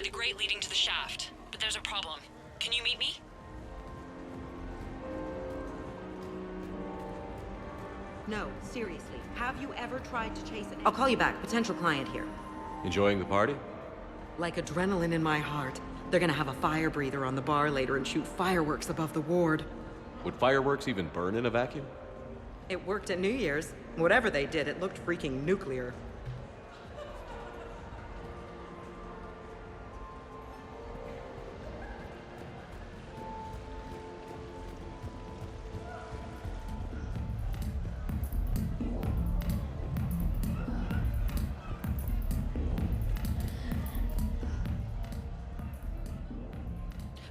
The grate leading to the shaft, but there's a problem. Can you meet me? No, seriously. Have you ever tried to chase an... I'll call you back. Potential client here. Enjoying the party? Like adrenaline in my heart. They're gonna have a fire breather on the bar later and shoot fireworks above the ward. Would fireworks even burn in a vacuum? It worked at New Year's. Whatever they did, it looked freaking nuclear.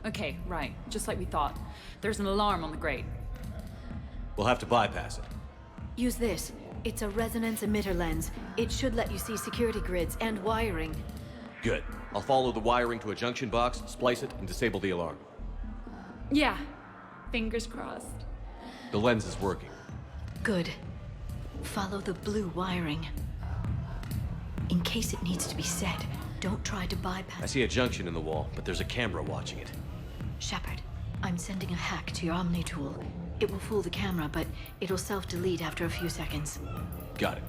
Okay, right. Just like we thought. There's an alarm on the grate. We'll have to bypass it. Use this. It's a resonance emitter lens. It should let you see security grids and wiring. Good. I'll follow the wiring to a junction box, splice it, and disable the alarm. Yeah. Fingers crossed. The lens is working. Good. Follow the blue wiring. In case it needs to be set, don't try to I bypass. see a junction in the wall, but there's a camera watching it. Shepard, I'm sending a hack to your Omni tool. It will fool the camera, but it'll self-delete after a few seconds. Got it.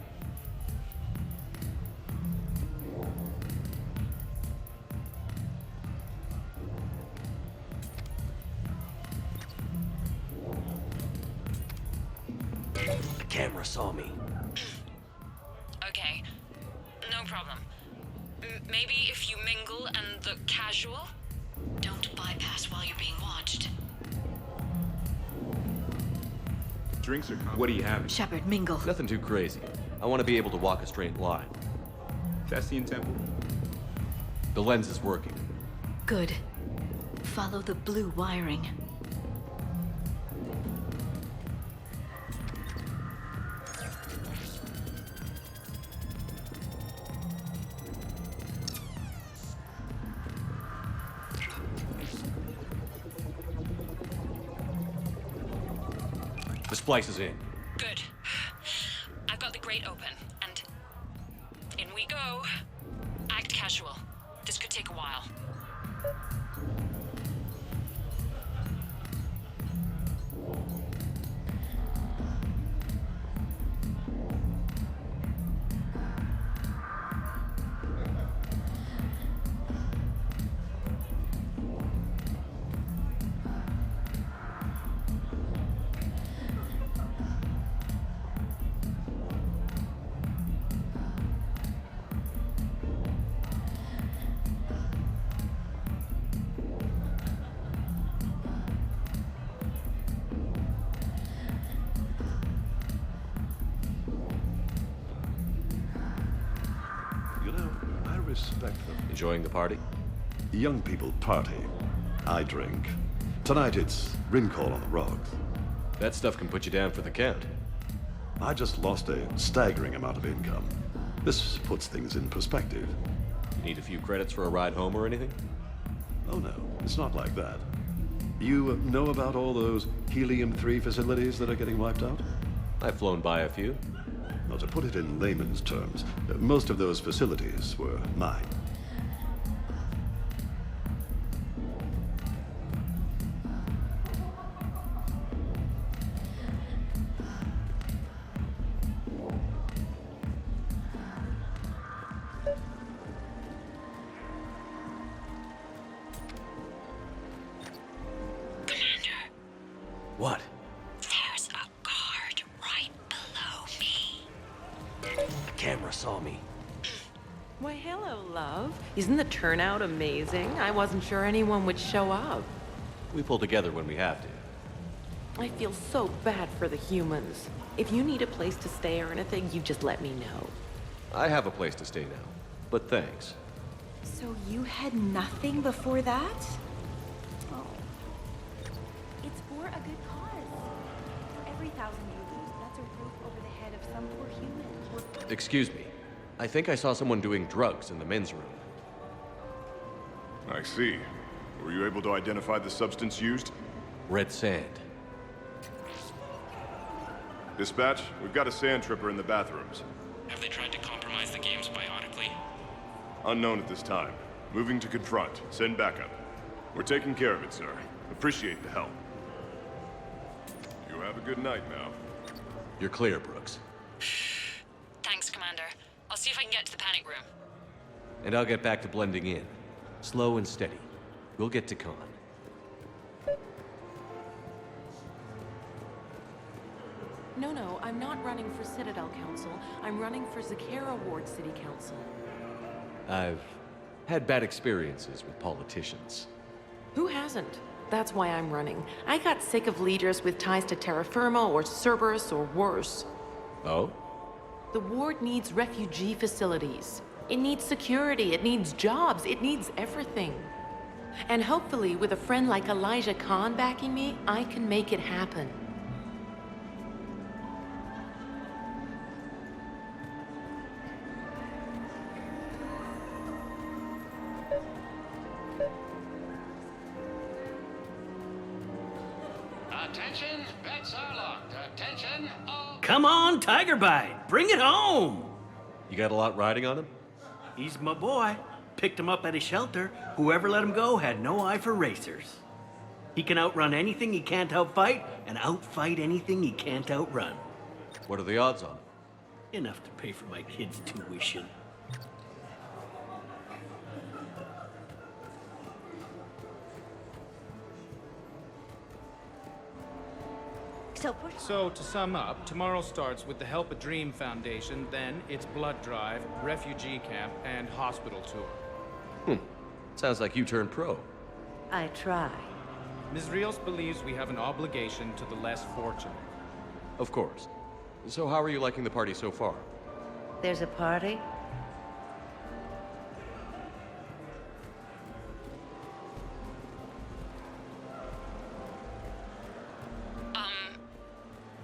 The camera saw me. Okay. No problem. Maybe if you mingle and look casual? Don't bypass while you're being watched. Drinks are What do you have? Shepard, mingle. Nothing too crazy. I want to be able to walk a straight line. Thessian Temple? The lens is working. Good. Follow the blue wiring. The splice is in. Good. I've got the grate open, and in we go. Act casual. This could take a while. You know, I respect them. Enjoying the party? Young people party. I drink. Tonight it's Rincall on the rocks. That stuff can put you down for the count. I just lost a staggering amount of income. This puts things in perspective. You need a few credits for a ride home or anything? Oh no, it's not like that. You know about all those Helium-3 facilities that are getting wiped out? I've flown by a few. Well, to put it in layman's terms, most of those facilities were mine. Commander, What? there's a guard right below me. The camera saw me. Why, hello, love. Isn't the turnout amazing? I wasn't sure anyone would show up. We pull together when we have to. I feel so bad for the humans. If you need a place to stay or anything, you just let me know. I have a place to stay now, but thanks. So you had nothing before that? Oh. It's for a good cause. For every 1,000 you lose, that's a roof over the head of some poor human. Excuse me. I think I saw someone doing drugs in the men's room. I see. Were you able to identify the substance used? Red sand. Dispatch, we've got a sand tripper in the bathrooms. Have they tried to compromise the games biotically? Unknown at this time. Moving to confront. Send backup. We're taking care of it, sir. Appreciate the help. You have a good night now. You're clear, Brooks. Thanks, Commander. I'll see if I can get to the panic room. And I'll get back to blending in. Slow and steady. We'll get to Khan. No, I'm not running for Citadel Council. I'm running for Zakera Ward City Council. I've had bad experiences with politicians. Who hasn't? That's why I'm running. I got sick of leaders with ties to Terra Firma or Cerberus or worse. Oh? The ward needs refugee facilities. It needs security, it needs jobs, it needs everything. And hopefully, with a friend like Elijah Khan backing me, I can make it happen. Attention, bets are locked. Attention, all... Come on, Tiger Bite, bring it home! You got a lot riding on him? He's my boy. Picked him up at a shelter. Whoever let him go had no eye for racers. He can outrun anything he can't outfight, and outfight anything he can't outrun. What are the odds on it? Enough to pay for my kids' tuition. So, to sum up, tomorrow starts with the Help a Dream Foundation, then it's blood drive, refugee camp, and hospital tour. Sounds like you turned pro. I try. Ms. Rios believes we have an obligation to the less fortunate. Of course. So how are you liking the party so far? There's a party?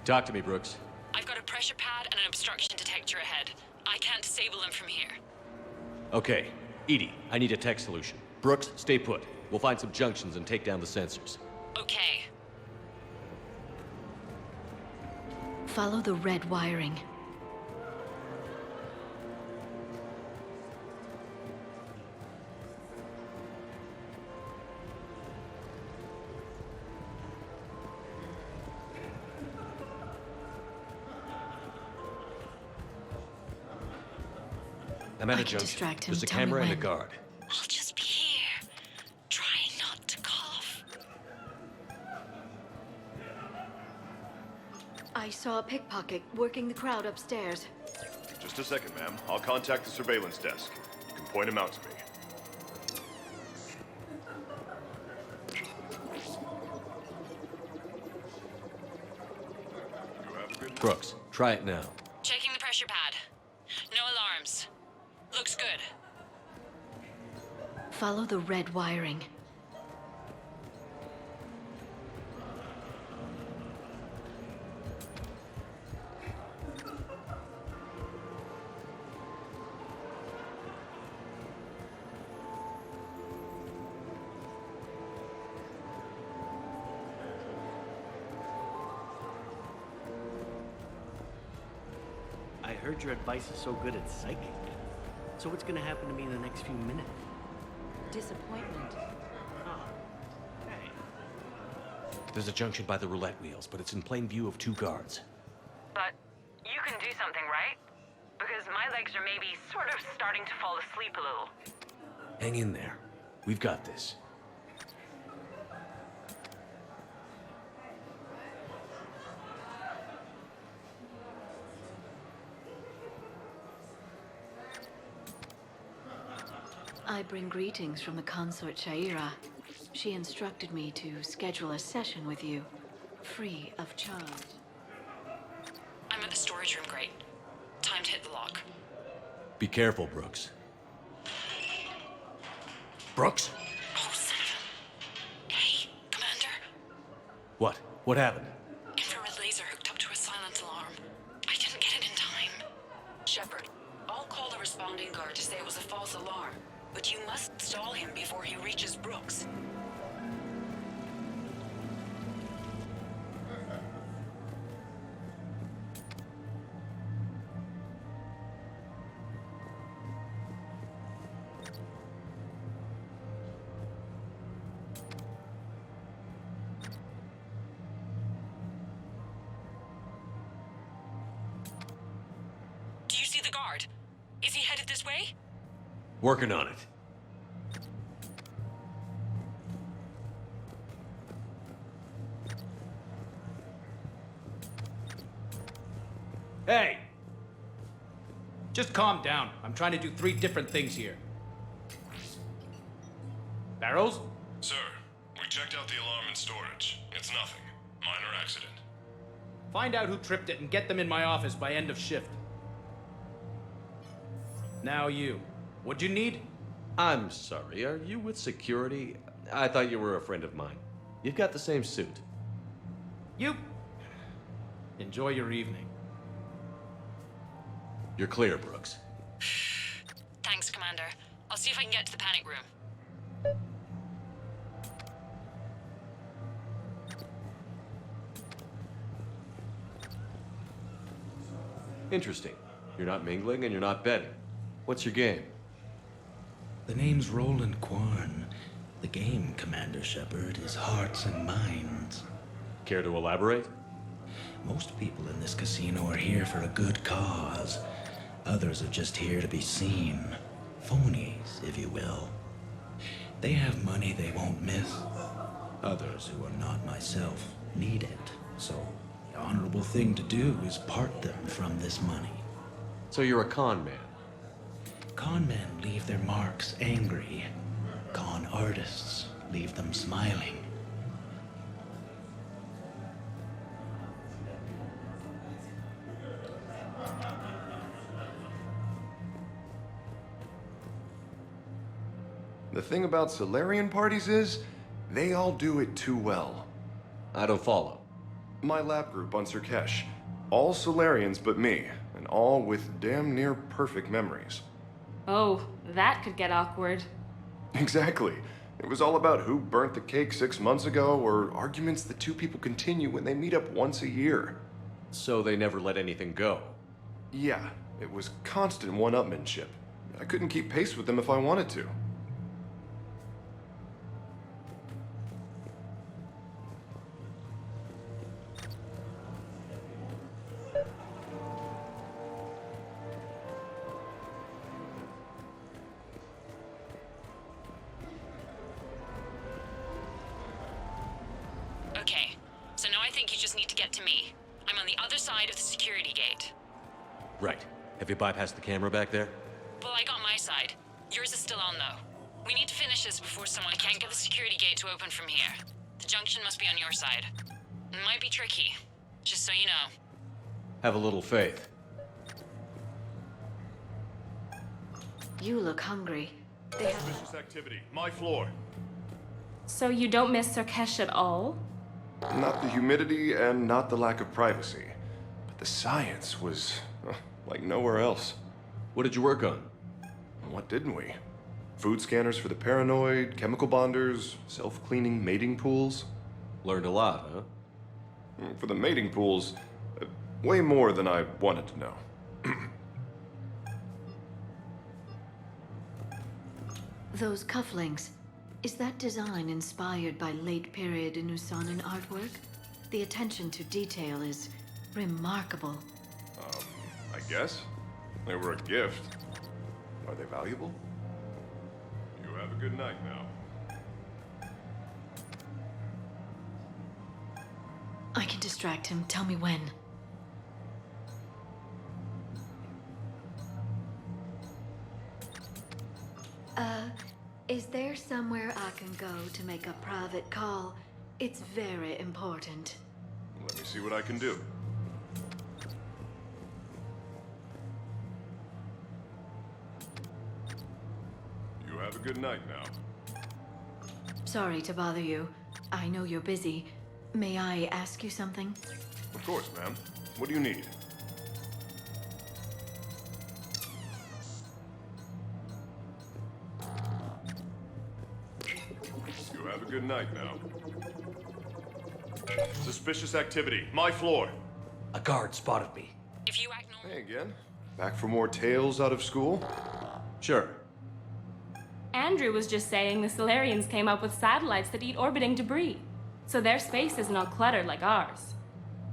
Talk to me, Brooks. I've got a pressure pad and an obstruction detector ahead. I can't disable them from here. Okay. Edie, I need a tech solution. Brooks, stay put. We'll find some junctions and take down the sensors. Okay. Follow the red wiring. I'm at I a can junction. distract him. There's a Tell me camera and a when. guard. I'll just be here. Trying not to cough. I saw a pickpocket working the crowd upstairs. Just a second, ma'am. I'll contact the surveillance desk. You can point him out to me. Brooks, try it now. Checking the pressure pad. No alarms. Looks good. Follow the red wiring. I heard your advice is so good at psychic. So what's gonna happen to me in the next few minutes? Disappointment. Oh. Hey. There's a junction by the roulette wheels, but it's in plain view of 2 guards. But you can do something, right? Because my legs are maybe sort of starting to fall asleep a little. Hang in there. We've got this. I bring greetings from the consort Shaira. She instructed me to schedule a session with you, free of charge. I'm at the storage room, great. Time to hit the lock. Be careful, Brooks. Brooks? Oh, son of a... Hey, Commander. What? What happened? Infrared laser hooked up to a silent alarm. I didn't get it in time. Shepard, I'll call the responding guard to say it was a false alarm. But you must stall him before he reaches Brooks. guard. Is he headed this way? Working on it. Hey! Just calm down. I'm trying to do 3 different things here. Barrows? Sir, we checked out the alarm in storage. It's nothing. Minor accident. Find out who tripped it and get them in my office by end of shift. Now you. What'd you need? I'm sorry, are you with security? I thought you were a friend of mine. You've got the same suit. You. Enjoy your evening. You're clear, Brooks. Thanks, Commander. I'll see if I can get to the panic room. Interesting. You're not mingling and you're not betting. What's your game? The name's Roland Quarn. The game, Commander Shepard, is hearts and minds. Care to elaborate? Most people in this casino are here for a good cause. Others are just here to be seen. Phonies, if you will. They have money they won't miss. Others, who are not myself, need it. So, the honorable thing to do is part them from this money. So you're a con man? Con men leave their marks angry. Con artists leave them smiling. The thing about Solarian parties is, they all do it too well. I don't follow. My lab group on Surkesh. All Solarians but me, and all with damn near perfect memories. Oh, that could get awkward. Exactly. It was all about who burnt the cake 6 months ago, or arguments that 2 people continue when they meet up once a year. So they never let anything go? Yeah, it was constant one-upmanship. I couldn't keep pace with them if I wanted to. Okay, so now I think you just need to get to me. I'm on the other side of the security gate. Right. Have you bypassed the camera back there? Well, I got my side. Yours is still on, though. We need to finish this before someone can't get the security gate to open from here. The junction must be on your side. It might be tricky, just so you know. Have a little faith. You look hungry. They have... Suspicious activity. My floor. So you don't miss Surkesh at all? Not the humidity and not the lack of privacy. But the science was like nowhere else. What did you work on? What didn't we? Food scanners for the paranoid, chemical bonders, self-cleaning mating pools. Learned a lot, huh? For the mating pools, way more than I wanted to know. Those cufflinks, is that design inspired by late-period Inusanan artwork? The attention to detail is remarkable. I guess. They were a gift. Are they valuable? You have a good night now. I can distract him. Tell me when. Is there somewhere I can go to make a private call? It's very important. Let me see what I can do. You have a good night now. Sorry to bother you. I know you're busy. May I ask you something? Of course, ma'am. What do you need? You have a good night now. Suspicious activity. My floor. A guard spotted me. If you act normal... Hey again. Back for more tales out of school? Sure. Andrew was just saying the Solarians came up with satellites that eat orbiting debris. So their space is not cluttered like ours.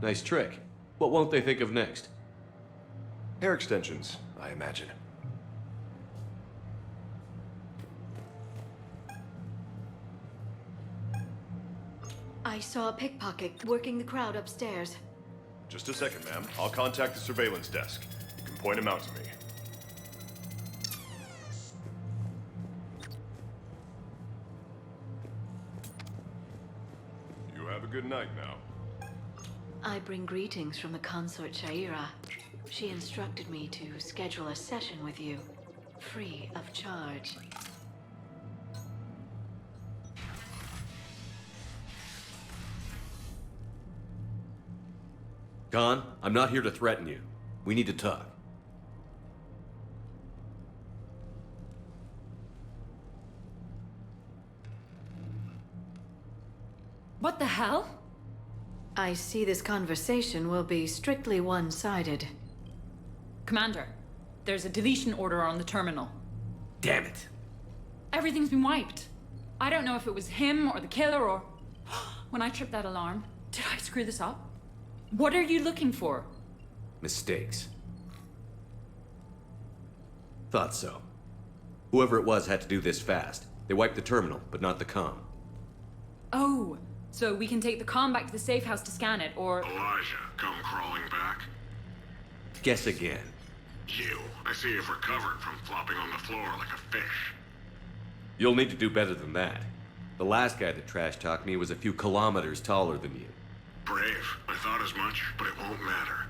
Nice trick. What won't they think of next? Hair extensions, I imagine. I saw a pickpocket working the crowd upstairs. Just a second, ma'am. I'll contact the surveillance desk. You can point him out to me. You have a good night now. I bring greetings from the consort Shaira. She instructed me to schedule a session with you, free of charge. Khan, I'm not here to threaten you. We need to talk. What the hell? I see this conversation will be strictly one-sided. Commander, there's a deletion order on the terminal. Damn it. Everything's been wiped. I don't know if it was him or the killer or... When I tripped that alarm, did I screw this up? What are you looking for? Mistakes. Thought so. Whoever it was had to do this fast. They wiped the terminal, but not the comm. Oh, so we can take the comm back to the safe house to scan it, or... Elijah, come crawling back. Guess again. You. I see you've recovered from flopping on the floor like a fish. You'll need to do better than that. The last guy that trash-talked me was a few kilometers taller than you. Brave. I thought as much, but it won't matter.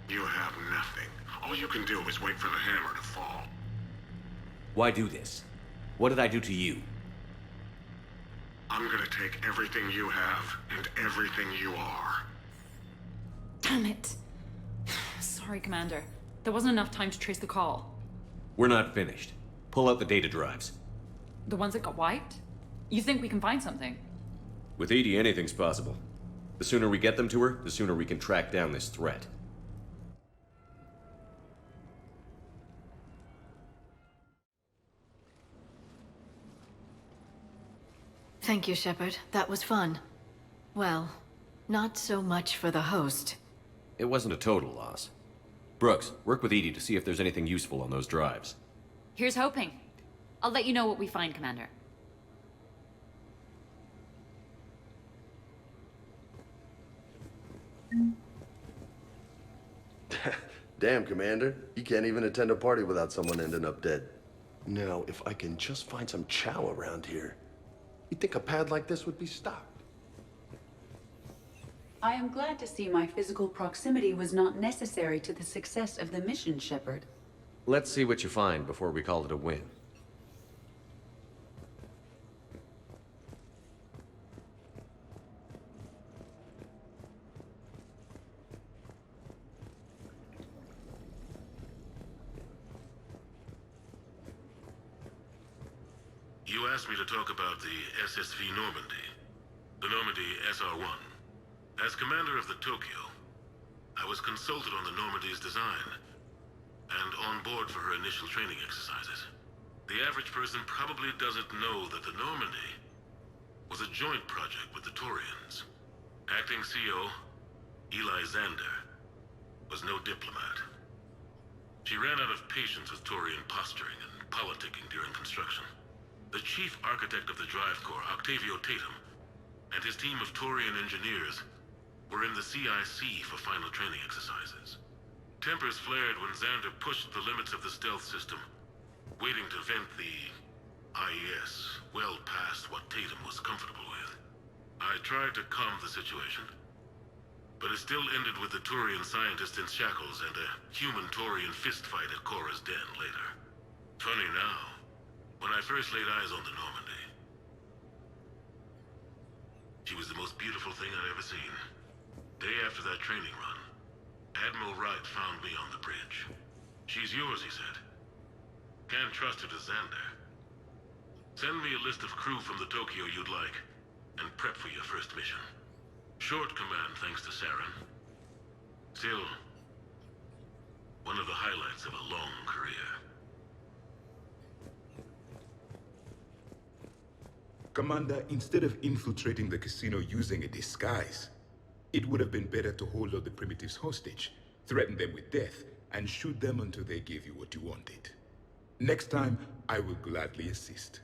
You have nothing. All you can do is wait for the hammer to fall. Why do this? What did I do to you? I'm gonna take everything you have and everything you are. Damn it. Sorry, Commander. There wasn't enough time to trace the call. We're not finished. Pull out the data drives. The ones that got wiped? You think we can find something? With EDI, anything's possible. The sooner we get them to her, the sooner we can track down this threat. Thank you, Shepard. That was fun. Well, not so much for the host. It wasn't a total loss. Brooks, work with EDI to see if there's anything useful on those drives. Here's hoping. I'll let you know what we find, Commander. Damn, Commander. You can't even attend a party without someone ending up dead. Now, if I can just find some chow around here, you'd think a pad like this would be stocked. I am glad to see my physical proximity was not necessary to the success of the mission, Shepard. Let's see what you find before we call it a win. You asked me to talk about the SSV Normandy. The Normandy SR-1. As commander of the Tokyo, I was consulted on the Normandy's design and on board for her initial training exercises. The average person probably doesn't know that the Normandy was a joint project with the Taurians. Acting CO, Eli Xander, was no diplomat. She ran out of patience with Taurian posturing and politicking during construction. The chief architect of the Drive Corps, Octavio Tatum, and his team of Taurian engineers were in the CIC for final training exercises. Tempers flared when Xander pushed the limits of the stealth system, waiting to vent the IES well past what Tatum was comfortable with. I tried to calm the situation, but it still ended with the Taurian scientist in shackles and a human Taurian fistfight at Korra's den later. Funny now, when I first laid eyes on the Normandy, she was the most beautiful thing I'd ever seen. Day after that training run, Admiral Wright found me on the bridge. She's yours, he said. Can't trust her to Xander. Send me a list of crew from the Tokyo you'd like, and prep for your first mission. Short command thanks to Saren. Still, one of the highlights of a long career. Commander, instead of infiltrating the casino using a disguise, it would have been better to hold all the primitives hostage, threaten them with death, and shoot them until they give you what you wanted. Next time, I will gladly assist.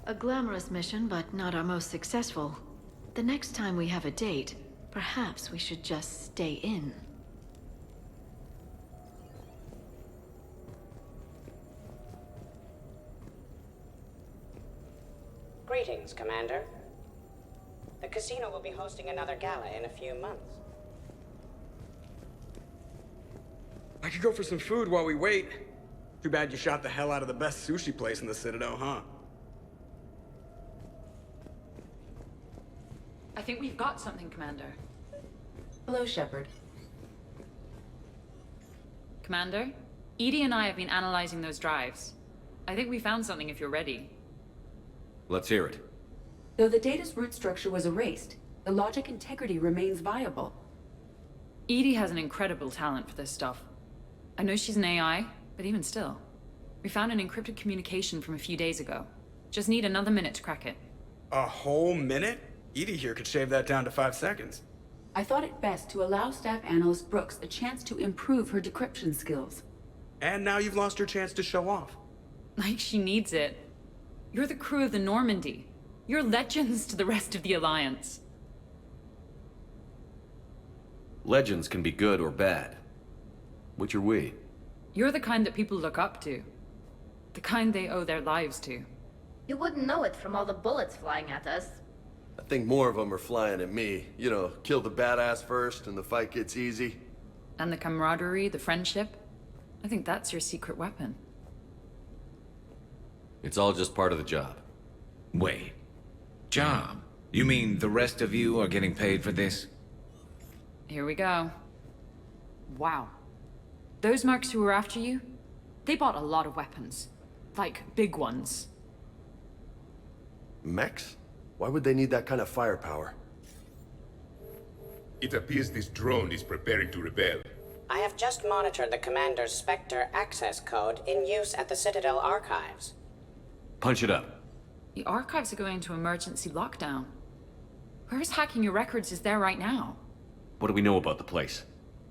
A glamorous mission, but not our most successful. The next time we have a date, perhaps we should just stay in. Greetings, Commander. The casino will be hosting another gala in a few months. I could go for some food while we wait. Too bad you shot the hell out of the best sushi place in the Citadel, huh? I think we've got something, Commander. Hello, Shepard. Commander, Edie and I have been analyzing those drives. I think we found something if you're ready. Let's hear it. Though the data's root structure was erased, the logic integrity remains viable. Edie has an incredible talent for this stuff. I know she's an AI, but even still. We found an encrypted communication from a few days ago. Just need another minute to crack it. A whole minute? Edie here could shave that down to 5 seconds. I thought it best to allow Staff Analyst Brooks a chance to improve her decryption skills. And now you've lost your chance to show off. Like she needs it. You're the crew of the Normandy. You're legends to the rest of the Alliance. Legends can be good or bad. Which are we? You're the kind that people look up to. The kind they owe their lives to. You wouldn't know it from all the bullets flying at us. I think more of them are flying at me. You know, kill the badass first and the fight gets easy. And the camaraderie, the friendship. I think that's your secret weapon. It's all just part of the job. Wait. Job? You mean the rest of you are getting paid for this? Here we go. Wow. Those mercs who were after you, they bought a lot of weapons. Like, big ones. Mechs? Why would they need that kind of firepower? It appears this drone is preparing to rebel. I have just monitored the Commander's Spectre access code in use at the Citadel archives. Punch it up. The archives are going into emergency lockdown. Whoever's hacking your records is there right now. What do we know about the place?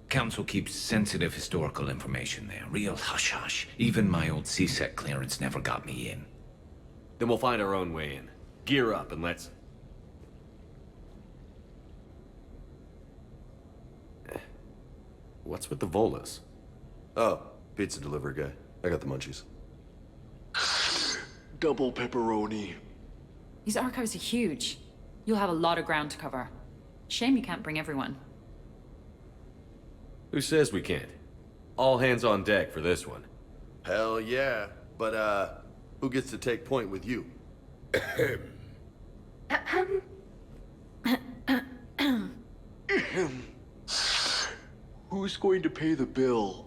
Council keeps sensitive historical information there. Real hush-hush. Even my old CSEC clearance never got me in. Then we'll find our own way in. Gear up and let's... What's with the Volas? Oh, pizza delivery guy. I got the munchies. Double pepperoni. These archives are huge. You'll have a lot of ground to cover. Shame you can't bring everyone. Who says we can't? All hands on deck for this one. Hell yeah. But, who gets to take point with you? Who's going to pay the bill?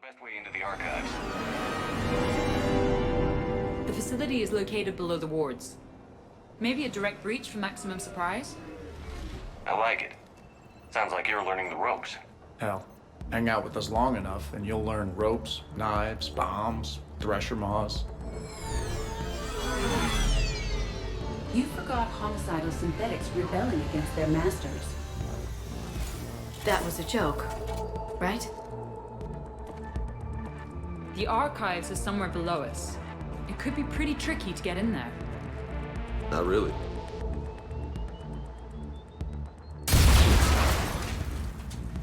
best way into the archives? The facility is located below the wards. Maybe a direct breach for maximum surprise? I like it. Sounds like you're learning the ropes. Hell, hang out with us long enough and you'll learn ropes, knives, bombs, thresher maws. You forgot homicidal synthetics rebelling against their masters. That was a joke, right? The archives is somewhere below us. It could be pretty tricky to get in there. Not really.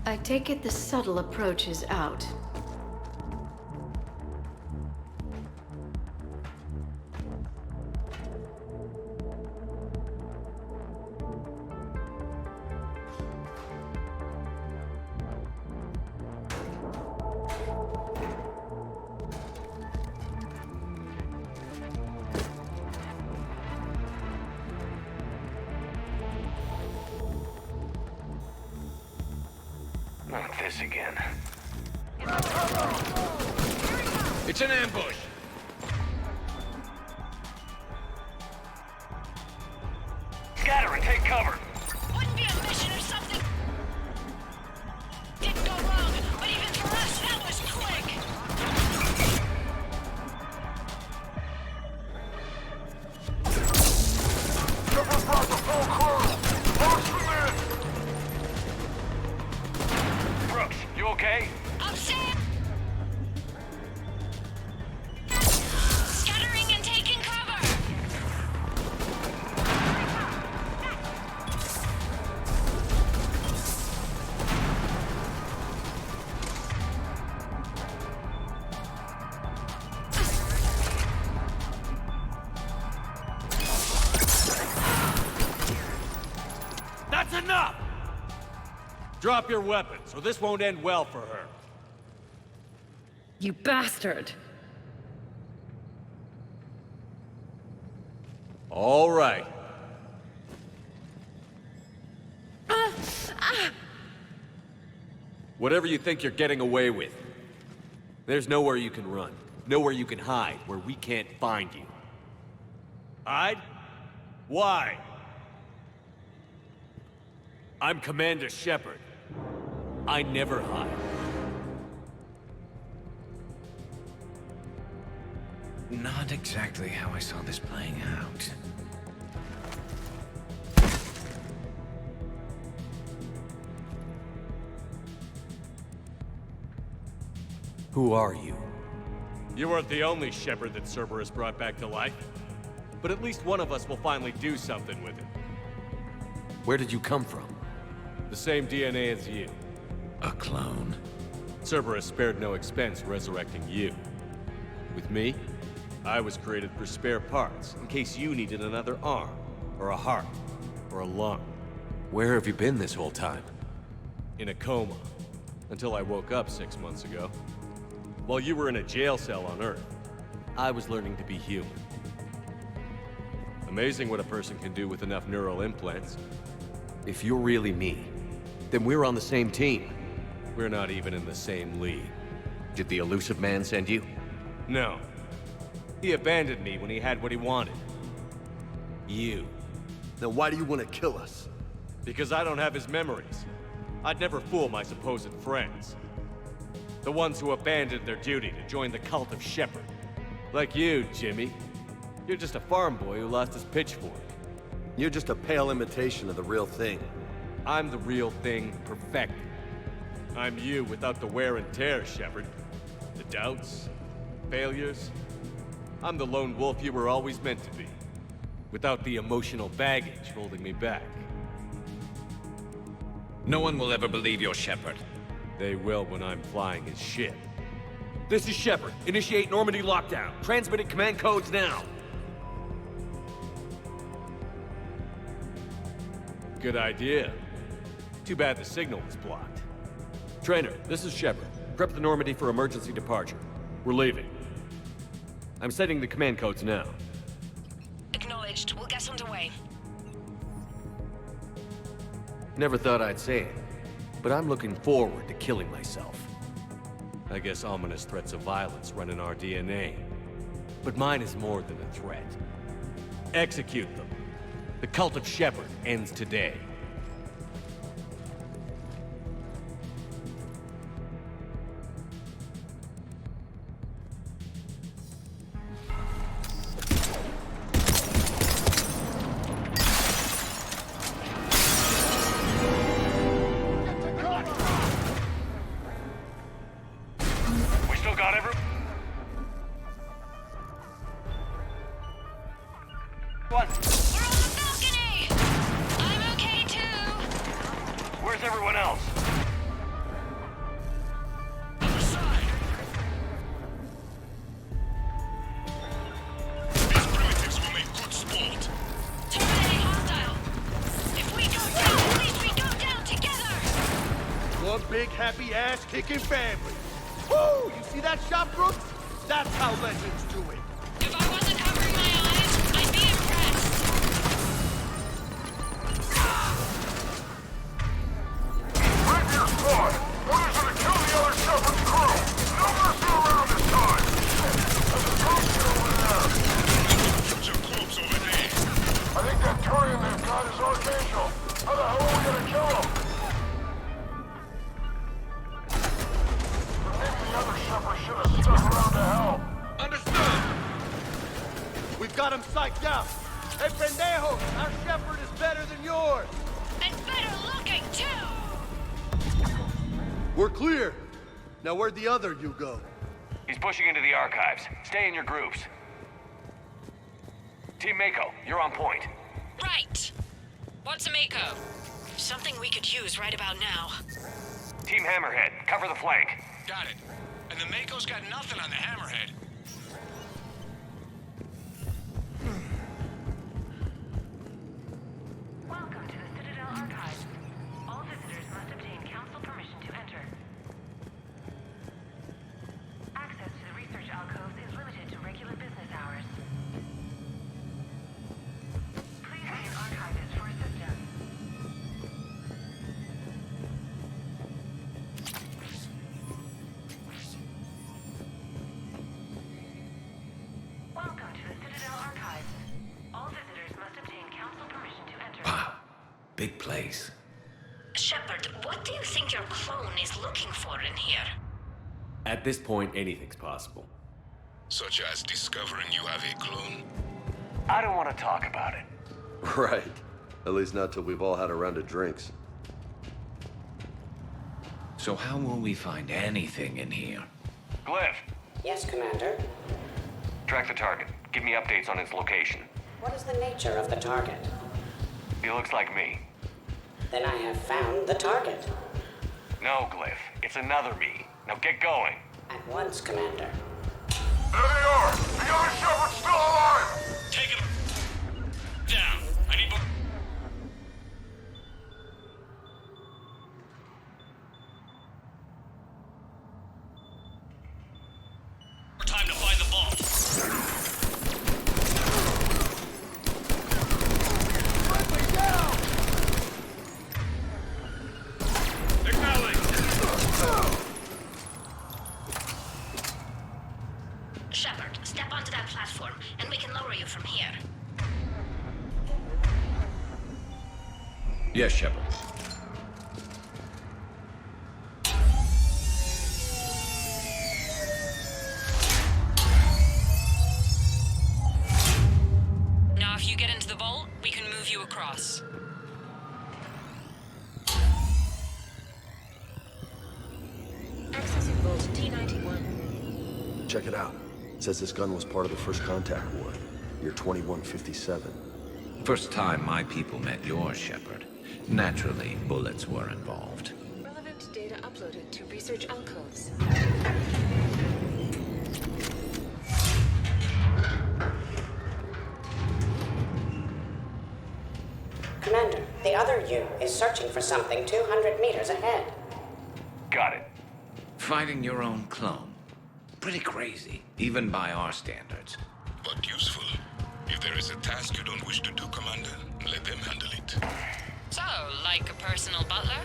I take it the subtle approach is out. Not this again. It's an ambush. Scatter and take cover. Wouldn't be a mission if something didn't go wrong, but even for us, that was quick. Brooks, you okay? I'm safe. Scattering and taking cover. That's enough! Drop your weapons, or this won't end well for her. You bastard! All right. Whatever you think you're getting away with, there's nowhere you can run. Nowhere you can hide where we can't find you. Hide? Why? I'm Commander Shepard. I never hide. Not exactly how I saw this playing out. Who are you? You weren't the only Shepard that Cerberus brought back to life. But at least one of us will finally do something with it. Where did you come from? The same DNA as you. A clone. Cerberus spared no expense resurrecting you. With me, I was created for spare parts, in case you needed another arm, or a heart, or a lung. Where have you been this whole time? In a coma, until I woke up 6 months ago. While you were in a jail cell on Earth, I was learning to be human. Amazing what a person can do with enough neural implants. If you're really me, then we're on the same team. We're not even in the same league. Did the Elusive Man send you? No. He abandoned me when he had what he wanted. You. Then why do you want to kill us? Because I don't have his memories. I'd never fool my supposed friends. The ones who abandoned their duty to join the cult of Shepard. Like you, Jimmy. You're just a farm boy who lost his pitchfork. You're just a pale imitation of the real thing. I'm the real thing perfected. I'm you without the wear and tear, Shepard. The doubts, failures. I'm the lone wolf you were always meant to be. Without the emotional baggage holding me back. No one will ever believe you're Shepard. They will when I'm flying his ship. This is Shepard. Initiate Normandy lockdown. Transmitting command codes now. Good idea. Too bad the signal was blocked. Trainer, this is Shepard. Prep the Normandy for emergency departure. We're leaving. I'm setting the command codes now. Acknowledged. We'll get underway. Never thought I'd say it, but I'm looking forward to killing myself. I guess ominous threats of violence run in our DNA. But mine is more than a threat. Execute them. The cult of Shepard ends today. We still got everyone? We're on the balcony! I'm okay too! Where's everyone else? These primitives will make good sport. Terminating hostile! If we go down, at least we go down together! One big happy ass-kicking family. Woo! You see that shot, Brooks? That's how legends do it. If I wasn't covering my eyes, I'd be impressed. Bring your squad. Orders are to kill the other Shepard crew. No mercy around this time. There's a toaster over there. There's a corpse over there. I think that Turian they've got is Archangel. How the hell are we gonna kill him? Maybe the other Shepard should have stuck around to help. Understood. We've got him psyched out. Hey, pendejo, our Shepard is better than yours. And better looking too! We're clear. Now where'd the other you go? He's pushing into the archives. Stay in your groups. Team Mako, you're on point. Right! What's a Mako? Something we could use right about now. Team Hammerhead, cover the flank. Got it. And the Mako's got nothing on the Hammerhead. Welcome to the Citadel Archives. All visitors must obtain council permission to enter. Access to the research alcoves is limited to regular business hours. Please see an archivist for assistance. Welcome to the Citadel Archives. All visitors must obtain council permission to enter. Wow. Big place. Shepard, what do you think your clone is looking for in here? At this point, anything's possible. Such as discovering you have a clone. I don't want to talk about it. Right. At least not till we've all had a round of drinks. So how will we find anything in here? Glyph, Yes, Commander. track the target. Give me updates on its location. What is the nature of the target? He looks like me. Then I have found the target. No, Glyph. It's another me. Now get going. At once, Commander. There they are! The other Shepard's still alive! Take him down. I need more time to find the bomb. Shepard, step onto that platform, and we can lower you from here. Yes, Shepard. Now, if you get into the vault, we can move you across. Accessing Vault T-91. Check it out. It says this gun was part of the First Contact War, year 2157. First time my people met yours, Shepard. Naturally, bullets were involved. Relevant data uploaded to research alcoves. Commander, the other you is searching for something 200 meters ahead. Got it. Fighting your own clone. Pretty crazy, even by our standards. But useful. If there is a task you don't wish to do, Commander, let them handle it. So, like a personal butler?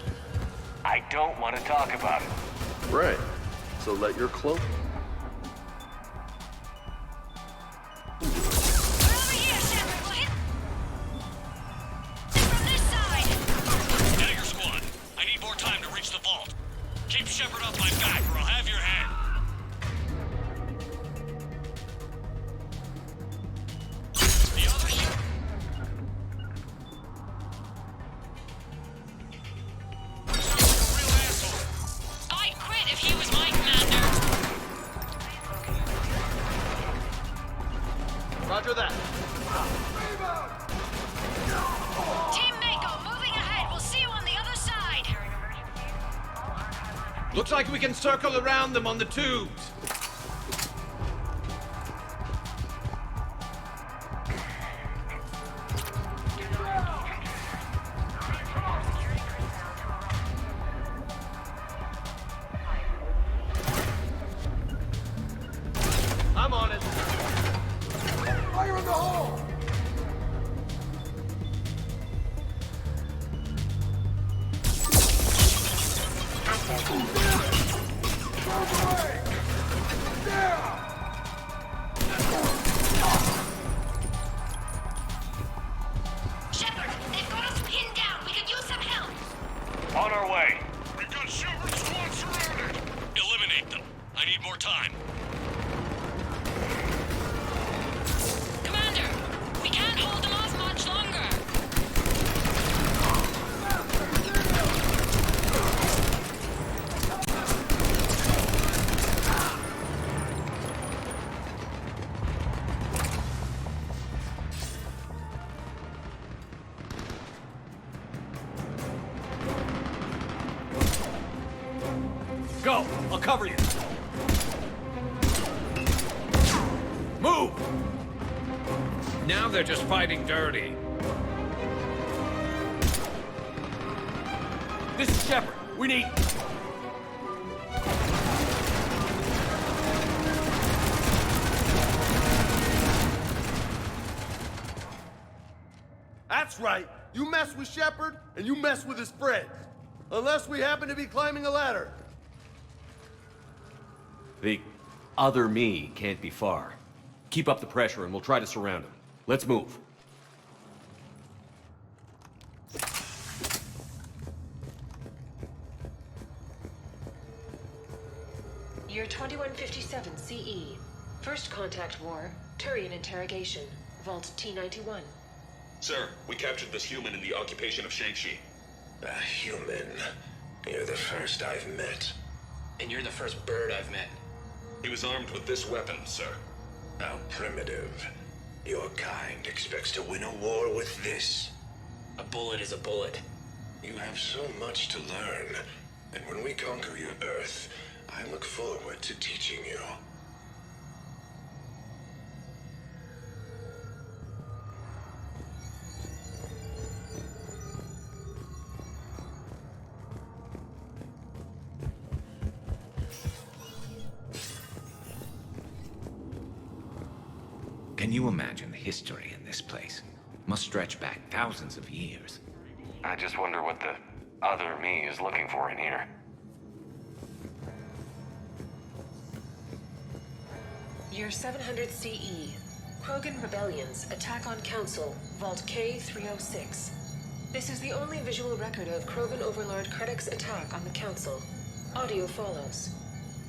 I don't want to talk about it. Right. So let your clone... Dagger squad, I need more time to reach the vault. Keep Shepard off my back or I'll have your head. The other I'd quit if he was my commander. Roger that. Team Mako, moving ahead. We'll see you on the other side. Looks like we can circle around them on the tubes. I'm on it. Fire in the hole! Shepard, they've got us pinned down. We could use some help. On our way. We've got Shepard squad surrounded. Eliminate them. I need more time. Commander, we can't hold them off much longer. Go! I'll cover you. Move! Now they're just fighting dirty. This is Shepard. We need... That's right. You mess with Shepard, and you mess with his friends. Unless we happen to be climbing a ladder. The other me can't be far. Keep up the pressure and we'll try to surround him. Let's move. Year 2157 CE. First contact war, Turian interrogation. Vault T-91. Sir, we captured this human in the occupation of Shang-Chi. A human? You're the first I've met. And you're the first bird I've met. He was armed with this weapon, sir. How primitive. Your kind expects to win a war with this. A bullet is a bullet. You have so much to learn. And when we conquer your Earth, I look forward to teaching you. Can you imagine the history in this place? Must stretch back thousands of years. I just wonder what the other me is looking for in here. Year 700 CE. Krogan rebellions. Attack on Council. Vault K-306. This is the only visual record of Krogan Overlord Krennic's attack on the Council. Audio follows.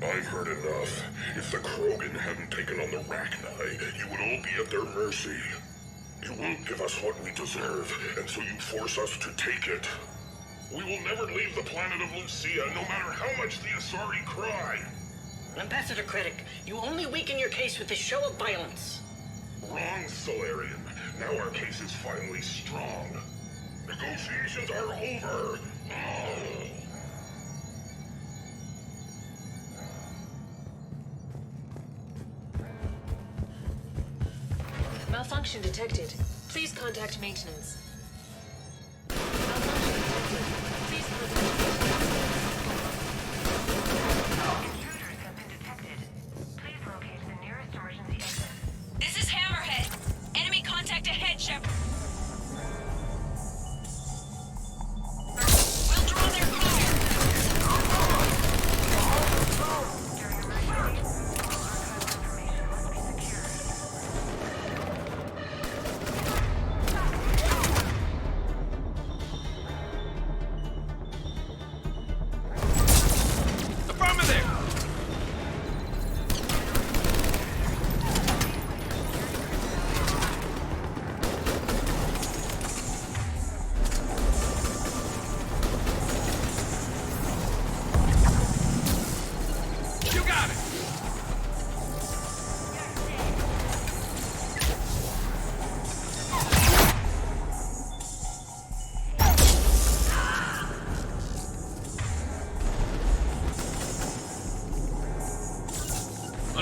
I've heard enough. If the Krogan hadn't taken on the Rachni, you would all be at their mercy. You won't give us what we deserve, and so you force us to take it. We will never leave the planet of Lucia, no matter how much the Asari cry. Ambassador Krennic, you only weaken your case with this show of violence. Wrong, Solarian. Now our case is finally strong. Negotiations are over. Malfunction detected. Please contact maintenance. This is Hammerhead. Enemy contact ahead, Shepard. We'll draw their fire.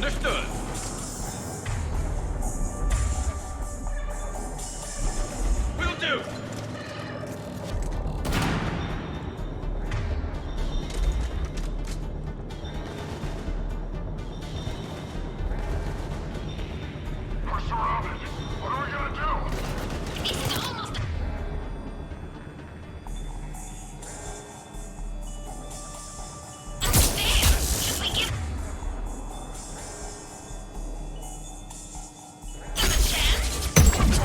Understood. Will do. We're surrounded. What are we gonna do? It's almost...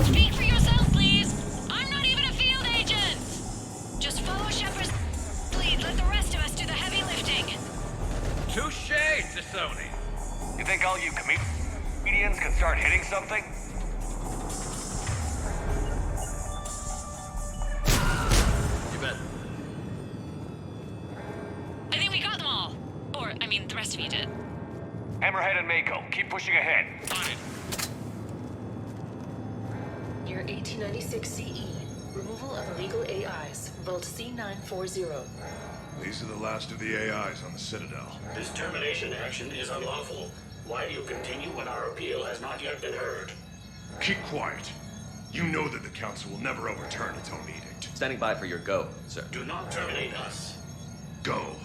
Speak for yourself, please. I'm not even a field agent. Just follow Shepard's lead. Let the rest of us do the heavy lifting. Touche, T'Soni. You think all you comedians can start hitting something? You bet. I think we got them all. Or, I mean, the rest of you did. Hammerhead and Mako, keep pushing ahead. On it. Year 1896 CE. Removal of illegal AIs. Vault C940. These are the last of the AIs on the Citadel. This termination action is unlawful. Why do you continue when our appeal has not yet been heard? Keep quiet. You know that the Council will never overturn its own edict. Standing by for your go, sir. Do not terminate us. Go.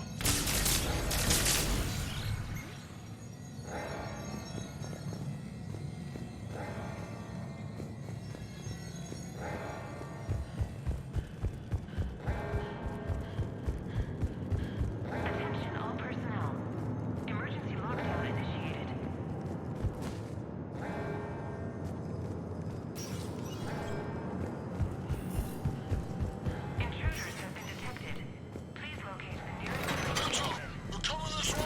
Attention all personnel. Emergency lockdown initiated. Intruders have been detected. Please locate the nearest... We're coming this way!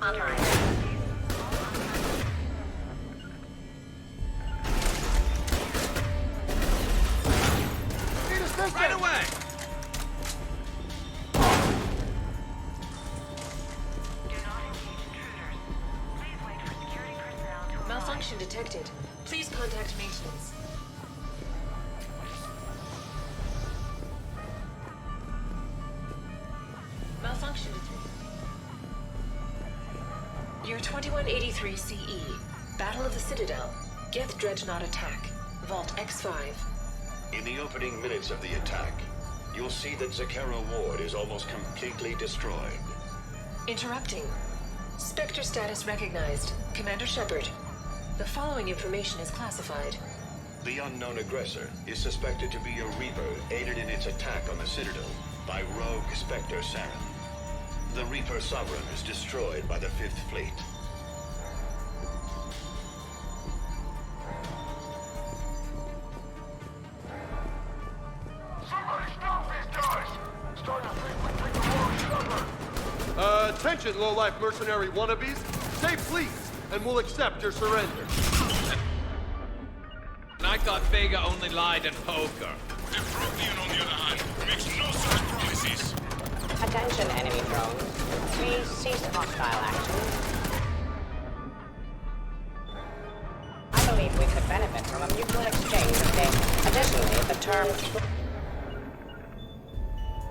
Online. Right away. Malfunction detected. Please contact maintenance. Malfunction detected. Year 2183 CE. Battle of the Citadel. Geth Dreadnought attack. Vault X5. In the opening minutes of the attack, you'll see that Zakera Ward is almost completely destroyed. Interrupting. Spectre status recognized. Commander Shepard. The following information is classified. The unknown aggressor is suspected to be a Reaper aided in its attack on the Citadel by rogue Spectre Saren. The Reaper Sovereign is destroyed by the Fifth Fleet. Somebody stop these guys! Starting to think we picked the wrong Shepard! Attention, low-life mercenary wannabes. Say please, and we'll accept your surrender. And I thought Vega only lied at poker. Prothean, on the other hand, makes no such promises. Attention, enemy drones. Please cease hostile action. I believe we could benefit from a mutual exchange of data. Additionally, the term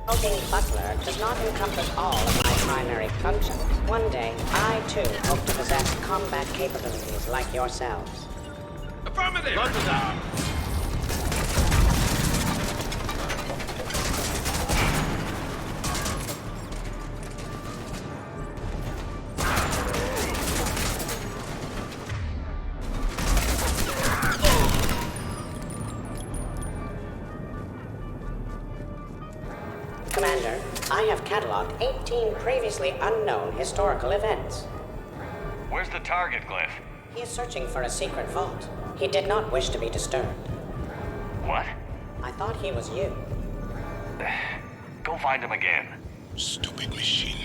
Hulking Butler does not encompass all of my primary functions. One day, I too hope to possess combat capabilities like yourselves. Affirmative! Roger that. Commander, I have cataloged 18 previously unknown historical events. Where's the target, Glyph? He is searching for a secret vault. He did not wish to be disturbed. What? I thought he was you. Go find him again. Stupid machine.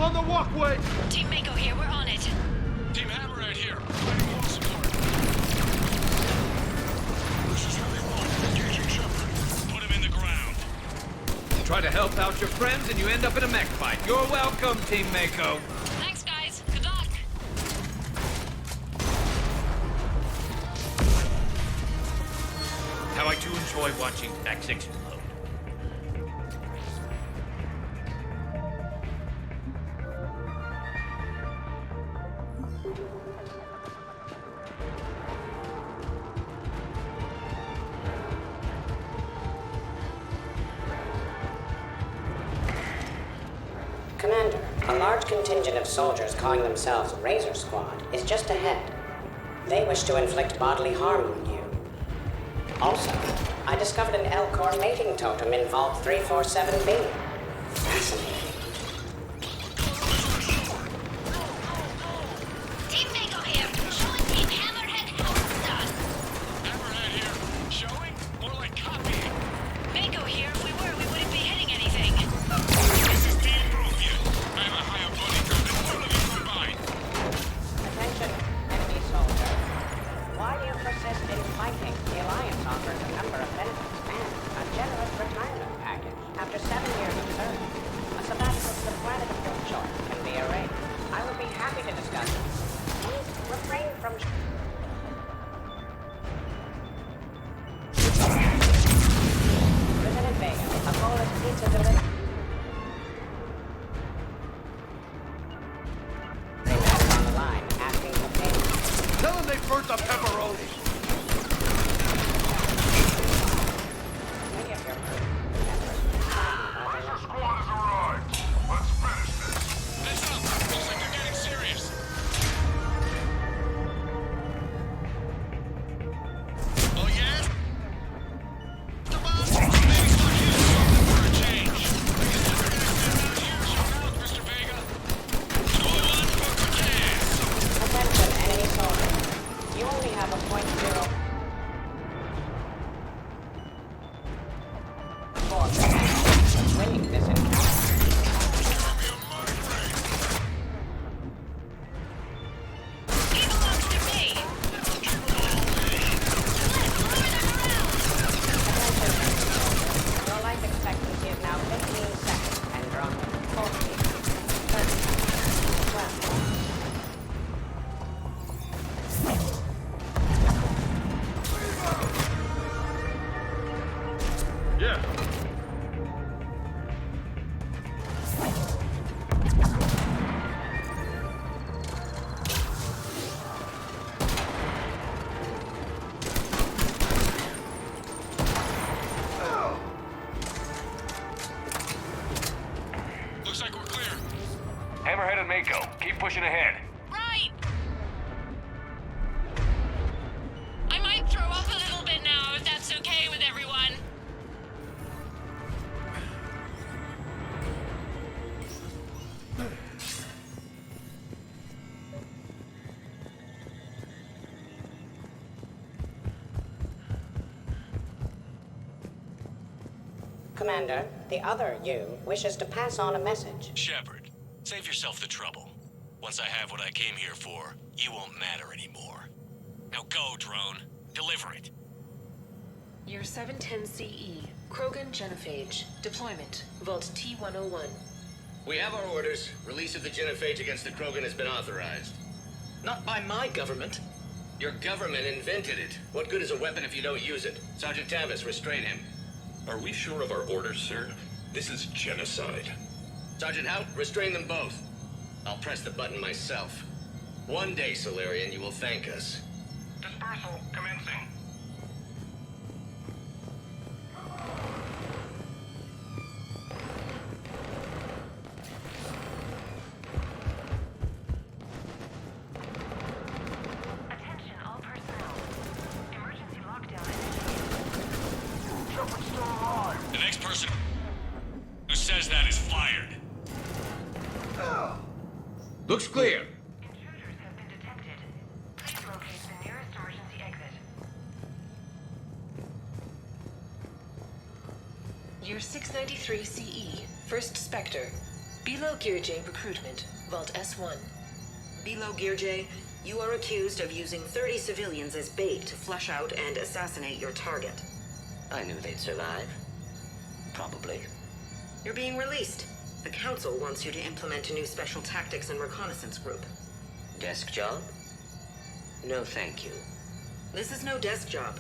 on the walkway! Team Mako here, we're on it. Team Hammerhead here. Providing wall support. This is Heavy 1, engaging Shepard. Put him in the ground. You try to help out your friends and you end up in a mech fight. You're welcome, Team Mako. Thanks, guys. Good luck. How I do enjoy watching mechs explode. Commander, a large contingent of soldiers calling themselves Razor Squad is just ahead. They wish to inflict bodily harm on you. Also, I discovered an Elcor mating totem in Vault 347B. Fascinating. Team Mako here. Showing Team Hammerhead how it's done. Hammerhead here. Showing? More like copying. Mako here. If we were, we wouldn't be hitting anything. This is Team Prothean. I have a higher body count than all of you combined. Attention, enemy soldier. Why do you persist in fighting? The Alliance offers a number of benefits and a generous retirement package. After 7 years of service, a sabbatical to the planet of your choice can be arranged. I would be happy to discuss it. Please refrain from... Lieutenant Vega, a Polish pizza delivery. On the line, asking for payment. Tell them they burnt the pepperoni! Many of your Razor Squad has arrived. Let's finish this. Heads up. Looks like they're getting serious. Oh, yeah? Come on. Maybe start using something for a change. I guess we're gonna sit around here showing out, Mr. Vega. Squad 1, work for gas. Attention, enemy soldier. You only have a .0. Winning this encounter. He belongs to me. Attention. Your life expectancy is now 15 seconds and dropping 14, 13, 12. Yeah. Looks like we're clear. Hammerhead and Mako, keep pushing ahead. Right. I might throw up a little bit now, if that's okay with everyone. Commander, the other you wishes to pass on a message. Shepard, save yourself the trouble. Once I have what I came here for, you won't matter anymore. Now go, drone. Deliver it. Year 710 CE. Krogan Genophage. Deployment. Vault T-101. We have our orders. Release of the genophage against the Krogan has been authorized. Not by my government. Your government invented it. What good is a weapon if you don't use it? Sergeant Tavis, restrain him. Are we sure of our orders, sir? This is genocide. Sergeant Hout, restrain them both. I'll press the button myself. One day, Solarian, you will thank us. Dispersal commencing. Attention all personnel. Emergency lockdown Shepard's still alive. The next person who says that is fired. Looks clear. Intruders have been detected. Please locate the nearest emergency exit. Year 693 CE. First Spectre. Below Gear J recruitment, Vault S1. Below Gear J, you are accused of using 30 civilians as bait to flush out and assassinate your target. I knew they'd survive. Probably. You're being released. The Council wants you to implement a new special tactics and reconnaissance group. Desk job? No, thank you. This is no desk job.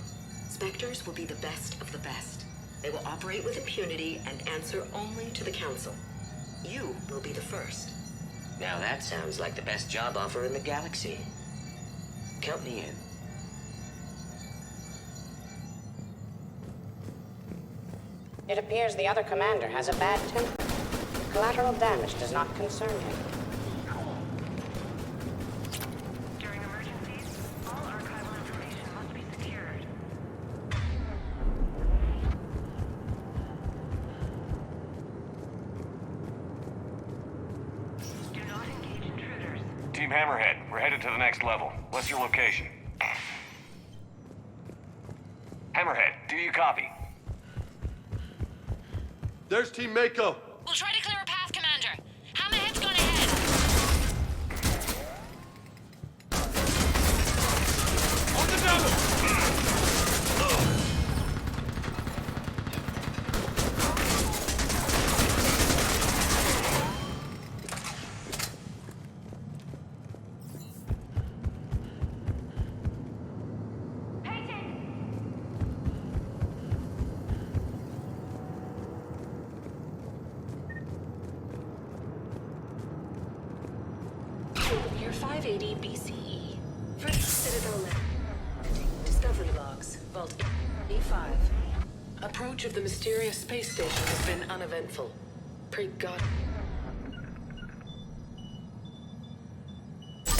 Spectres will be the best of the best. They will operate with impunity and answer only to the Council. You will be the first. Now that sounds like the best job offer in the galaxy. Count me in. It appears the other commander has a bad temper. Collateral damage does not concern him. During emergencies, all archival information must be secured. Do not engage intruders. Team Hammerhead, we're headed to the next level. What's your location? Hammerhead, do you copy? There's Team Mako. We'll try to clear a path, Commander. Hammerhead's gone ahead. On the double! Year 580 BCE. First Citadel landing. Discovery logs. Vault A5. Approach of the mysterious space station has been uneventful. Pray God. Take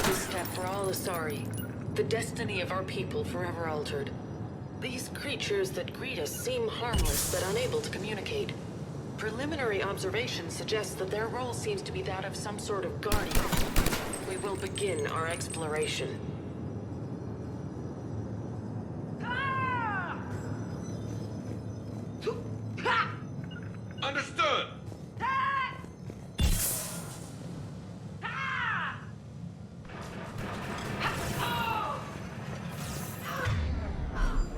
this step for all Asari. The destiny of our people forever altered. These creatures that greet us seem harmless but unable to communicate. Preliminary observations suggest that their role seems to be that of some sort of guardian. We will begin our exploration. Understood!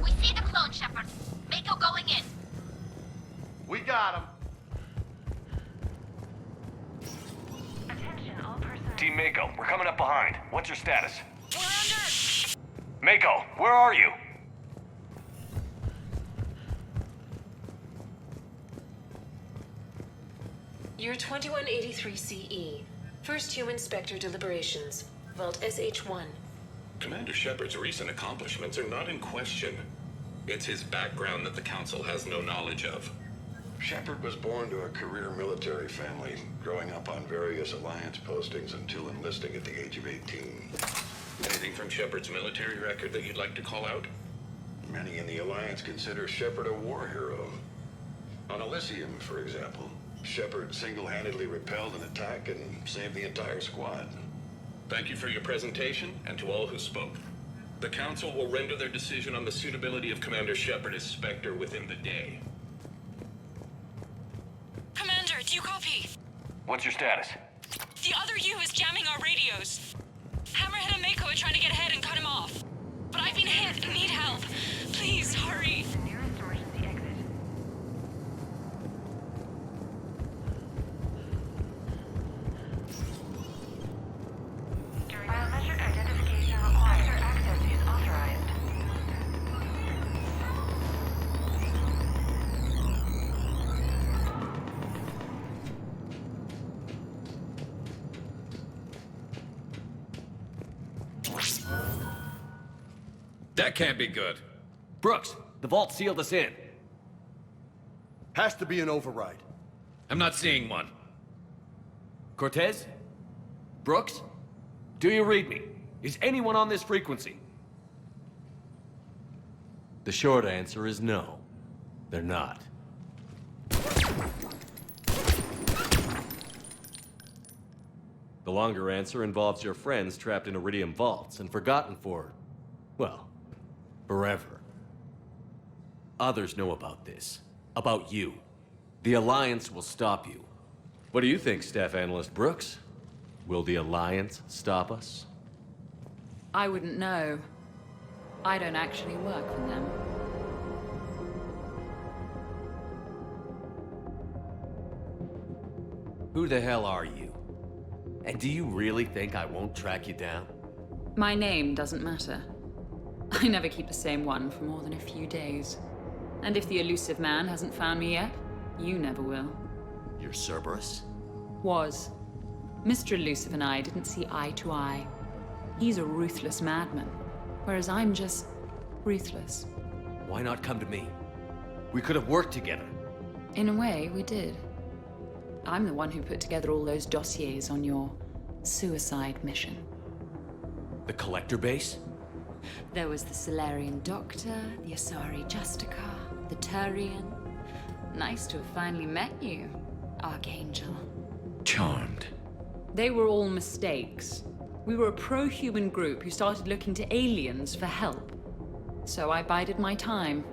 We see the clone, Shepard. Mako going in. We got him. Attention, all personnel. Team Mako, we're coming up behind. What's your status? We're under. Mako, where are you? Year 2183 CE. First Human Spectre deliberations. Vault SH1. Commander Shepard's recent accomplishments are not in question. It's his background that the Council has no knowledge of. Shepard was born to a career military family, growing up on various Alliance postings until enlisting at the age of 18. Anything from Shepard's military record that you'd like to call out? Many in the Alliance consider Shepard a war hero. On Elysium, for example, Shepard single-handedly repelled an attack and saved the entire squad. Thank you for your presentation, and to all who spoke. The Council will render their decision on the suitability of Commander Shepard as Spectre within the day. Commander, do you copy? What's your status? The other U is jamming our radios. Hammerhead and Mako are trying to get ahead and cut him off. But I've been hit and need help. Please, hurry. The nearest emergency exit. Biometric identification required. Access is authorized. That can't be good. Brooks, the vault sealed us in. Has to be an override. I'm not seeing one. Cortez? Brooks? Do you read me? Is anyone on this frequency? The short answer is no. They're not. The longer answer involves your friends trapped in Iridium vaults and forgotten for, well, forever. Others know about this. About you. The Alliance will stop you. What do you think, Staff Analyst Brooks? Will the Alliance stop us? I wouldn't know. I don't actually work for them. Who the hell are you? And do you really think I won't track you down? My name doesn't matter. I never keep the same one for more than a few days. And if the elusive man hasn't found me yet, you never will. You're Cerberus? Was. Mr. Elusive and I didn't see eye to eye. He's a ruthless madman, whereas I'm just ruthless. Why not come to me? We could have worked together. In a way, we did. I'm the one who put together all those dossiers on your suicide mission. The Collector base? There was the Solarian Doctor, the Asari Justica, the Turian. Nice to have finally met you, Archangel. Charmed. They were all mistakes. We were a pro-human group who started looking to aliens for help. So I bided my time.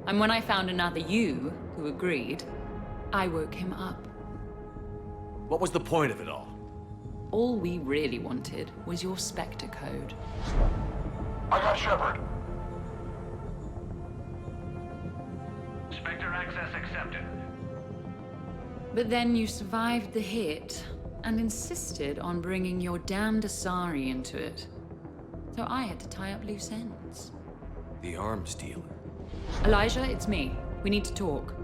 And when I found another you who agreed, I woke him up. What was the point of it all? All we really wanted was your Spectre code. I got Shepard. Spectre access accepted. But then you survived the hit and insisted on bringing your damned Asari into it. So I had to tie up loose ends. The arms dealer. Elijah, it's me. We need to talk.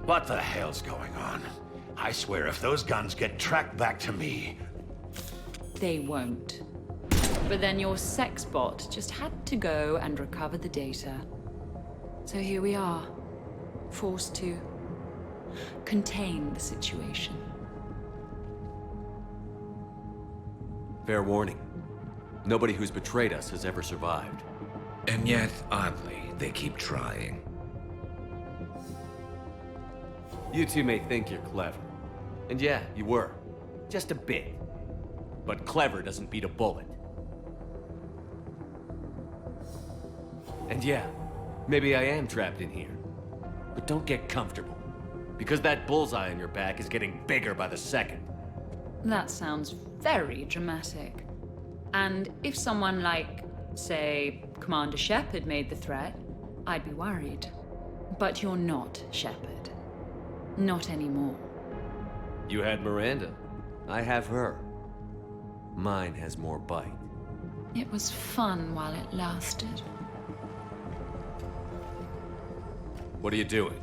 What the hell's going on? I swear if those guns get tracked back to me... They won't. But then your sex bot just had to go and recover the data. So here we are, forced to contain the situation. Fair warning. Nobody who's betrayed us has ever survived. And yet, oddly, they keep trying. You two may think you're clever. And yeah, you were. Just a bit. But clever doesn't beat a bullet. And yeah, maybe I am trapped in here. But don't get comfortable. Because that bullseye on your back is getting bigger by the second. That sounds very dramatic. And if someone like, say, Commander Shepard made the threat, I'd be worried. But you're not Shepard. Not anymore. You had Miranda. I have her. Mine has more bite. It was fun while it lasted. What are you doing?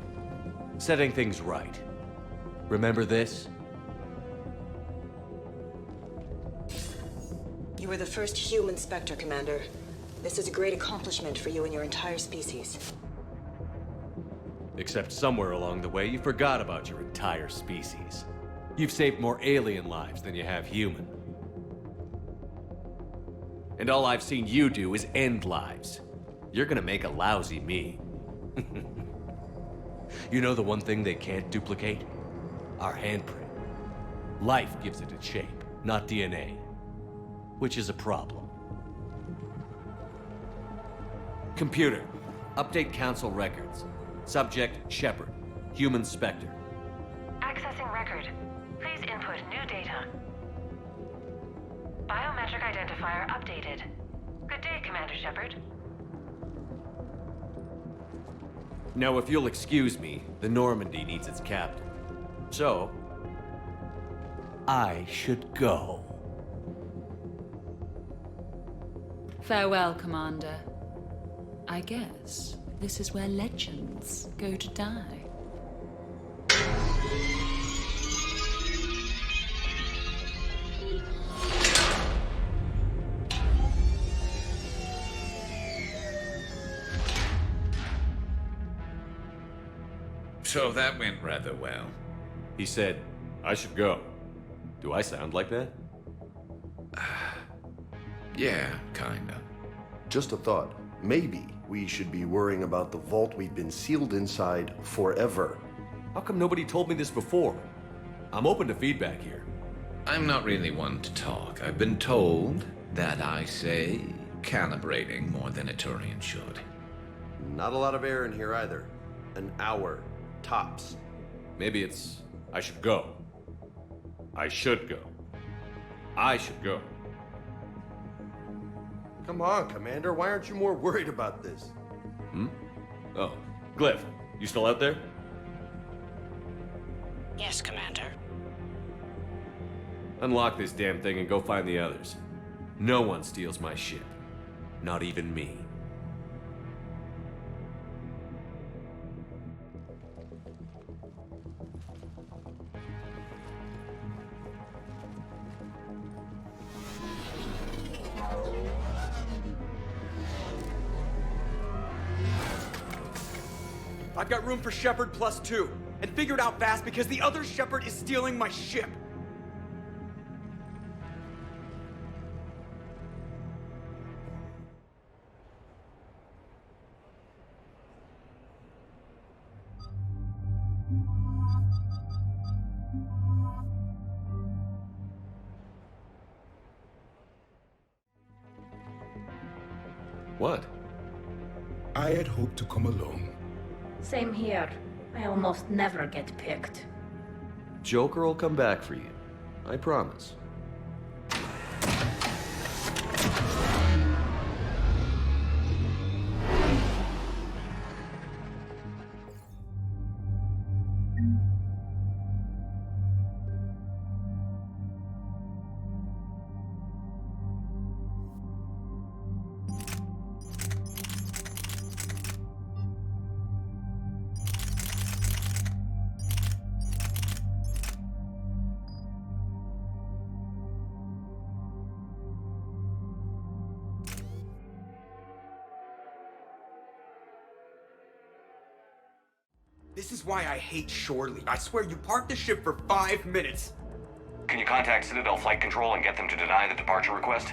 Setting things right. Remember this? You were the first human Spectre, Commander. This is a great accomplishment for you and your entire species. Except somewhere along the way, you forgot about your entire species. You've saved more alien lives than you have human. And all I've seen you do is end lives. You're gonna make a lousy me. You know the one thing they can't duplicate? Our handprint. Life gives it its shape, not DNA. Which is a problem. Computer, update Council records. Subject, Shepard. Human Spectre. Accessing record. Please input new data. Biometric identifier updated. Good day, Commander Shepard. Now, if you'll excuse me, the Normandy needs its captain. So, I should go. Farewell, Commander. I guess this is where legends go to die. So that went rather well. He said, I should go. Do I sound like that? Yeah, kinda. Just a thought. Maybe we should be worrying about the vault we've been sealed inside forever. How come nobody told me this before? I'm open to feedback here. I'm not really one to talk. I've been told that I say calibrating more than a Turian should. Not a lot of air in here either. An hour, tops. Maybe it's... I should go. I should go. I should go. Come on, Commander. Why aren't you more worried about this? Hmm? Oh, Glyph, you still out there? Yes, Commander. Unlock this damn thing and go find the others. No one steals my ship. Not even me. I've got room for Shepard +2, and figured out fast because the other Shepard is stealing my ship. What? I had hoped to come alone. Same here. I almost never get picked. Joker will come back for you. I promise. This is why I hate Shorely. I swear you parked the ship for 5 minutes. Can you contact Citadel Flight Control and get them to deny the departure request?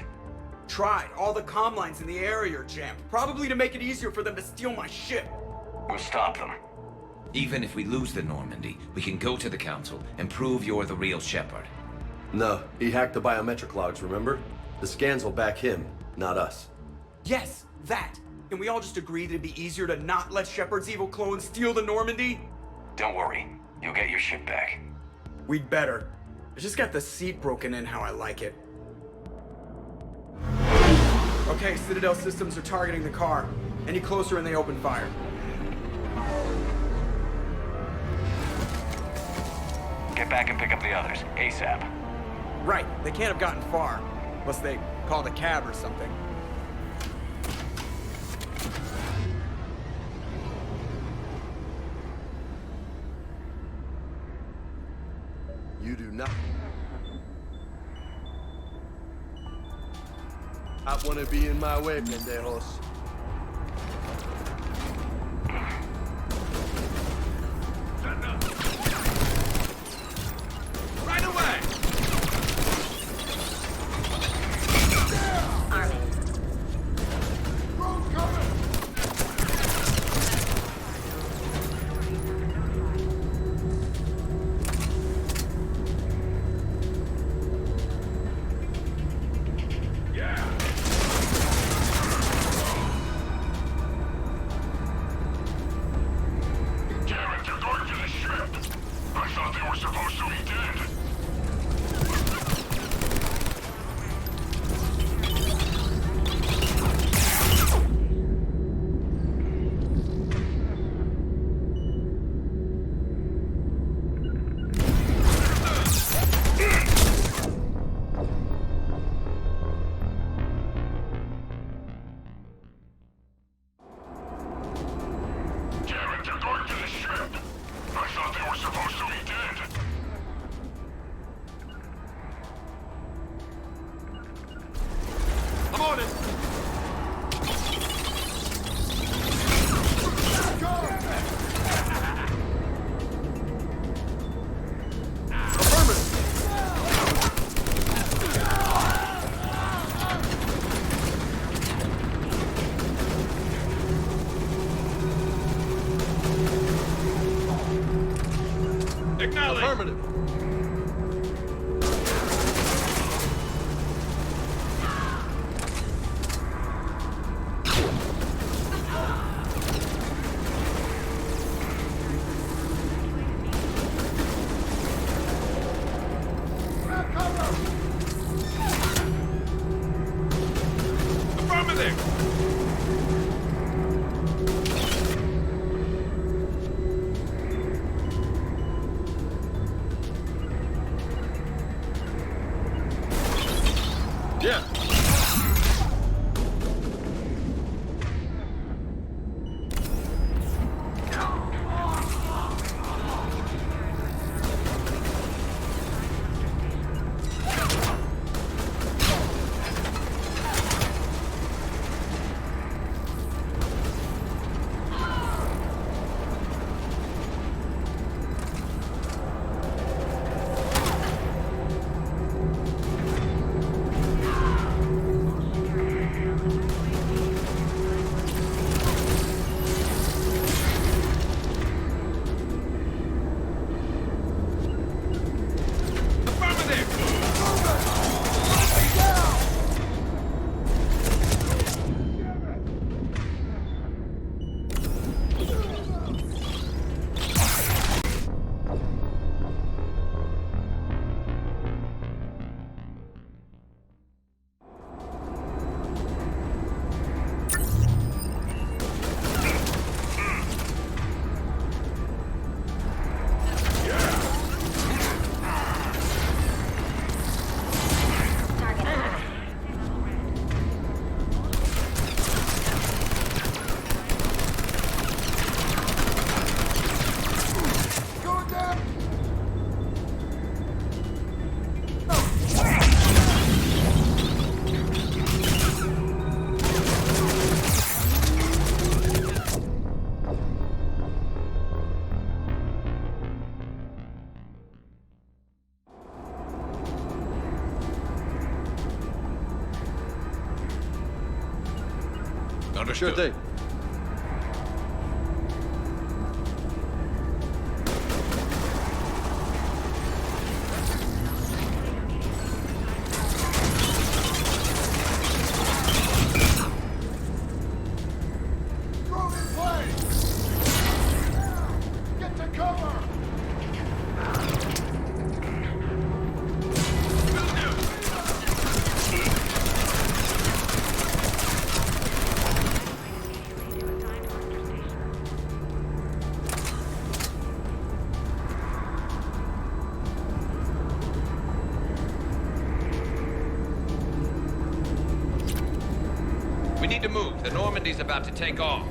Tried. All the comm lines in the area are jammed. Probably to make it easier for them to steal my ship. We'll stop them. Even if we lose the Normandy, we can go to the Council and prove you're the real Shepard. No, he hacked the biometric logs, remember? The scans will back him, not us. Yes, that. Can we all just agree that it'd be easier to not let Shepard's evil clone steal the Normandy? Don't worry. You'll get your ship back. We'd better. I just got the seat broken in how I like it. Okay, Citadel systems are targeting the car. Any closer and they open fire. Get back and pick up the others, ASAP. Right, they can't have gotten far. Unless they called a cab or something. You do not. I want to be in my way, pendejos. Right away! Arming. Damn it, they're going to the ship! I thought they were supposed to be dead! Damn it, they're going to the ship! I thought they were supposed to be dead! I'm on it! Acknowledge! Affirmative. there! Yeah. Understood. Sure thing. Get to cover! We need to move. The Normandy's about to take off.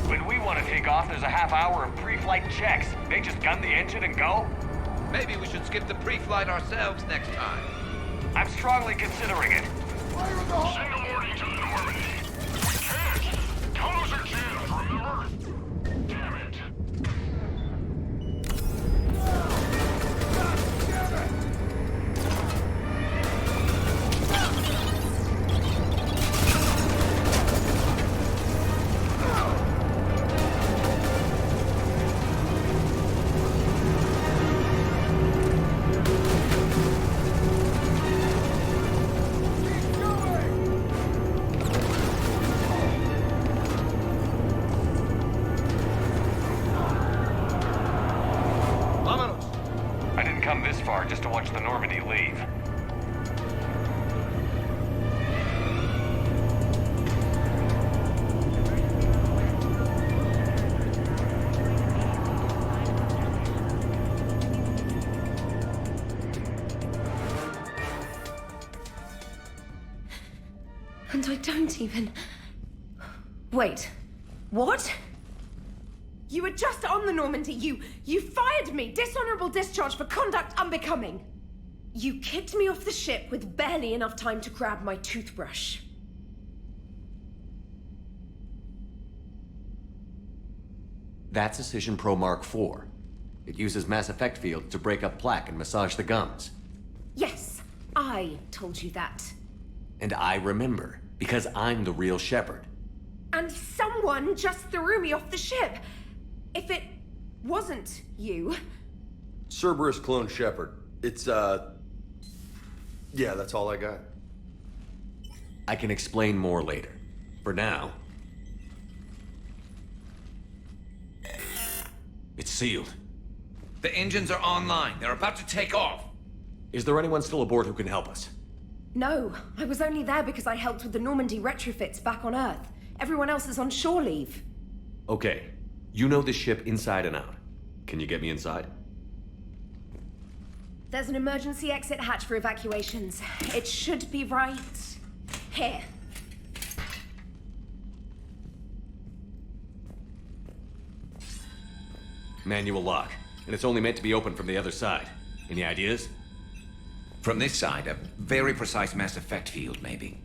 When we want to take off, there's a half hour of pre-flight checks. They just gun the engine and go? Maybe we should skip the pre-flight ourselves next time. I'm strongly considering it. Send a warning to the Normandy. We can't. Tunnels are jammed, remember? Damn it. I didn't come this far just to watch the Normandy leave. And I don't even... Wait. What? You were just on the Normandy. You fired me. Dishonorable discharge for conduct unbecoming. You kicked me off the ship with barely enough time to grab my toothbrush. That's Cision Pro Mark IV. It uses mass effect fields to break up plaque and massage the gums. Yes, I told you that. And I remember, because I'm the real Shepard. And someone just threw me off the ship. If it wasn't you... Cerberus clone Shepard. It's, yeah, that's all I got. I can explain more later. For now... It's sealed. The engines are online. They're about to take off. Is there anyone still aboard who can help us? No, I was only there because I helped with the Normandy retrofits back on Earth. Everyone else is on shore leave. Okay. You know this ship inside and out. Can you get me inside? There's an emergency exit hatch for evacuations. It should be right here. Manual lock. And it's only meant to be opened from the other side. Any ideas? From this side, a very precise mass effect field, maybe.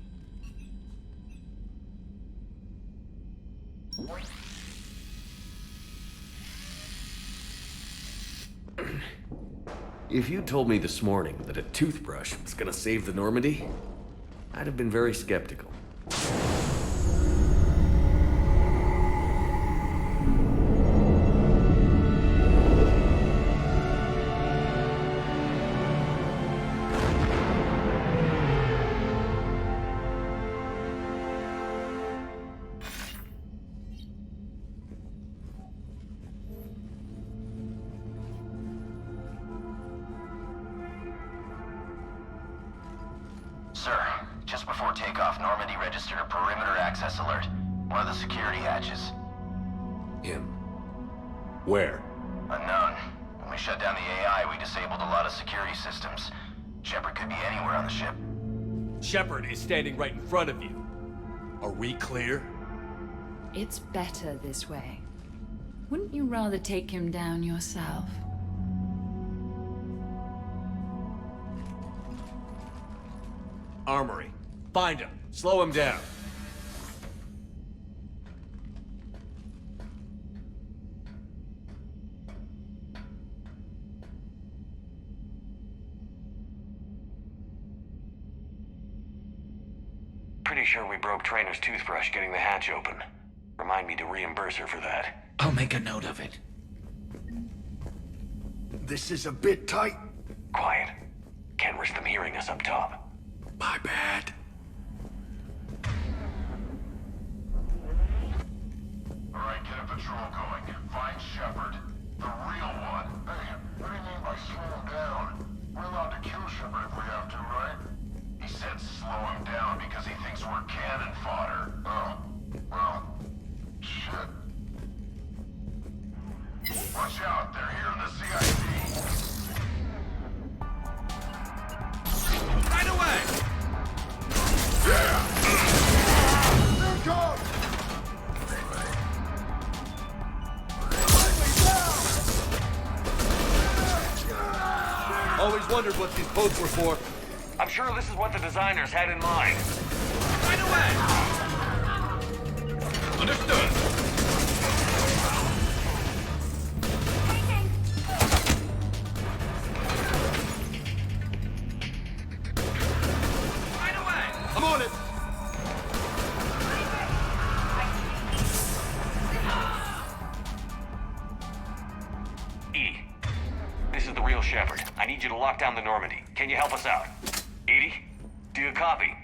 If you told me this morning that a toothbrush was gonna save the Normandy, I'd have been very skeptical. Sir, just before takeoff, Normandy registered a perimeter access alert. One of the security hatches. Him. Where? Unknown. When we shut down the AI, we disabled a lot of security systems. Shepard could be anywhere on the ship. Shepard is standing right in front of you. Are we clear? It's better this way. Wouldn't you rather take him down yourself? Armory. Find him. Slow him down. Pretty sure we broke Trainor's toothbrush getting the hatch open. Remind me to reimburse her for that. I'll make a note of it. This is a bit tight. Quiet. Can't risk them hearing us up top. My bad. Alright, get a patrol going. Find Shepard. The real one. Hey, what do you mean by slow him down? We're allowed to kill Shepard if we have to, right? He said slow him down because he thinks we're cannon fodder. Oh, well, shit. Watch out, they're here in the CID. Right away! Always wondered what these boats were for. I'm sure this is what the designers had in mind. Right away! Understood. Right away! I'm on it! Edie, this is the real Shepard. I need you to lock down the Normandy. Can you help us out? Edie, do you copy?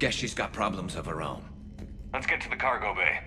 Guess she's got problems of her own. Let's get to the cargo bay.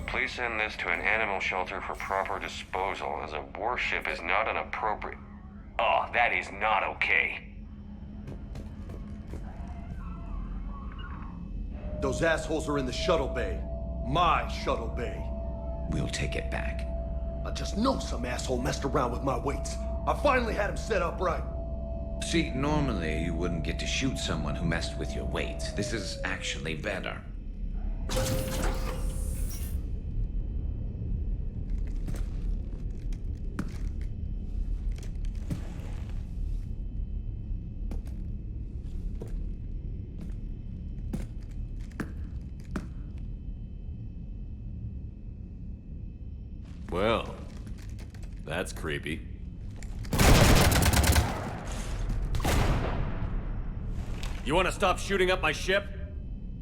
Please send this to an animal shelter for proper disposal, as a warship is not an appropriate... Oh, that is not okay. Those assholes are in the shuttle bay. My shuttle bay. We'll take it back. I just know some asshole messed around with my weights. I finally had him set up right. See, normally you wouldn't get to shoot someone who messed with your weights. This is actually better. Well, that's creepy. You want to stop shooting up my ship?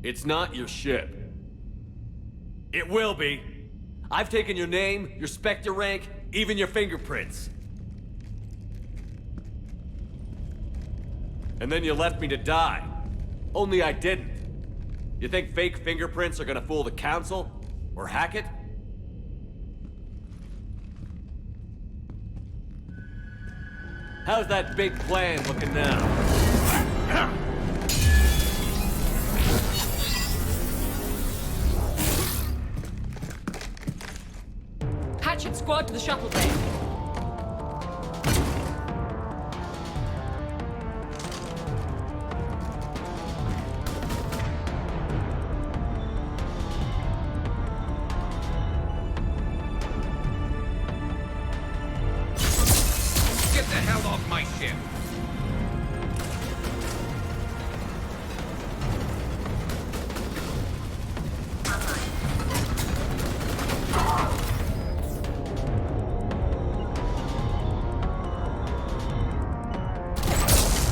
It's not your ship. It will be. I've taken your name, your Spectre rank, even your fingerprints. And then you left me to die. Only I didn't. You think fake fingerprints are gonna fool the Council? Or hack it? How's that big plan looking now? Hatchet squad to the shuttle bay. Get the hell off my ship!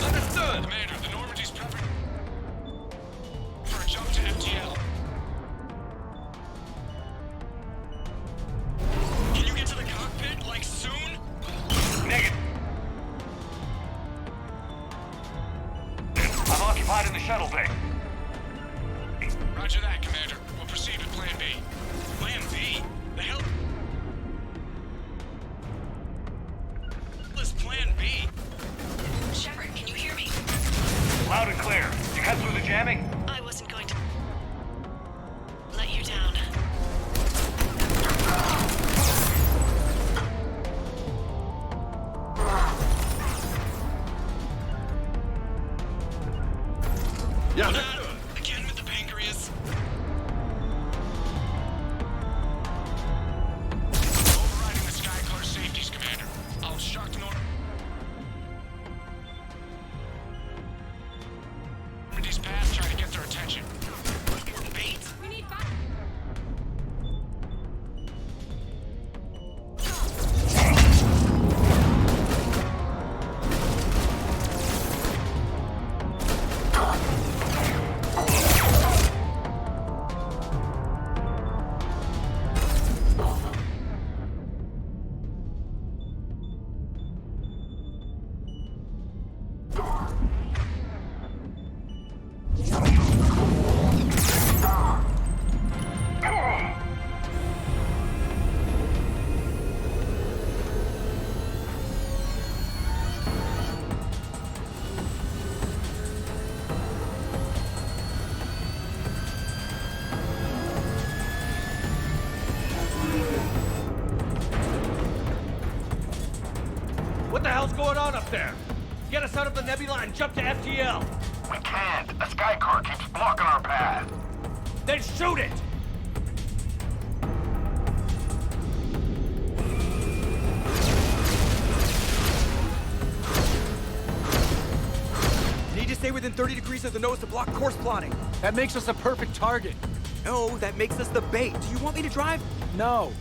Understood! Commander, the Normandy's prepping for a jump to FTL. Can you get to the cockpit, like, soon? Negative. I'm occupied in the shuttle bay. Roger that, Commander. We'll proceed with Plan B. Plan B? The hell is Plan B? Shepard, can you hear me? Loud and clear. You cut through the jamming? I wasn't going to let you down. Yeah. Again with the pancreas. Overriding the Skyclar safeties, Commander. I'll instruct Normandy's path, try to get their attention. More bait. We need back. What the hell's going on up there? Get us out of the nebula and jump to FTL. We can't. A Skycar keeps blocking our path. Then shoot it! Need to stay within 30 degrees of the nose to block course plotting. That makes us a perfect target. No, that makes us the bait. Do you want me to drive? No.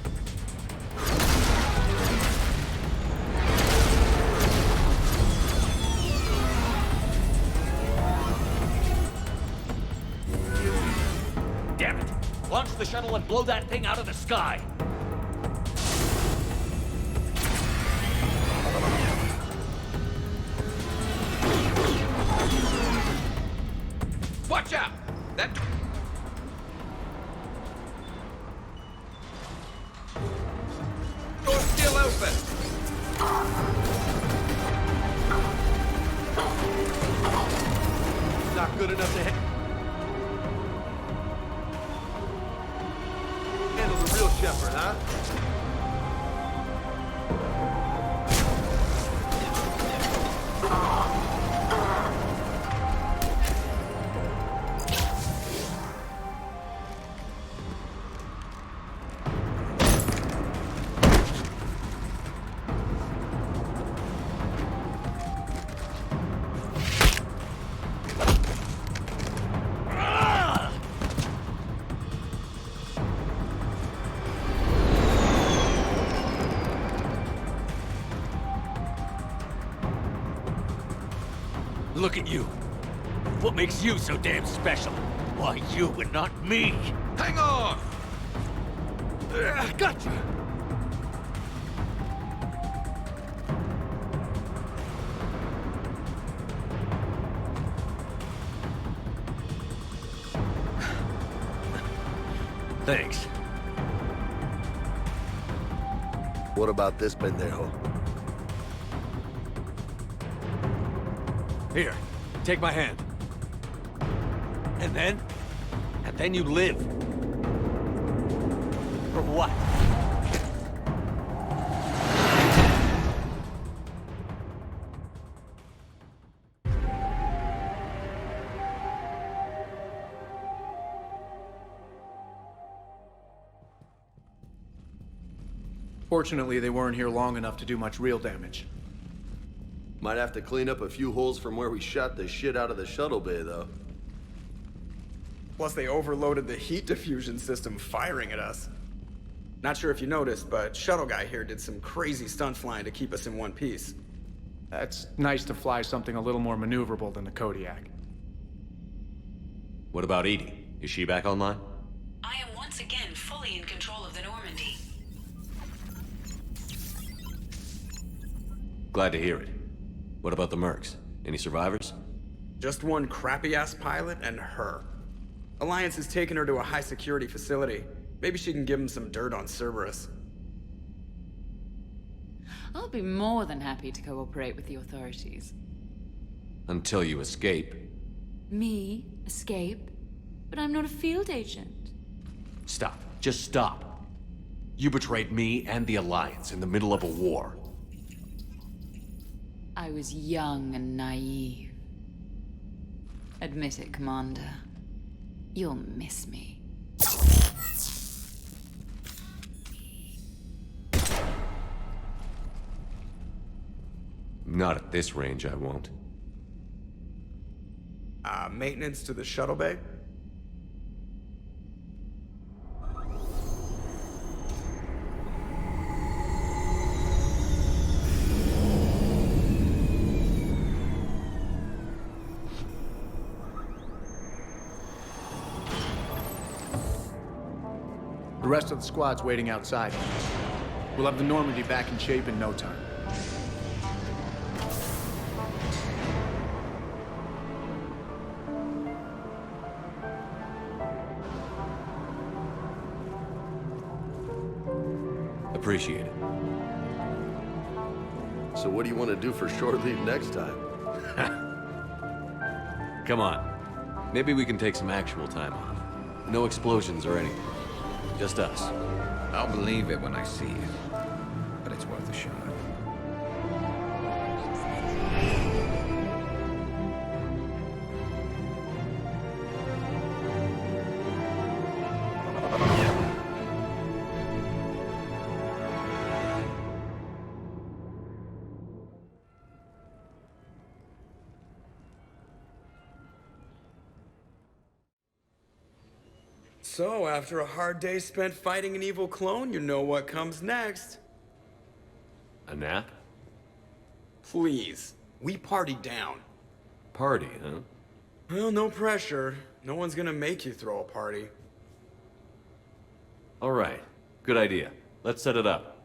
Damn it! Launch the shuttle and blow that thing out of the sky! Watch out! That... door's still open! Not good enough to handle the real Shepard, huh? Look at you. What makes you so damn special? Why you and not me? Hang on! Gotcha! Thanks. What about this pendejo? Here, take my hand. And then? And then you live. For what? Fortunately, they weren't here long enough to do much real damage. Might have to clean up a few holes from where we shot the shit out of the shuttle bay, though. Plus, they overloaded the heat diffusion system firing at us. Not sure if you noticed, but Shuttle Guy here did some crazy stunt flying to keep us in one piece. That's nice to fly something a little more maneuverable than the Kodiak. What about Edie? Is she back online? I am once again fully in control of the Normandy. Glad to hear it. What about the Mercs? Any survivors? Just one crappy-ass pilot and her. Alliance has taken her to a high-security facility. Maybe she can give him some dirt on Cerberus. I'll be more than happy to cooperate with the authorities. Until you escape. Me? Escape? But I'm not a field agent. Stop. Just stop. You betrayed me and the Alliance in the middle of a war. I was young and naive. Admit it, Commander. You'll miss me. Not at this range, I won't. Maintenance to the shuttle bay? The rest of the squad's waiting outside. We'll have the Normandy back in shape in no time. Appreciate it. So what do you want to do for shore leave next time? Come on. Maybe we can take some actual time off. No explosions or anything. Just us. I'll believe it when I see it. But it's worth a shot. So, after a hard day spent fighting an evil clone, you know what comes next. A nap? Please. We party down. Party, huh? Well, no pressure. No one's gonna make you throw a party. All right. Good idea. Let's set it up.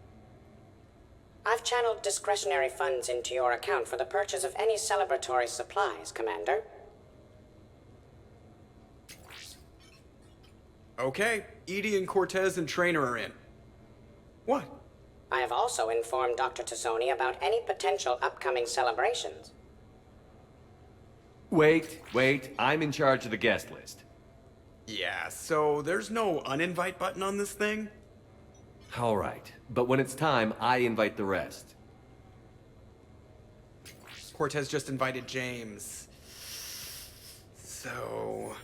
I've channeled discretionary funds into your account for the purchase of any celebratory supplies, Commander. Okay, Edie and Cortez and Traynor are in. What? I have also informed Dr. Tassoni about any potential upcoming celebrations. Wait. I'm in charge of the guest list. Yeah, so there's no uninvite button on this thing? All right. But when it's time, I invite the rest. Cortez just invited James. So...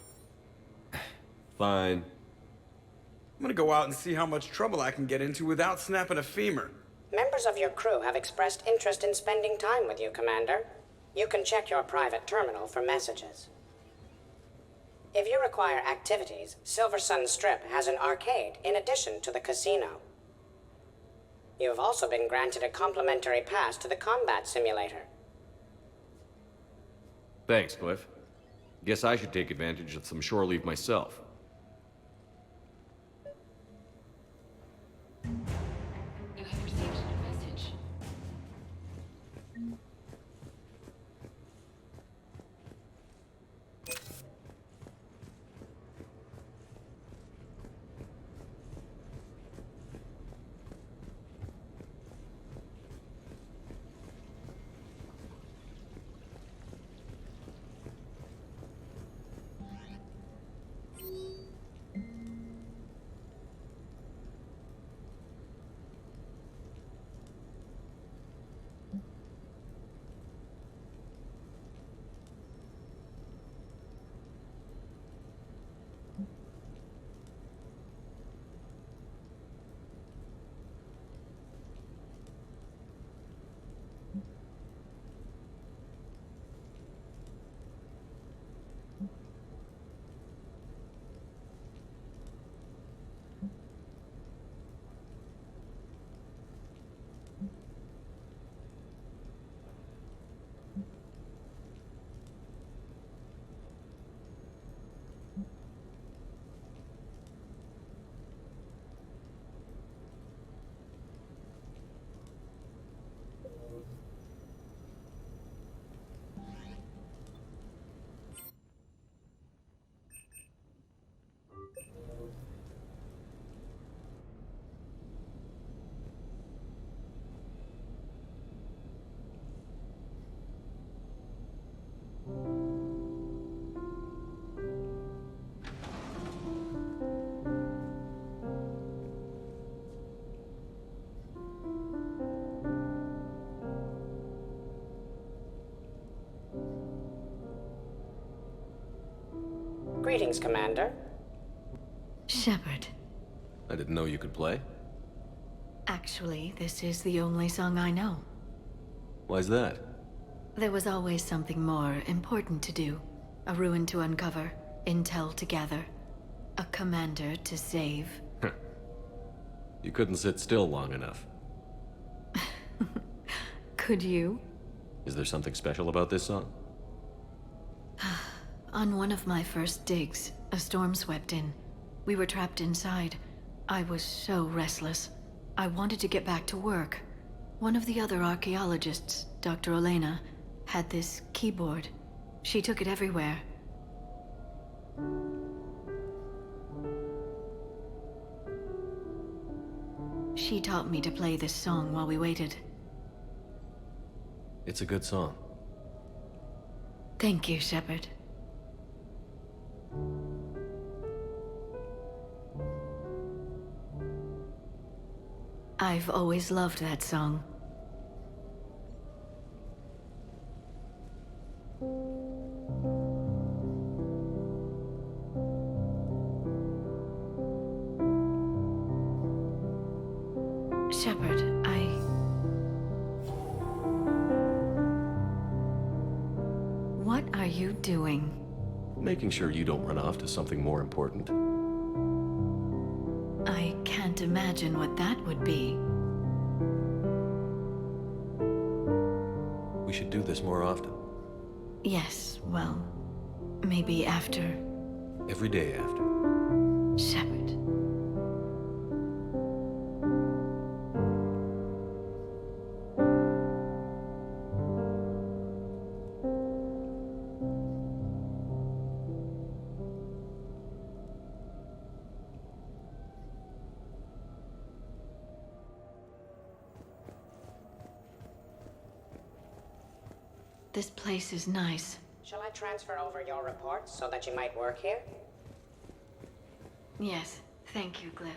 Fine. I'm gonna go out and see how much trouble I can get into without snapping a femur. Members of your crew have expressed interest in spending time with you, Commander. You can check your private terminal for messages. If you require activities, Silver Sun Strip has an arcade in addition to the casino. You have also been granted a complimentary pass to the combat simulator. Thanks, Cliff. Guess I should take advantage of some shore leave myself. You have received a message. Greetings, Commander. Shepard. I didn't know you could play. Actually, this is the only song I know. Why's that? There was always something more important to do. A ruin to uncover, intel to gather, a commander to save. You couldn't sit still long enough. Could you? Is there something special about this song? On one of my first digs, a storm swept in. We were trapped inside. I was so restless. I wanted to get back to work. One of the other archaeologists, Dr. Elena, had this keyboard. She took it everywhere. She taught me to play this song while we waited. It's a good song. Thank you, Shepard. I've always loved that song. Shepard, What are you doing? Making sure you don't run off to something more important. I can't imagine what that would be. We should do this more often. Yes, well, maybe after. Every day after. Shepard. This place is nice. Shall I transfer over your reports so that you might work here? Yes, thank you, Glyph.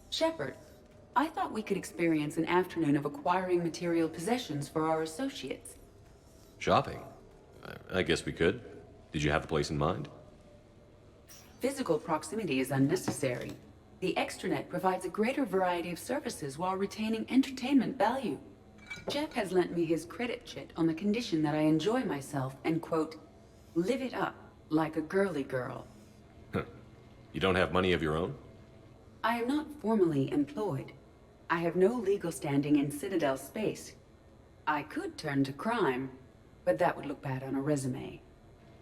Shepard, I thought we could experience an afternoon of acquiring material possessions for our associates. Shopping? I guess we could. Did you have a place in mind? Physical proximity is unnecessary. The extranet provides a greater variety of services while retaining entertainment value. Jeff has lent me his credit chit on the condition that I enjoy myself and, quote, live it up like a girly girl. You don't have money of your own? I am not formally employed. I have no legal standing in Citadel space. I could turn to crime, but that would look bad on a resume.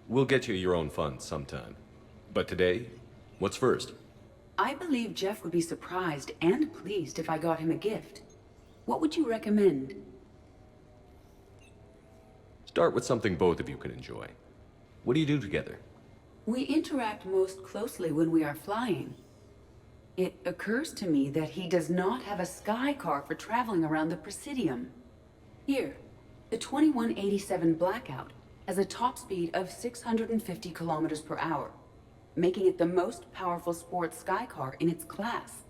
We'll get you your own funds sometime. But today, what's first? I believe Jeff would be surprised and pleased if I got him a gift. What would you recommend? Start with something both of you can enjoy. What do you do together? We interact most closely when we are flying. It occurs to me that he does not have a sky car for traveling around the Presidium. Here, the 2187 Blackout has a top speed of 650 kilometers per hour, making it the most powerful sports sky car in its class.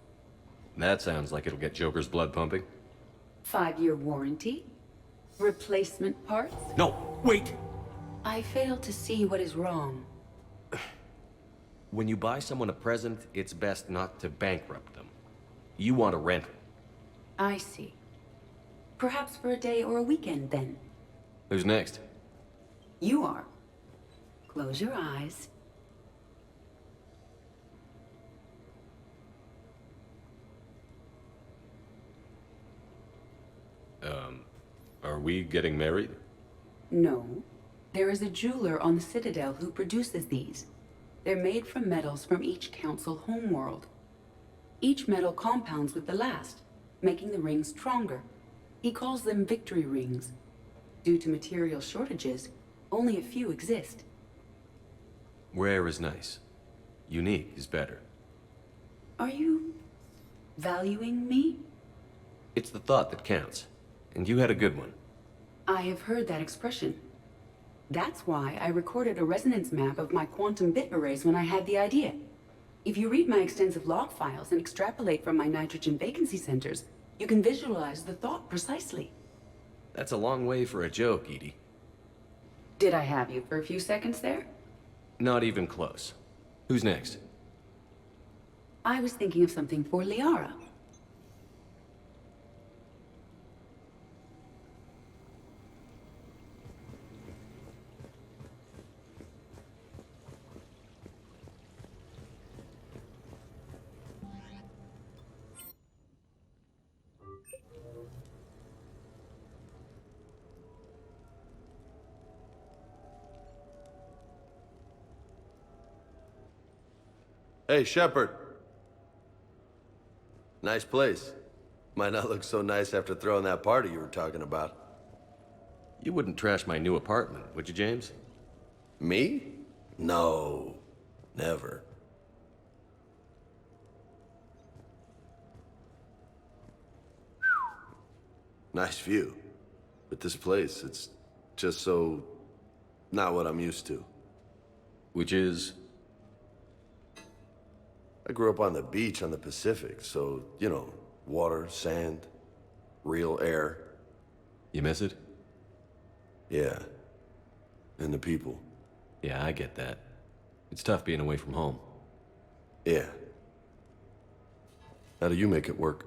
That sounds like it'll get Joker's blood pumping. 5-year warranty? Replacement parts? No, wait! I fail to see what is wrong. When you buy someone a present, it's best not to bankrupt them. You want to rent it. I see. Perhaps for a day or a weekend, then. Who's next? You are. Close your eyes. Are we getting married? No. There is a jeweler on the Citadel who produces these. They're made from metals from each council homeworld. Each metal compounds with the last, making the rings stronger. He calls them victory rings. Due to material shortages, only a few exist. Rare is nice. Unique is better. Are you valuing me? It's the thought that counts. And you had a good one. I have heard that expression. That's why I recorded a resonance map of my quantum bit arrays when I had the idea. If you read my extensive log files and extrapolate from my nitrogen vacancy centers, you can visualize the thought precisely. That's a long way for a joke, Edie. Did I have you for a few seconds there? Not even close. Who's next? I was thinking of something for Liara. Hey, Shepard. Nice place. Might not look so nice after throwing that party you were talking about. You wouldn't trash my new apartment, would you, James? Me? No. Never. Nice view. But this place, it's just so... not what I'm used to. Which is... I grew up on the beach on the Pacific, so, you know, water, sand, real air. You miss it? Yeah. And the people. Yeah, I get that. It's tough being away from home. Yeah. How do you make it work?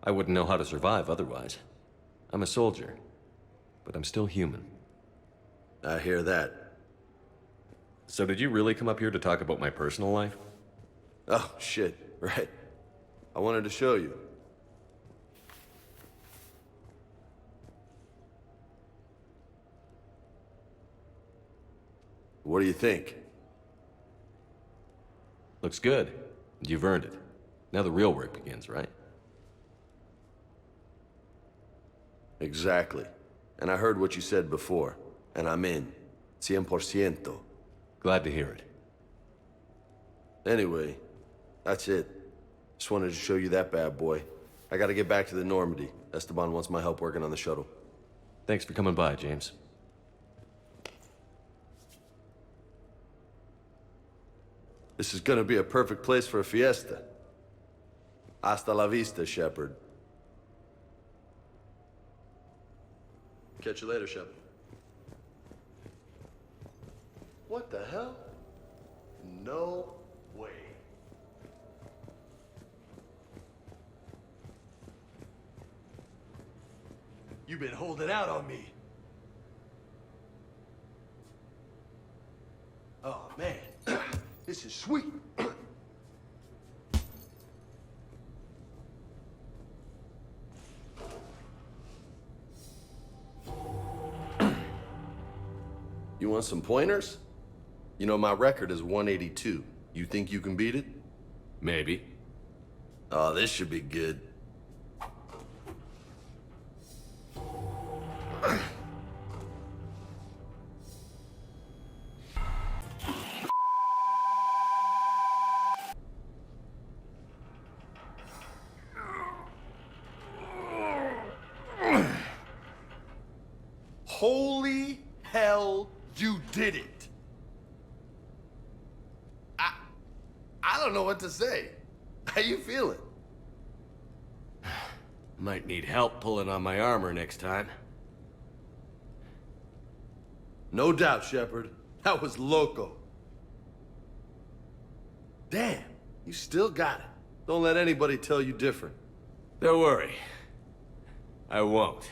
I wouldn't know how to survive otherwise. I'm a soldier, but I'm still human. I hear that. So did you really come up here to talk about my personal life? Oh, shit, right. I wanted to show you. What do you think? Looks good. You've earned it. Now the real work begins, right? Exactly. And I heard what you said before, and I'm in. 100%. Glad to hear it. Anyway, that's it. Just wanted to show you that bad boy. I gotta get back to the Normandy. Esteban wants my help working on the shuttle. Thanks for coming by, James. This is gonna be a perfect place for a fiesta. Hasta la vista, Shepard. Catch you later, Shepard. What the hell? No way. You've been holding out on me. Oh, man. This is sweet. You want some pointers? You know, my record is 182. You think you can beat it? Maybe. Oh, this should be good. Holy hell, you did it! I don't know what to say. How you feeling? Might need help pulling on my armor next time. No doubt, Shepard. That was loco. Damn, you still got it. Don't let anybody tell you different. Don't worry. I won't.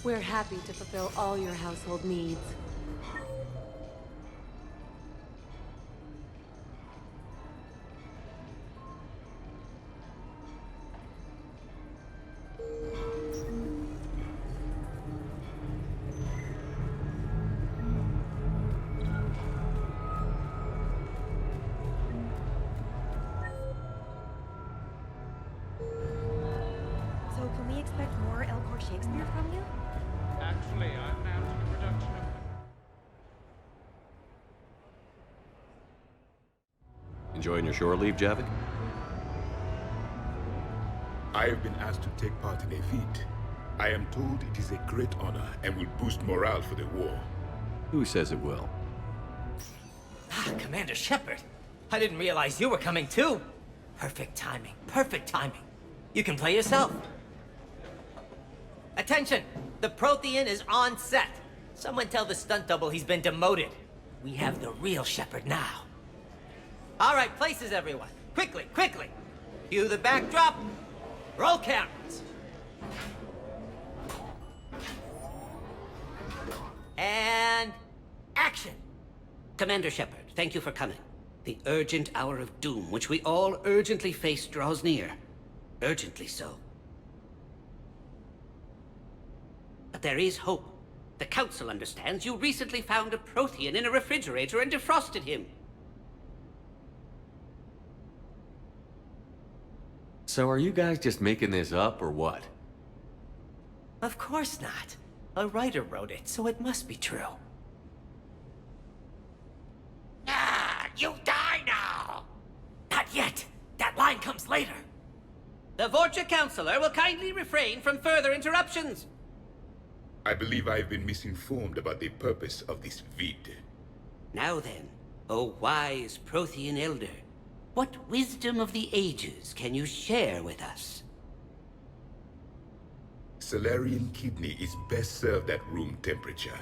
We're happy to fulfill all your household needs. So can we expect more Elcor Shakespeare from you? Actually, I'm mounting a production of... Enjoying your shore leave, Javik? I have been asked to take part in a feat. I am told it is a great honor and will boost morale for the war. Who says it will? Commander Shepard, I didn't realize you were coming too. Perfect timing, perfect timing. You can play yourself. Attention! The Prothean is on set. Someone tell the stunt double he's been demoted. We have the real Shepard now. All right, places everyone. Quickly, quickly. Cue the backdrop. Roll cameras. And action. Commander Shepard, thank you for coming. The urgent hour of doom, which we all urgently face, draws near. Urgently so. But there is hope. The Council understands you recently found a Prothean in a refrigerator and defrosted him. So are you guys just making this up, or what? Of course not. A writer wrote it, so it must be true. Ah, you die now! Not yet. That line comes later. The Vorcha Councilor will kindly refrain from further interruptions. I believe I have been misinformed about the purpose of this vid. Now then, O wise Prothean Elder, What wisdom of the ages can you share with us? Salarian kidney is best served at room temperature.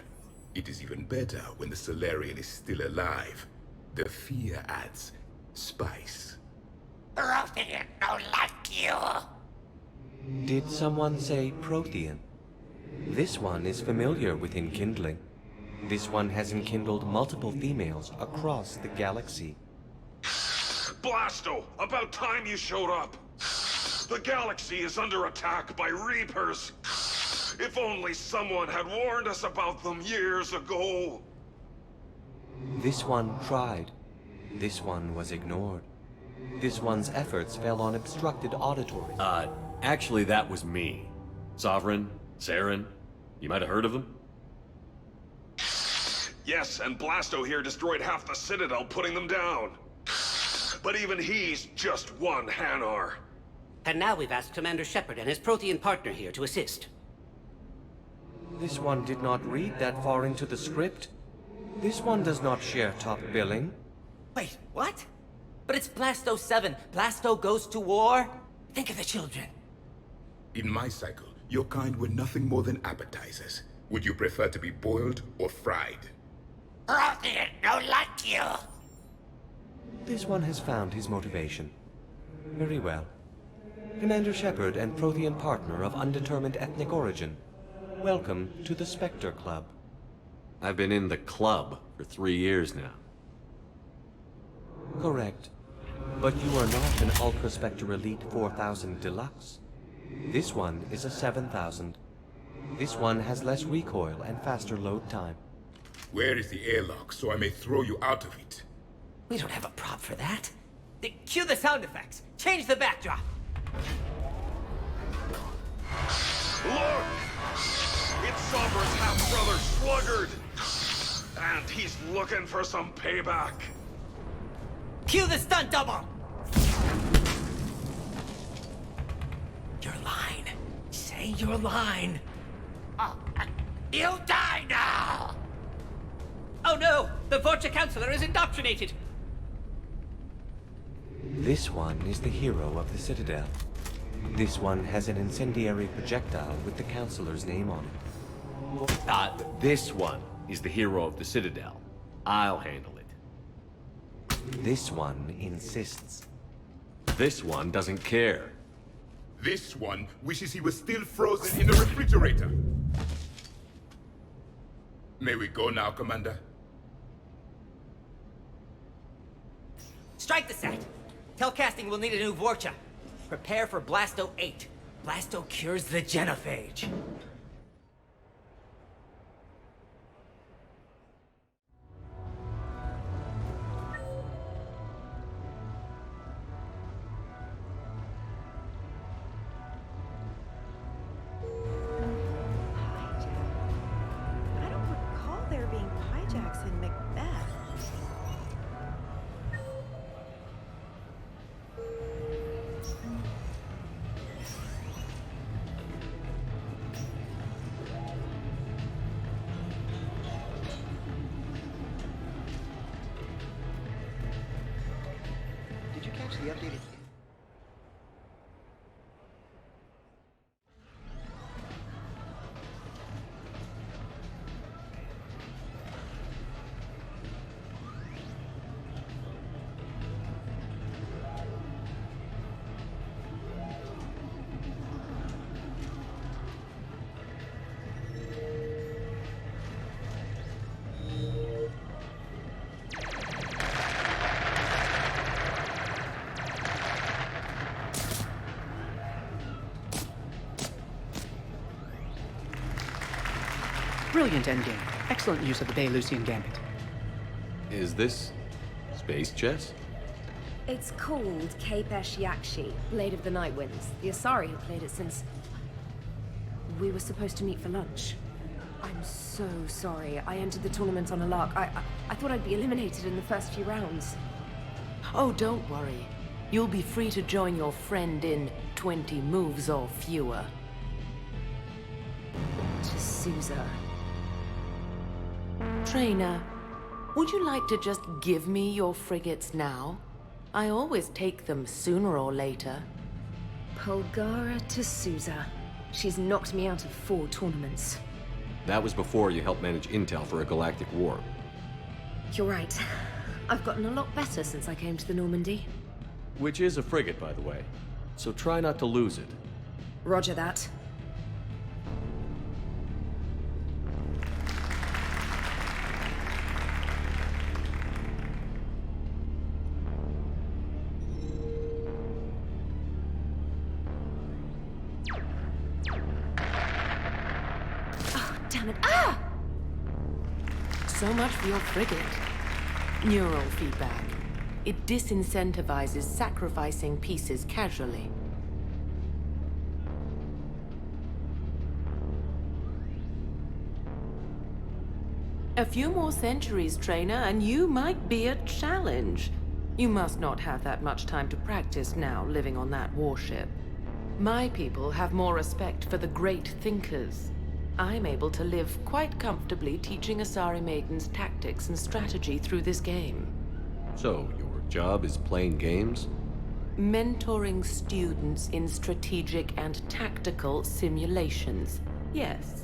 It is even better when the Salarian is still alive. The fear adds spice. Prothean don't like you. Did someone say Prothean? This one is familiar with enkindling. This one has enkindled multiple females across the galaxy. Blasto, about time you showed up. The galaxy is under attack by Reapers. If only someone had warned us about them years ago. This one tried. This one was ignored. This one's efforts fell on obstructed auditory. Actually, that was me. Sovereign, Saren, you might have heard of them? Yes, and Blasto here destroyed half the Citadel, putting them down. But even he's just one Hanar. And now we've asked Commander Shepard and his Prothean partner here to assist. This one did not read that far into the script. This one does not share top billing. Wait, what? But it's Blasto 7. Blasto goes to war? Think of the children. In my cycle, your kind were nothing more than appetizers. Would you prefer to be boiled or fried? Prothean don't like you. This one has found his motivation. Very well. Commander Shepard and Prothean partner of undetermined ethnic origin. Welcome to the Spectre Club. I've been in the club for 3 years now. Correct. But you are not an Ultra Spectre Elite 4000 Deluxe. This one is a 7000. This one has less recoil and faster load time. Where is the airlock so I may throw you out of it? We don't have a prop for that. Cue the sound effects. Change the backdrop. Look! It's Sovereign's half-brother, Sluggard! And he's looking for some payback. Cue the stunt double! Your line. Say your line. You die now! Oh no! The Vorcha Counselor is indoctrinated! This one is the hero of the Citadel. This one has an incendiary projectile with the Counselor's name on it. This one is the hero of the Citadel. I'll handle it. This one insists. This one doesn't care. This one wishes he was still frozen in the refrigerator. May we go now, Commander? Strike the set! Telcasting will need a new Vorcha. Prepare for Blasto 8. Blasto cures the genophage. I don't recall there being hijacks in Macbeth. Did you catch the updated? Brilliant endgame. Excellent use of the Baylusian Gambit. Is this space chess? It's called Kapesh Yakshi, Blade of the Night Winds. The Asari have played it since... we were supposed to meet for lunch. I'm so sorry. I entered the tournament on a lark. I thought I'd be eliminated in the first few rounds. Oh, don't worry. You'll be free to join your friend in 20 moves or fewer. T'Souza. Trainer, would you like to just give me your frigates now? I always take them sooner or later. Polgara to Sousa. She's knocked me out of 4 tournaments. That was before you helped manage intel for a galactic war. You're right. I've gotten a lot better since I came to the Normandy. Which is a frigate, by the way. So try not to lose it. Roger that. So much for your frigate. Neural feedback. It disincentivizes sacrificing pieces casually. A few more centuries, trainer, and you might be a challenge. You must not have that much time to practice now, living on that warship. My people have more respect for the great thinkers. I'm able to live quite comfortably teaching Asari maidens tactics and strategy through this game. So, your job is playing games? Mentoring students in strategic and tactical simulations. Yes.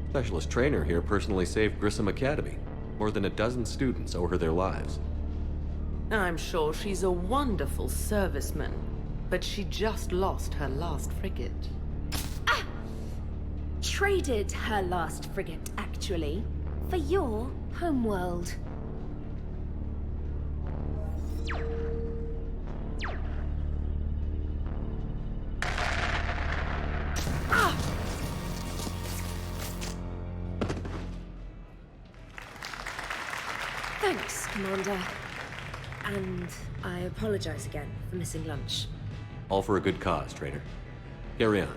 Specialist trainer here personally saved Grissom Academy. More than a dozen students owe her their lives. I'm sure she's a wonderful serviceman, but she just lost her last frigate. Traded her last frigate, actually, for your homeworld. Thanks, Commander. And I apologize again for missing lunch. All for a good cause, trainer. Carry on.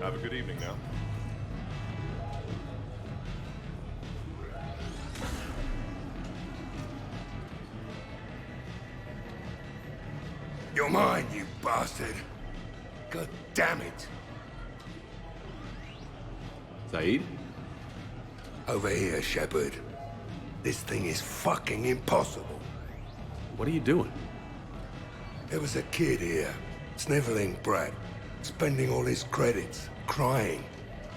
Have a good evening now. You're mine, you bastard. God damn it. Zaid? Over here, Shepard. This thing is fucking impossible. What are you doing? There was a kid here, sniveling brat, spending all his credits, crying.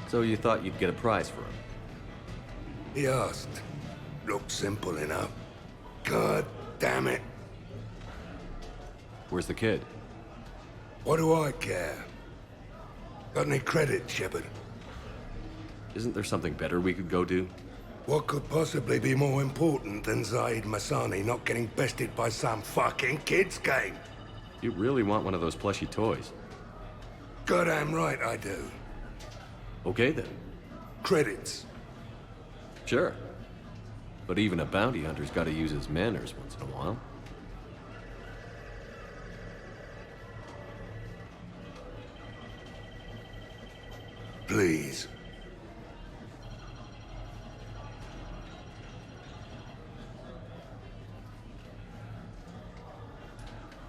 So you thought you'd get a prize for him? He asked. Looked simple enough. God damn it. Where's the kid? What do I care? Got any credit, Shepard? Isn't there something better we could go do? What could possibly be more important than Zaid Masani not getting bested by some fucking kid's game? You really want one of those plushy toys? Goddamn right I do. Okay then. Credits. Sure. But even a bounty hunter's gotta use his manners once in a while. Please.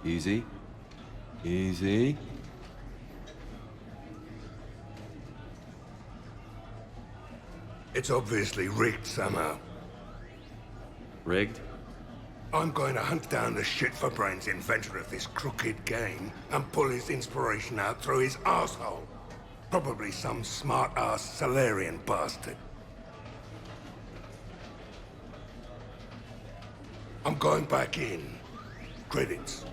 Easy. Easy. It's obviously rigged somehow. Rigged? I'm going to hunt down the shit-for-brains inventor of this crooked game and pull his inspiration out through his asshole. Probably some smart-ass Salarian bastard. I'm going back in. Credits.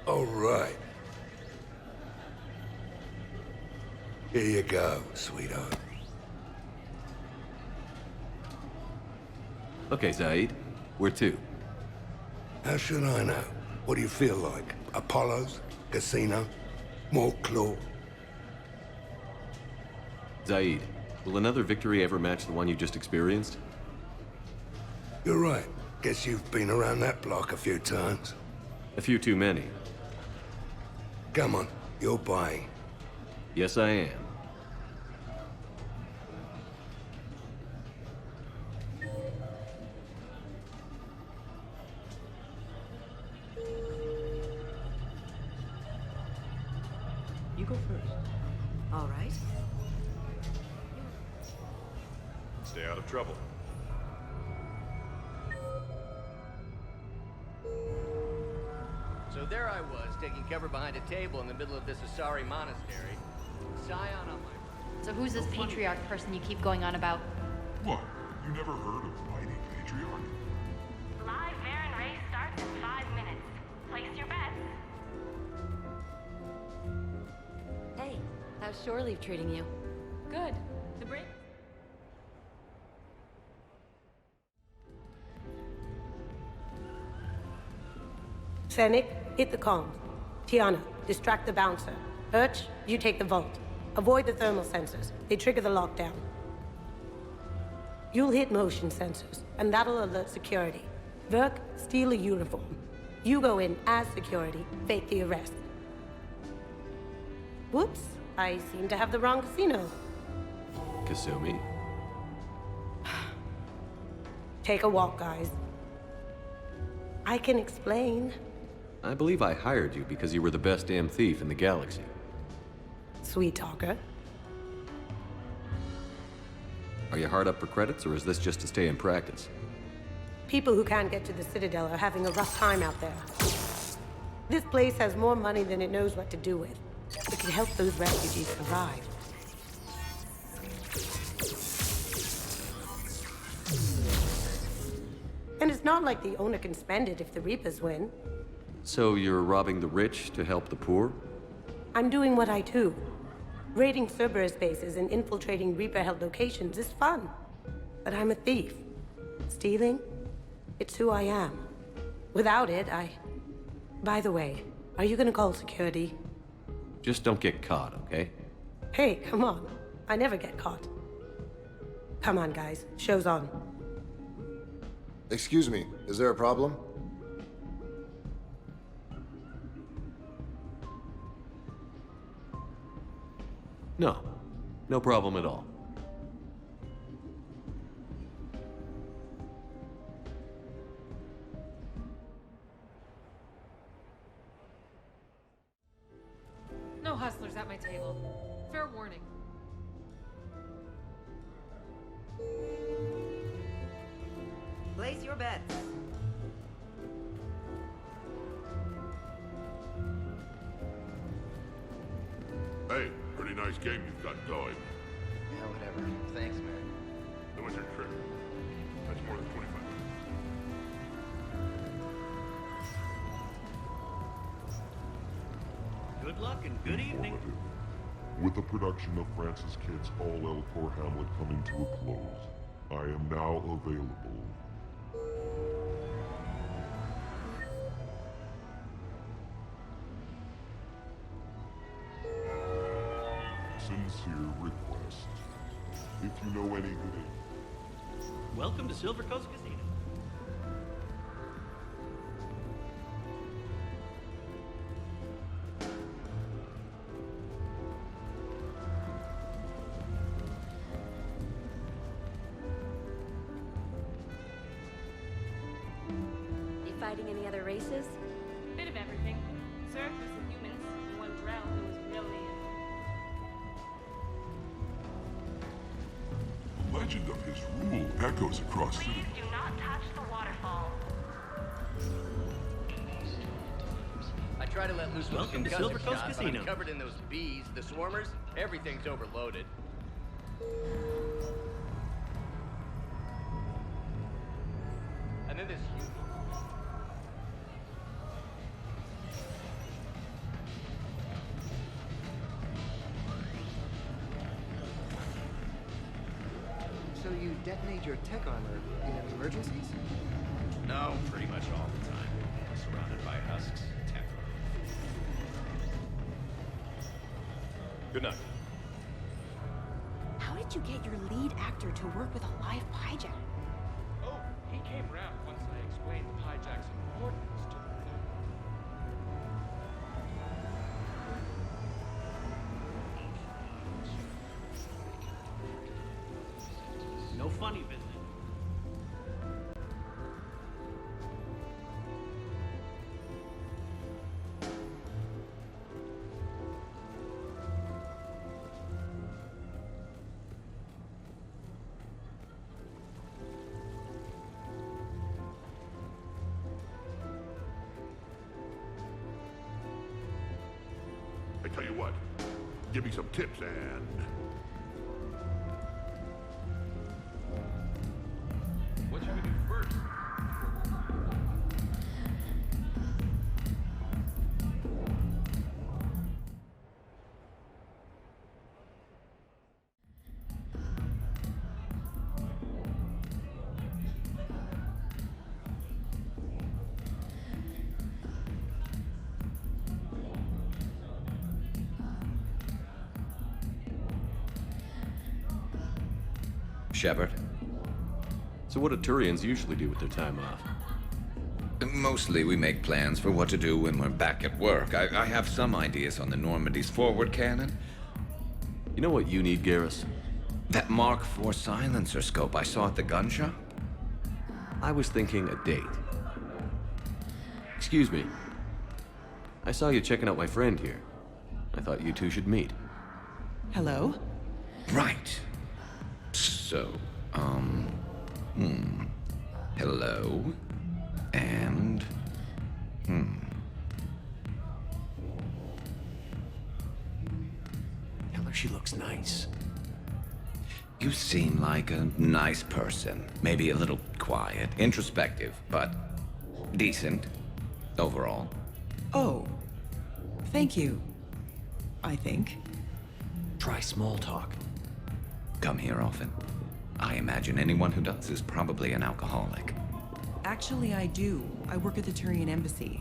All right. Here you go, sweetheart. Okay, Zaid. Where to? How should I know? What do you feel like? Apollo's? Casino? More claw? Zaid, will another victory ever match the one you just experienced? You're right. Guess you've been around that block a few times. A few too many. Come on, you're buying. Yes, I am. You go first. All right. Stay out of trouble. So there I was, taking cover behind a table in the middle of this Asari monastery. Scion on my... So who's this patriarch person you keep going on about? What? You never heard of Mighty Patriarch? Live Varen race starts in 5 minutes. Place your bets. Hey, how's shore leave treating you? Good. The break. Fennec, hit the comms. Tiana, distract the bouncer. Urch, you take the vault. Avoid the thermal sensors. They trigger the lockdown. You'll hit motion sensors, and that'll alert security. Verk, steal a uniform. You go in as security, fake the arrest. Whoops, I seem to have the wrong casino. Kasumi? Take a walk, guys. I can explain. I believe I hired you because you were the best damn thief in the galaxy. Sweet talker. Are you hard up for credits, or is this just to stay in practice? People who can't get to the Citadel are having a rough time out there. This place has more money than it knows what to do with. It can help those refugees survive. And it's not like the owner can spend it if the Reapers win. So you're robbing the rich to help the poor? I'm doing what I do. Raiding Cerberus bases and infiltrating Reaper-held locations is fun. But I'm a thief. Stealing? It's who I am. Without it, By the way, are you gonna call security? Just don't get caught, okay? Hey, come on. I never get caught. Come on, guys. Show's on. Excuse me, is there a problem? No. No problem at all. No hustlers at my table. Fair warning. Place your bets. Hey, pretty nice game you've got going. Yeah, whatever. Thanks, man. How much your trick? That's more than 25. Good luck and good evening. With the production of Francis Kidd's All Elcor Hamlet coming to a close, I am now available. Sincere request. If you know any good. Welcome to Silver Coast Casino. You fighting any other races? Bit of everything. Zerg was the humans, and one Drell who was really... The legend of his rule echoes across Please do not touch the waterfall. I try to let loose with a Welcome to concussive Silver Coast shot, but Casino. I'm covered in those bees, the swarmers. Everything's overloaded. And then this huge... So you detonate your tech armor in emergencies? No, pretty much all the time. Surrounded by husks, tech. Good night. How did you get your lead actor to work with a live hijack? Oh, he came around once I explained the hijack's importance to the crew. No funny business. Tell you what, give me some tips and... What should we do first? Shepard? So what do Turians usually do with their time off? Mostly we make plans for what to do when we're back at work. I have some ideas on the Normandy's forward cannon. You know what you need, Garrus? That Mark IV silencer scope I saw at the gun shop? I was thinking a date. Excuse me. I saw you checking out my friend here. I thought you two should meet. Hello? Right. So, hello, and, Tell her she looks nice. You seem like a nice person. Maybe a little quiet, introspective, but decent, overall. Oh. Thank you. I think. Try small talk. Come here often. I imagine anyone who does is probably an alcoholic. Actually, I do. I work at the Turian embassy.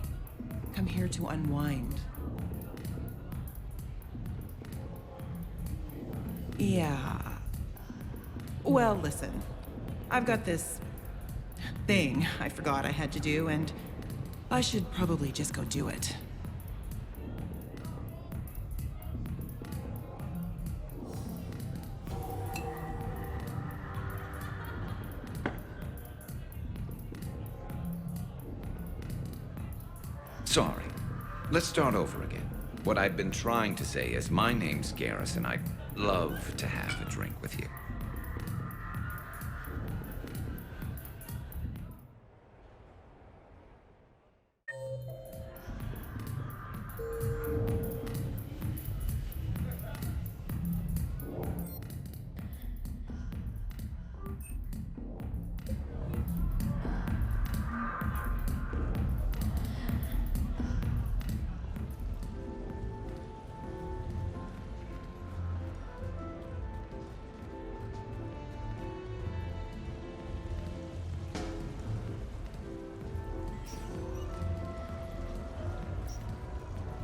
Come here to unwind. Yeah. Well, listen. I've got this thing I forgot I had to do, and I should probably just go do it. Sorry. Let's start over again. What I've been trying to say is my name's Garrus, and I'd love to have a drink with you.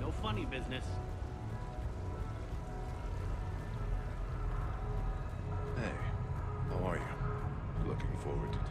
No funny business. Hey, how are you? Looking forward to it.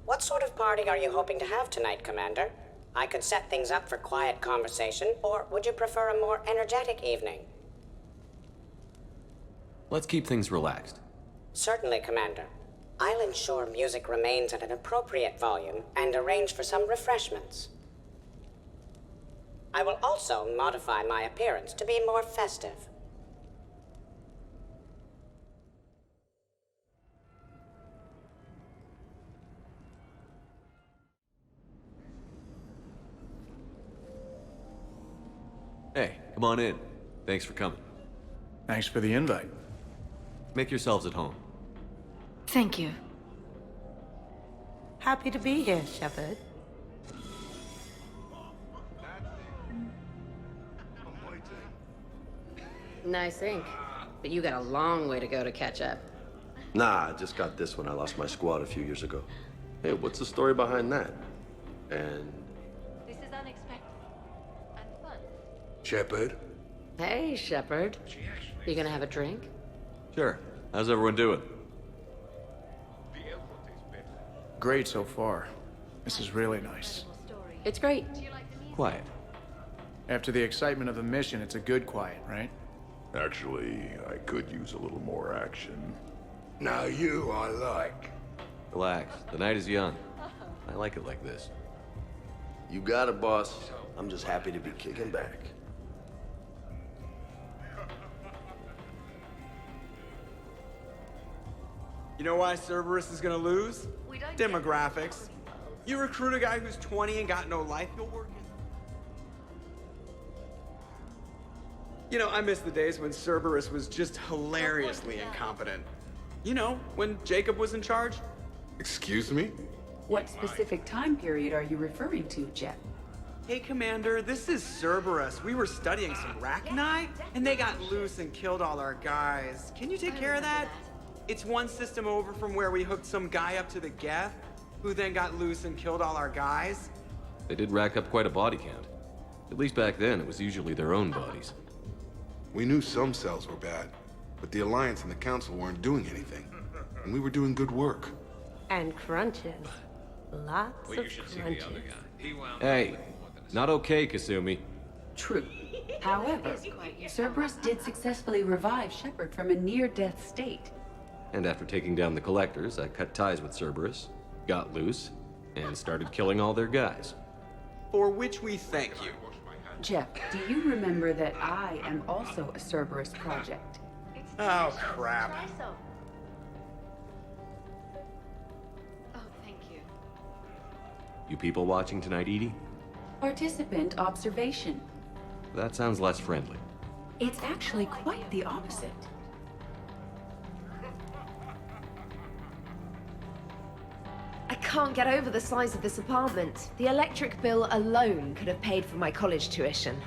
What sort of party are you hoping to have tonight, Commander? I could set things up for quiet conversation, or would you prefer a more energetic evening? Let's keep things relaxed. Certainly, Commander. I'll ensure music remains at an appropriate volume and arrange for some refreshments. I will also modify my appearance to be more festive. Hey, come on in. Thanks for coming. Thanks for the invite. Make yourselves at home. Thank you. Happy to be here, Shepard. Nice ink. But you got a long way to go to catch up. Nah, I just got this when I lost my squad a few years ago. Hey, what's the story behind that? And... This is unexpected and fun. Shepard? Hey, Shepard. You gonna have a drink? Sure. How's everyone doing? Great so far. This is really nice. It's great. Quiet. After the excitement of the mission, it's a good quiet, right? Actually, I could use a little more action. Now you I like. Relax. The night is young. I like it like this. You got it, boss. I'm just happy to be kicking back. You know why Cerberus is gonna lose? Demographics. You recruit a guy who's 20 and got no life, he'll work his... You know, I miss the days when Cerberus was just hilariously incompetent. You know, when Jacob was in charge. Excuse me? What specific time period are you referring to, Jet? Hey, Commander, this is Cerberus. We were studying some Rachni, and they got loose and killed all our guys. Can you take care of that? It's one system over from where we hooked some guy up to the Geth, who then got loose and killed all our guys. They did rack up quite a body count. At least back then, it was usually their own bodies. We knew some cells were bad, but the Alliance and the Council weren't doing anything. And we were doing good work. And crunches. Lots of crunches. Hey, not okay, Kasumi. True. However, Cerberus did successfully revive Shepard from a near-death state. And after taking down the Collectors, I cut ties with Cerberus, got loose, and started killing all their guys. For which we thank you. Jeff, do you remember that I am also a Cerberus project? Oh, crap. Oh, thank you. You people watching tonight, Edie? Participant observation. That sounds less friendly. It's actually quite the opposite. I can't get over the size of this apartment. The electric bill alone could have paid for my college tuition.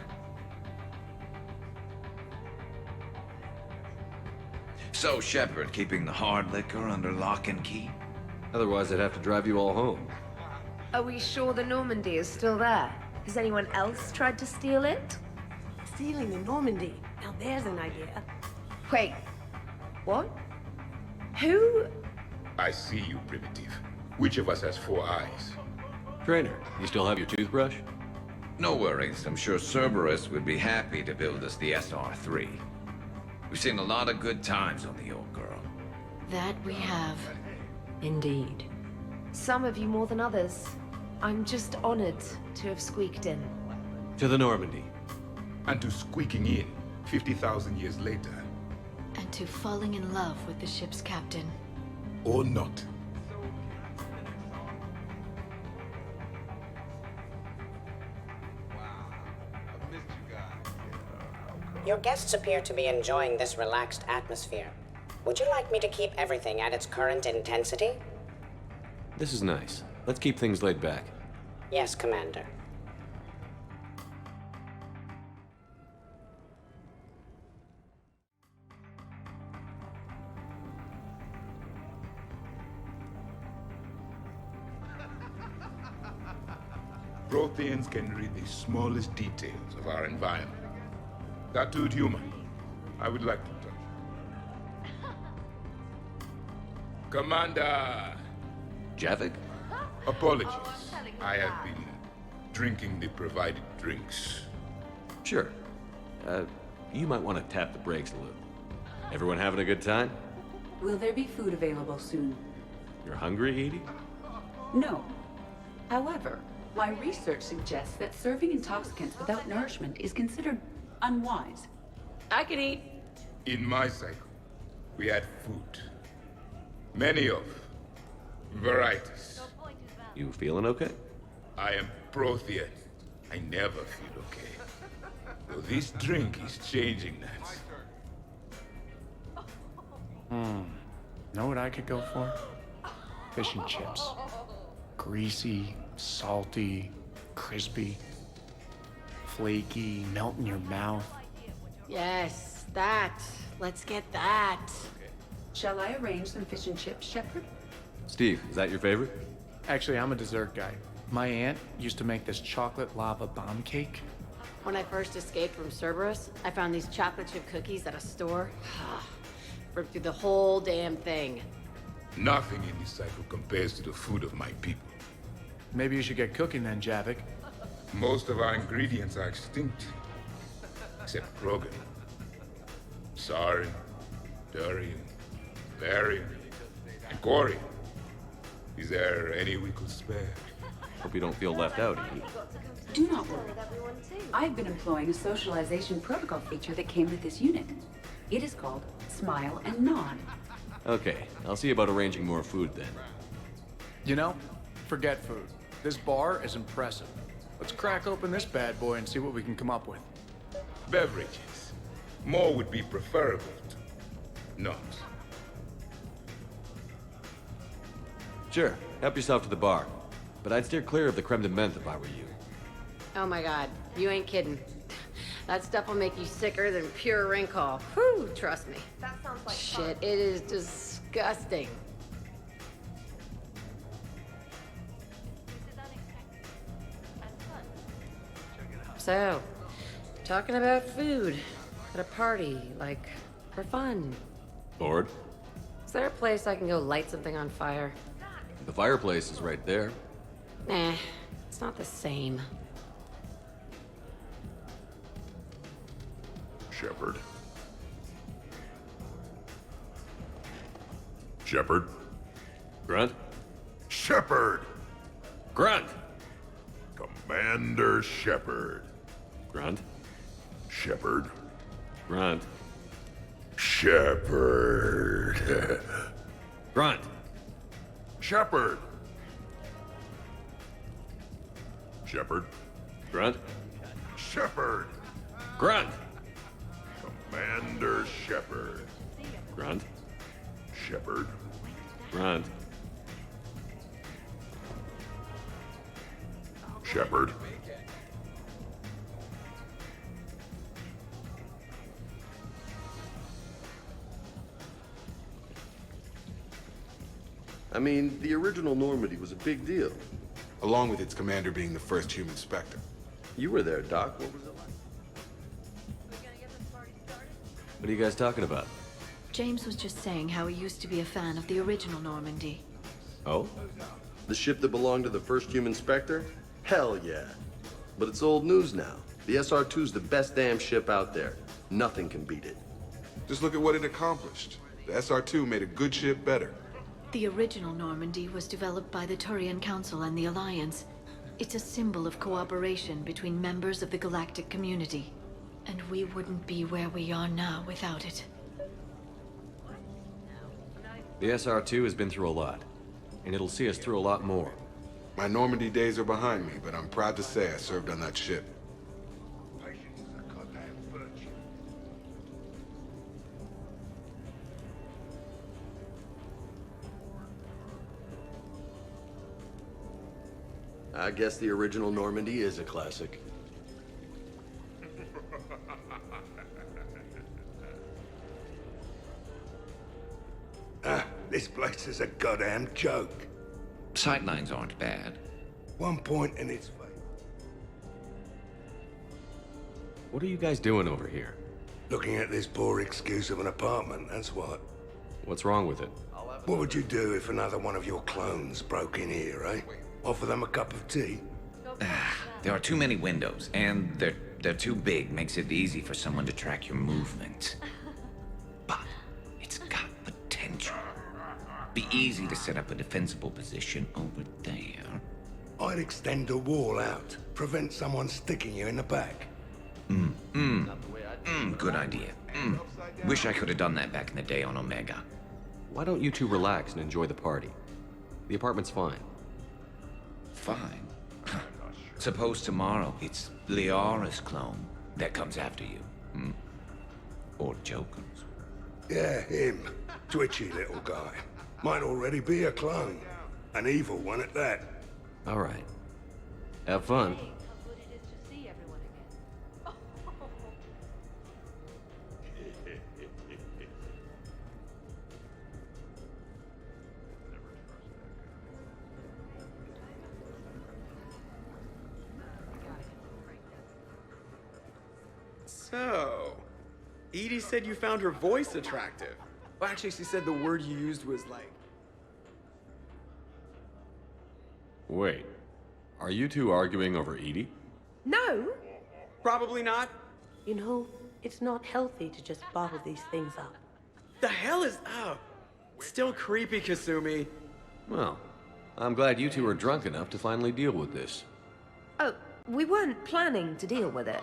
So, Shepard, keeping the hard liquor under lock and key? Otherwise, I'd have to drive you all home. Are we sure the Normandy is still there? Has anyone else tried to steal it? Stealing the Normandy. Now there's an idea. Wait. What? Who? I see you, Primitive. Which of us has 4 eyes? Trainer, you still have your toothbrush? No worries. I'm sure Cerberus would be happy to build us the SR-3. We've seen a lot of good times on the old girl. That we have. Indeed. Some of you more than others. I'm just honored to have squeaked in. To the Normandy. And to squeaking in 50,000 years later. And to falling in love with the ship's captain. Or not. Your guests appear to be enjoying this relaxed atmosphere. Would you like me to keep everything at its current intensity? This is nice. Let's keep things laid back. Yes, Commander. Protheans can read the smallest details of our environment. Tattooed human. I would like to touch. Commander! Javik? Apologies. I have been drinking the provided drinks. Sure. You might want to tap the brakes a little. Everyone having a good time? Will there be food available soon? You're hungry, Edie? No. However, my research suggests that serving intoxicants without nourishment is considered unwise. I can eat. In my cycle, we had food. Many of varieties. You feeling okay? I am Prothean. I never feel okay. Though this drink is changing that. Know what I could go for? Fish and chips. Greasy, salty, crispy, flaky, melt in your mouth. Yes, that. Let's get that. Shall I arrange some fish and chips, Shepard? Steve, is that your favorite? Actually, I'm a dessert guy. My aunt used to make this chocolate lava bomb cake. When I first escaped from Cerberus, I found these chocolate chip cookies at a store. Ripped through the whole damn thing. Nothing in this cycle compares to the food of my people. Maybe you should get cooking then, Javik. Most of our ingredients are extinct. Except Krogan. Sarin, Durian, Varian, and Corian. Is there any we could spare? Hope you don't feel left out, Edie. Do not worry. I've been employing a socialization protocol feature that came with this unit. It is called Smile and Nod. Okay, I'll see about arranging more food then. You know, forget food. This bar is impressive. Let's crack open this bad boy and see what we can come up with. Beverages. More would be preferable to not. Sure, help yourself to the bar. But I'd steer clear of the creme de menthe if I were you. Oh my god, you ain't kidding. That stuff will make you sicker than pure Rincol. Whew, trust me. That sounds like Shit, it is disgusting. So, talking about food at a party, like, for fun. Bored? Is there a place I can go light something on fire? The fireplace is right there. Nah, it's not the same. Shepard. Shepard. Grunt? Shepard! Grunt! Commander Shepard. Grunt? Shepard. Grunt? Shepard. Grunt! Shepard. Shepard. Grunt? Shepard. Grunt! Commander Shepard. Grunt? Shepard. Grunt? Shepard. I mean, the original Normandy was a big deal. Along with its commander being the first human Spectre. You were there, Doc. What was it like? What are you guys talking about? James was just saying how he used to be a fan of the original Normandy. Oh? The ship that belonged to the first human Spectre? Hell yeah. But it's old news now. The SR-2's the best damn ship out there. Nothing can beat it. Just look at what it accomplished. The SR-2 made a good ship better. The original Normandy was developed by the Turian Council and the Alliance. It's a symbol of cooperation between members of the galactic community. And we wouldn't be where we are now without it. The SR-2 has been through a lot, and it'll see us through a lot more. My Normandy days are behind me, but I'm proud to say I served on that ship. I guess the original Normandy is a classic. This place is a goddamn joke. Sightlines aren't bad. One point and it's fake. What are you guys doing over here? Looking at this poor excuse of an apartment, that's what. What's wrong with it? What would you do if another one of your clones broke in here, eh? Offer them a cup of tea? There are too many windows, and they're too big. Makes it easy for someone to track your movement. But it's got potential. Be easy to set up a defensible position over there. I'd extend a wall out. Prevent someone sticking you in the back. Good idea. Wish I could have done that back in the day on Omega. Why don't you two relax and enjoy the party? The apartment's fine. Fine? Suppose tomorrow it's Liara's clone that comes after you. Hmm? Or Joker's. Yeah, him. Twitchy little guy. Might already be a clone. An evil one at that. All right. Have fun. So, Edie said you found her voice attractive. Well, actually, she said the word you used was like... Wait. Are you two arguing over Edie? No! Probably not. You know, it's not healthy to just bottle these things up. The hell is... Oh, still creepy, Kasumi. Well, I'm glad you two are drunk enough to finally deal with this. Oh, we weren't planning to deal with it.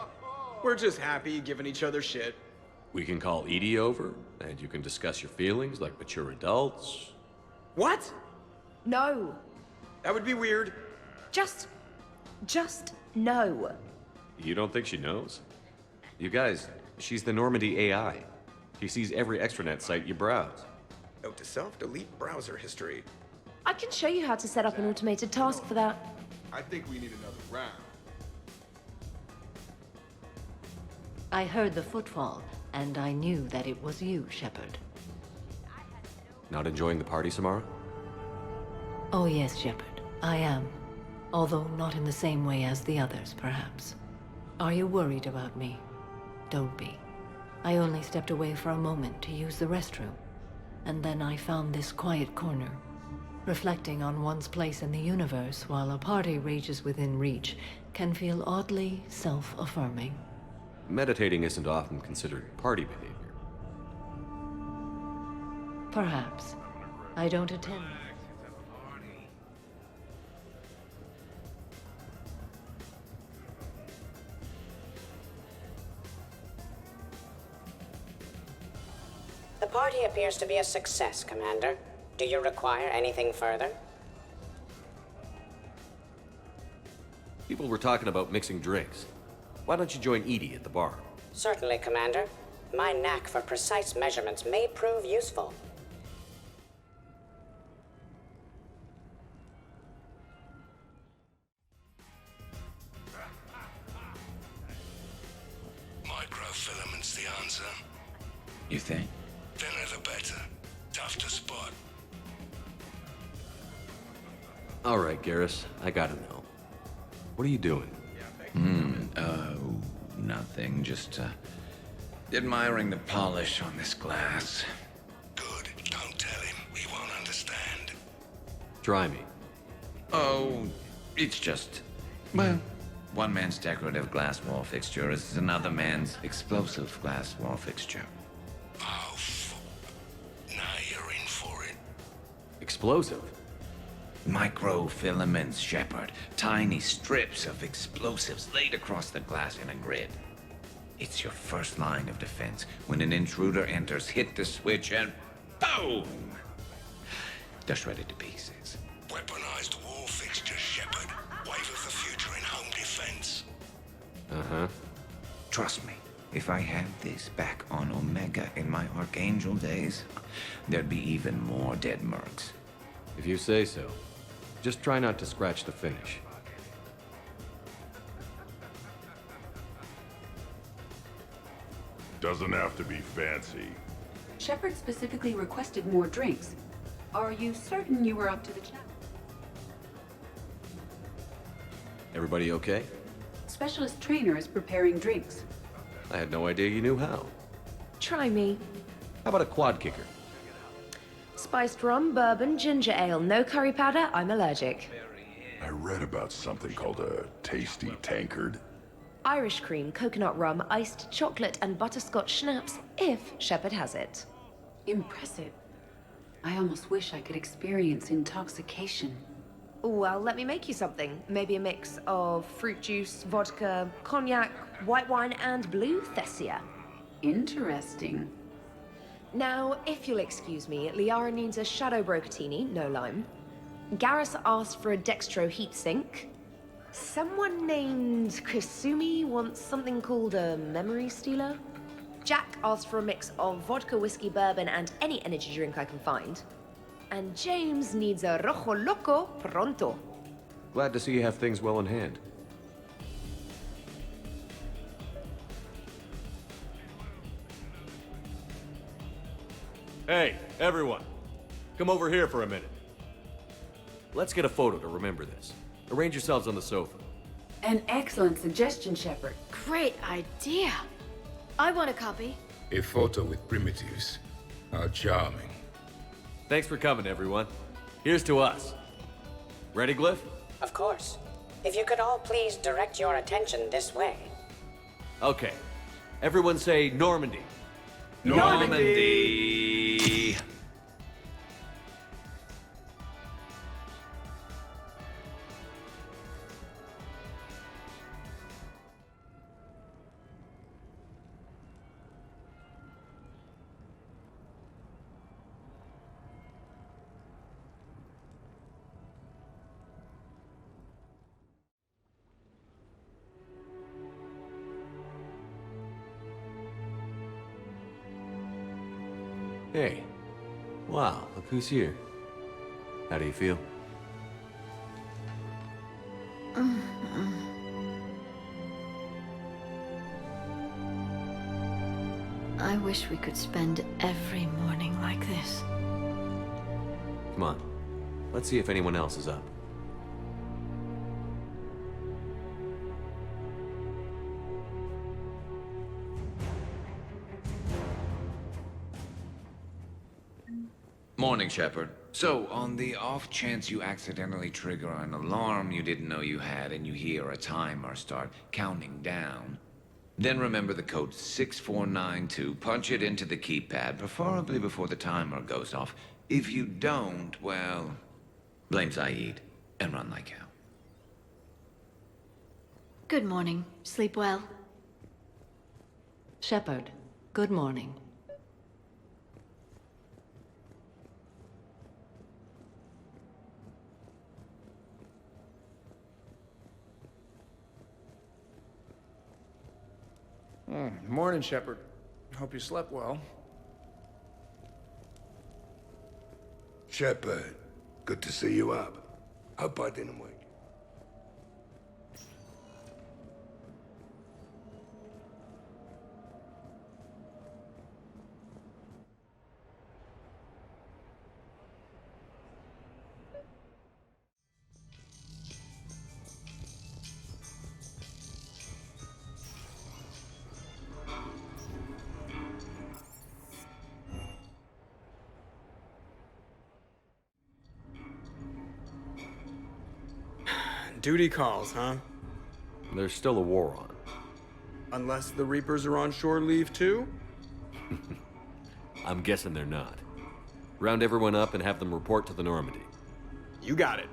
We're just happy giving each other shit. We can call Edie over, and you can discuss your feelings like mature adults. What? No. That would be weird. Just no. You don't think she knows? You guys, she's the Normandy AI. She sees every extranet site you browse. Note to self, delete browser history. I can show you how to set up an automated task for that. I think we need another round. I heard the footfall, and I knew that it was you, Shepard. Not enjoying the party, Samara? Oh yes, Shepard, I am. Although not in the same way as the others, perhaps. Are you worried about me? Don't be. I only stepped away for a moment to use the restroom, and then I found this quiet corner. Reflecting on one's place in the universe while a party rages within reach can feel oddly self-affirming. Meditating isn't often considered party behavior. Perhaps. I don't attend. The party appears to be a success, Commander. Do you require anything further? People were talking about mixing drinks. Why don't you join Edie at the bar? Certainly, Commander. My knack for precise measurements may prove useful. Microfilaments the answer. You think? Thinner the better. Tough to spot. All right, Garrus, I gotta know. What are you doing? Nothing. Just, admiring the polish on this glass. Good. Don't tell him. We won't understand. Try me. Oh, it's just... Well, one man's decorative glass wall fixture is another man's explosive glass wall fixture. Oh, now you're in for it. Explosive? Microfilaments, Shepard. Tiny strips of explosives laid across the glass in a grid. It's your first line of defense. When an intruder enters, hit the switch and boom! They're shredded to pieces. Weaponized wall fixtures, Shepard. Wave of the future in home defense. Uh-huh. Trust me, if I had this back on Omega in my Archangel days, there'd be even more dead mercs. If you say so. Just try not to scratch the finish. Doesn't have to be fancy. Shepard specifically requested more drinks. Are you certain you were up to the challenge? Everybody okay? Specialist trainer is preparing drinks. I had no idea you knew how. Try me. How about a quad kicker? Spiced rum, bourbon, ginger ale, no curry powder, I'm allergic. I read about something called a tasty tankard. Irish cream, coconut rum, iced chocolate, and butterscotch schnapps, if Shepard has it. Impressive. I almost wish I could experience intoxication. Well, let me make you something. Maybe a mix of fruit juice, vodka, cognac, white wine, and blue Thessia. Interesting. Now, if you'll excuse me, Liara needs a Shadow Brocatini, no lime. Garrus asked for a Dextro heat sink. Someone named Kasumi wants something called a memory stealer. Jack asked for a mix of vodka, whiskey, bourbon, and any energy drink I can find. And James needs a rojo loco pronto. Glad to see you have things well in hand. Hey, everyone. Come over here for a minute. Let's get a photo to remember this. Arrange yourselves on the sofa. An excellent suggestion, Shepard. Great idea. I want a copy. A photo with primitives. How charming. Thanks for coming, everyone. Here's to us. Ready, Glyph? Of course. If you could all please direct your attention this way. Okay. Everyone say Normandy. Normandy! Hey. Wow, look who's here. How do you feel? I wish we could spend every morning like this. Come on. Let's see if anyone else is up. Morning, Shepard. So, on the off chance you accidentally trigger an alarm you didn't know you had and you hear a timer start counting down, then remember the code 6492, punch it into the keypad, preferably before the timer goes off. If you don't, well, blame Zaid and run like hell. Good morning. Sleep well? Shepard, good morning. Morning, Shepard. Hope you slept well. Shepard, good to see you up. Hope I didn't wake. Duty calls, huh? There's still a war on. Unless the Reapers are on shore leave too? I'm guessing they're not. Round everyone up and have them report to the Normandy. You got it.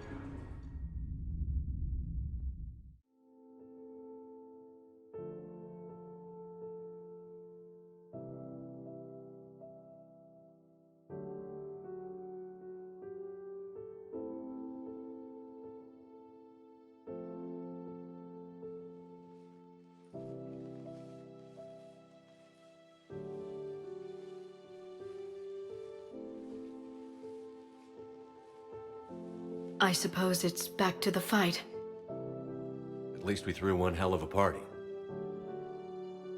I suppose it's back to the fight. At least we threw one hell of a party.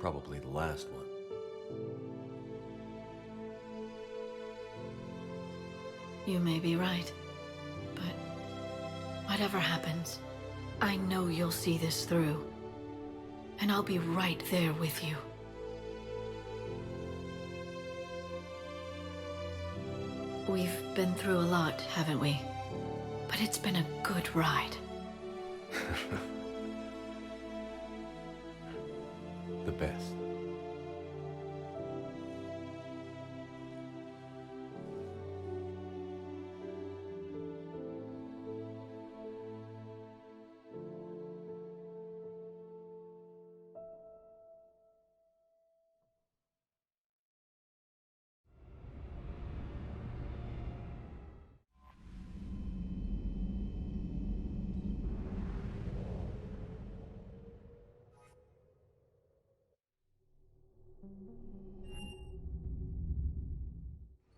Probably the last one. You may be right. But whatever happens, I know you'll see this through. And I'll be right there with you. We've been through a lot, haven't we? But it's been a good ride. The best.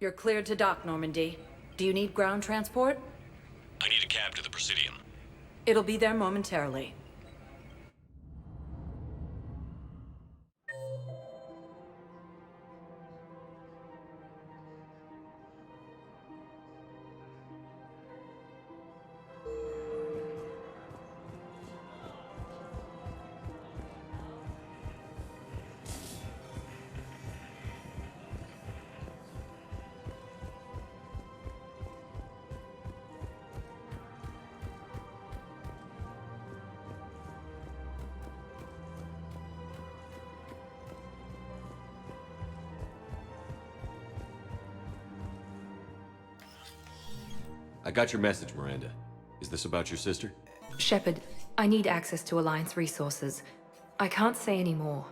You're cleared to dock, Normandy. Do you need ground transport? I need a cab to the Presidium. It'll be there momentarily. I got your message, Miranda. Is this about your sister? Shepard, I need access to Alliance resources. I can't say any more.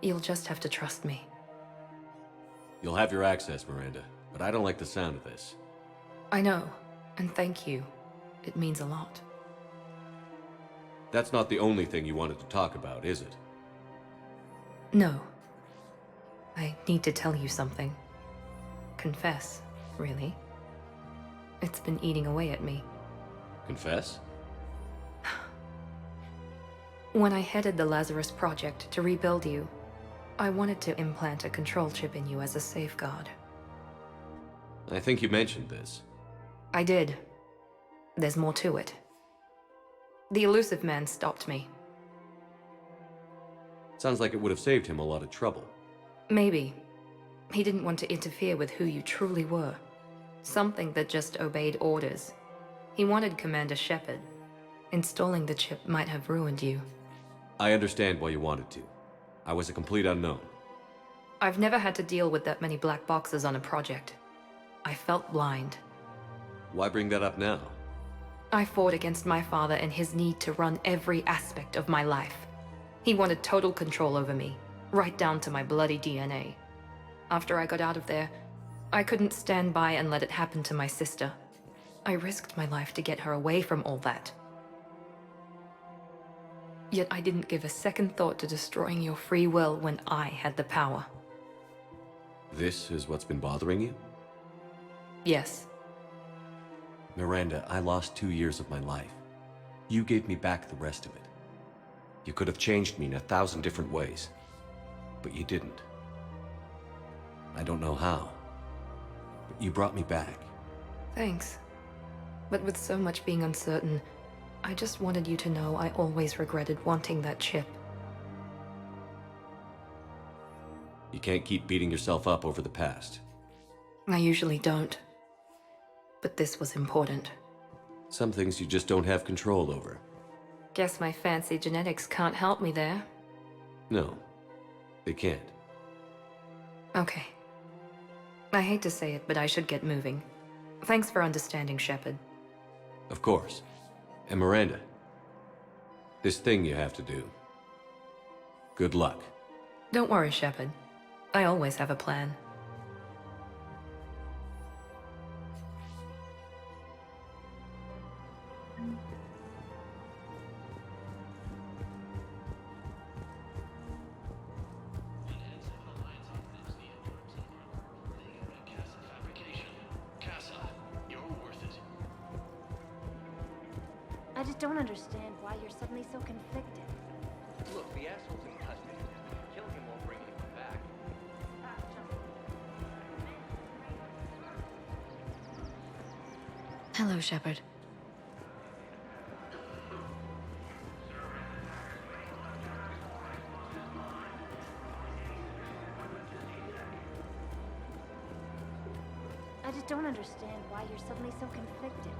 You'll just have to trust me. You'll have your access, Miranda, but I don't like the sound of this. I know, and thank you. It means a lot. That's not the only thing you wanted to talk about, is it? No. I need to tell you something. Confess, really. It's been eating away at me. Confess? When I headed the Lazarus Project to rebuild you, I wanted to implant a control chip in you as a safeguard. I think you mentioned this. I did. There's more to it. The Illusive Man stopped me. Sounds like it would have saved him a lot of trouble. Maybe. He didn't want to interfere with who you truly were. Something that just obeyed orders. He wanted Commander Shepard. Installing the chip might have ruined you. I understand why you wanted to. I was a complete unknown. I've never had to deal with that many black boxes on a project. I felt blind. Why bring that up now? I fought against my father and his need to run every aspect of my life. He wanted total control over me, right down to my bloody DNA. After I got out of there, I couldn't stand by and let it happen to my sister. I risked my life to get her away from all that. Yet I didn't give a second thought to destroying your free will when I had the power. This is what's been bothering you? Yes. Miranda, I lost 2 years of my life. You gave me back the rest of it. You could have changed me in 1,000 different ways, but you didn't. I don't know how, but you brought me back. Thanks. But with so much being uncertain, I just wanted you to know I always regretted wanting that chip. You can't keep beating yourself up over the past. I usually don't. But this was important. Some things you just don't have control over. Guess my fancy genetics can't help me there. No, they can't. Okay. I hate to say it, but I should get moving. Thanks for understanding, Shepard. Of course. And Miranda, this thing you have to do. Good luck. Don't worry, Shepard. I always have a plan. I just don't understand why you're suddenly so conflicted. Look, the asshole's in custody. Killing him won't bring anyone back. Hello, Shepard. I just don't understand why you're suddenly so conflicted.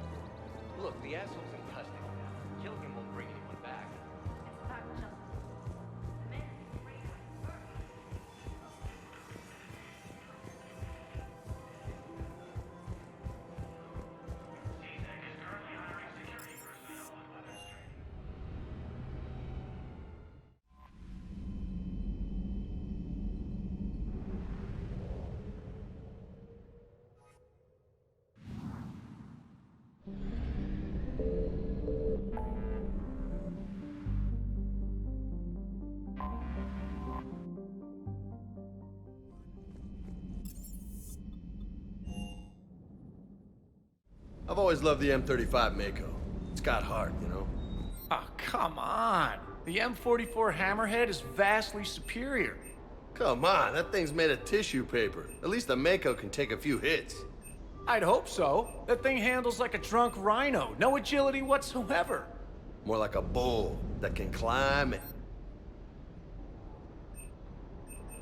Look, the asshole's in custody. Killing him won't bring anyone back. I've always loved the M35 Mako. It's got heart, you know? Oh, come on. The M44 Hammerhead is vastly superior. Come on, that thing's made of tissue paper. At least the Mako can take a few hits. I'd hope so. That thing handles like a drunk rhino. No agility whatsoever. More like a bull that can climb and...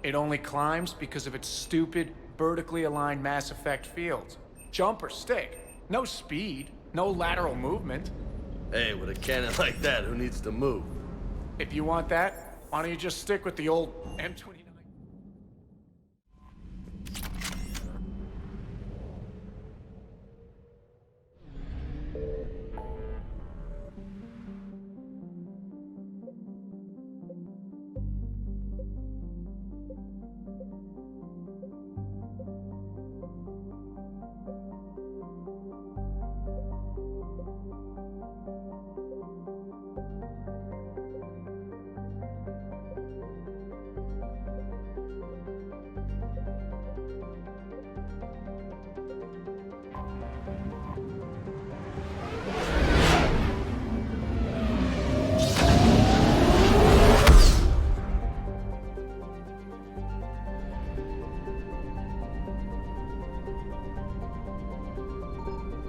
It only climbs because of its stupid, vertically aligned Mass Effect fields. Jump or stick. No speed. No lateral movement. Hey, with a cannon like that, who needs to move? If you want that, why don't you just stick with the old M29?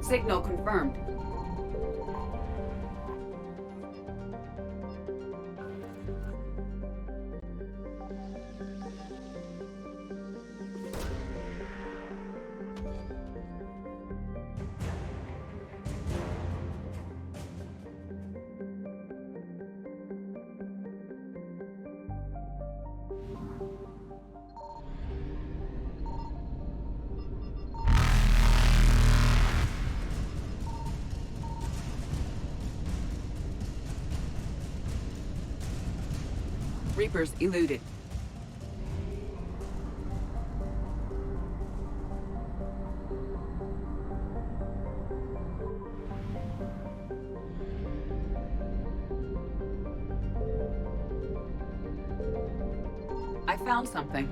Signal confirmed. Reapers eluded. I found something.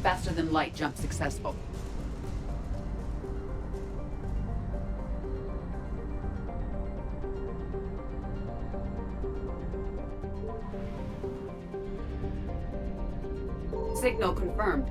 Faster than light jump successful. Signal confirmed.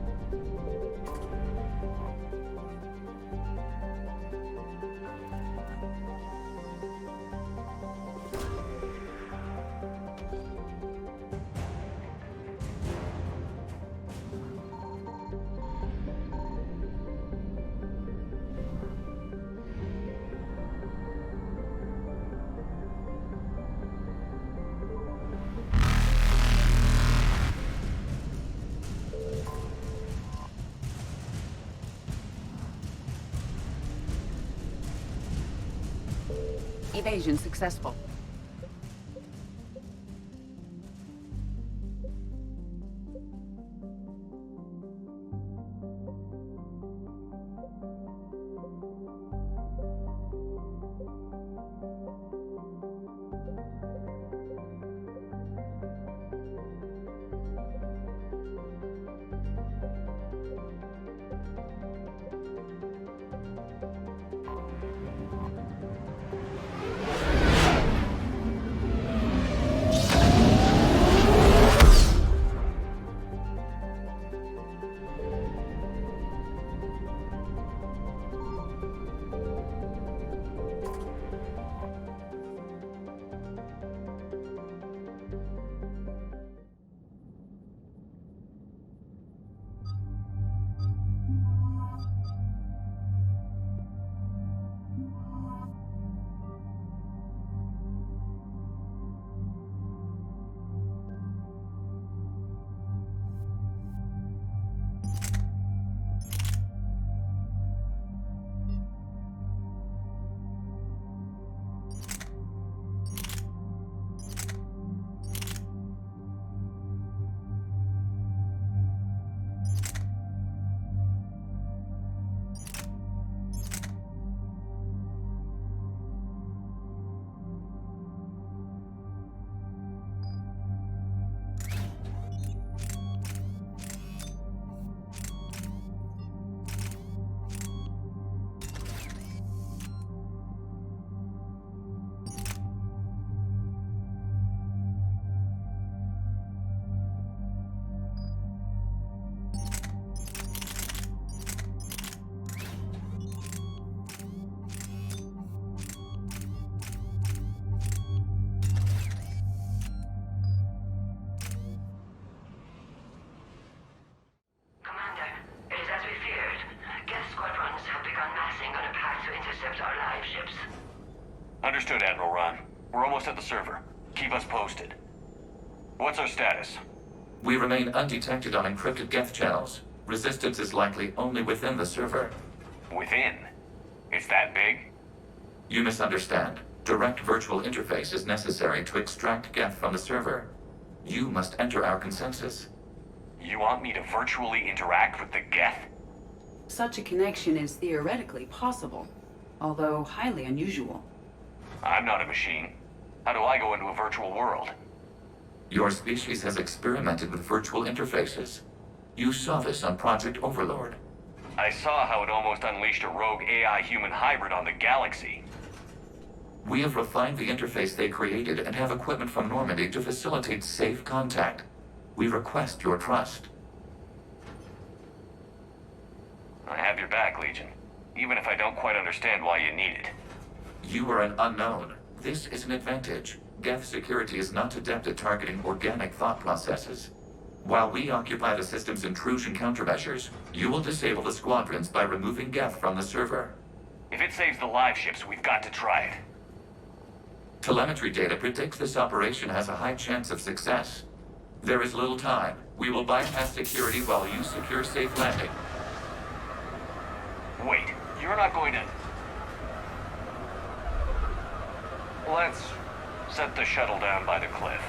Evasion successful. We're almost at the server. Keep us posted. What's our status? We remain undetected on encrypted Geth channels. Resistance is likely only within the server. Within? It's that big? You misunderstand. Direct virtual interface is necessary to extract Geth from the server. You must enter our consensus. You want me to virtually interact with the Geth? Such a connection is theoretically possible, although highly unusual. I'm not a machine. How do I go into a virtual world? Your species has experimented with virtual interfaces. You saw this on Project Overlord. I saw how it almost unleashed a rogue AI-human hybrid on the galaxy. We have refined the interface they created and have equipment from Normandy to facilitate safe contact. We request your trust. I have your back, Legion. Even if I don't quite understand why you need it. You are an unknown. This is an advantage. Geth security is not adept at targeting organic thought processes. While we occupy the system's intrusion countermeasures, you will disable the squadrons by removing Geth from the server. If it saves the live ships, we've got to try it. Telemetry data predicts this operation has a high chance of success. There is little time. We will bypass security while you secure safe landing. Wait, you're not going to... Let's set the shuttle down by the cliff.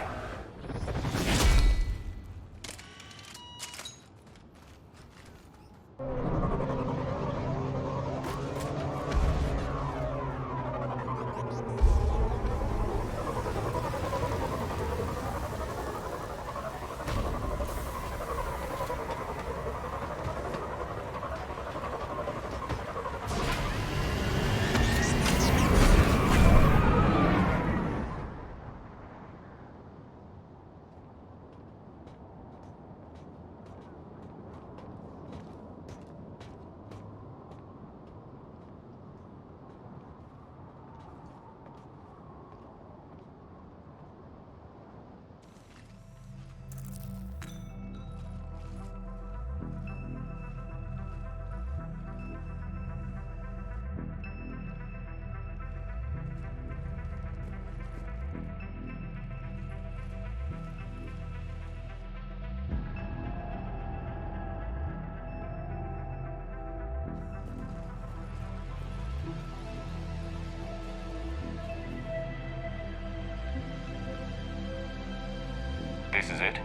This is it?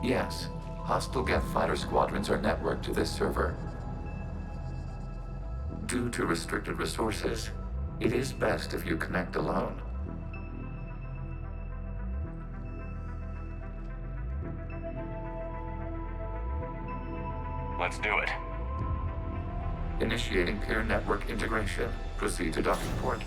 Yes. Hostile Geth fighter squadrons are networked to this server. Due to restricted resources, it is best if you connect alone. Let's do it. Initiating peer network integration. Proceed to docking port.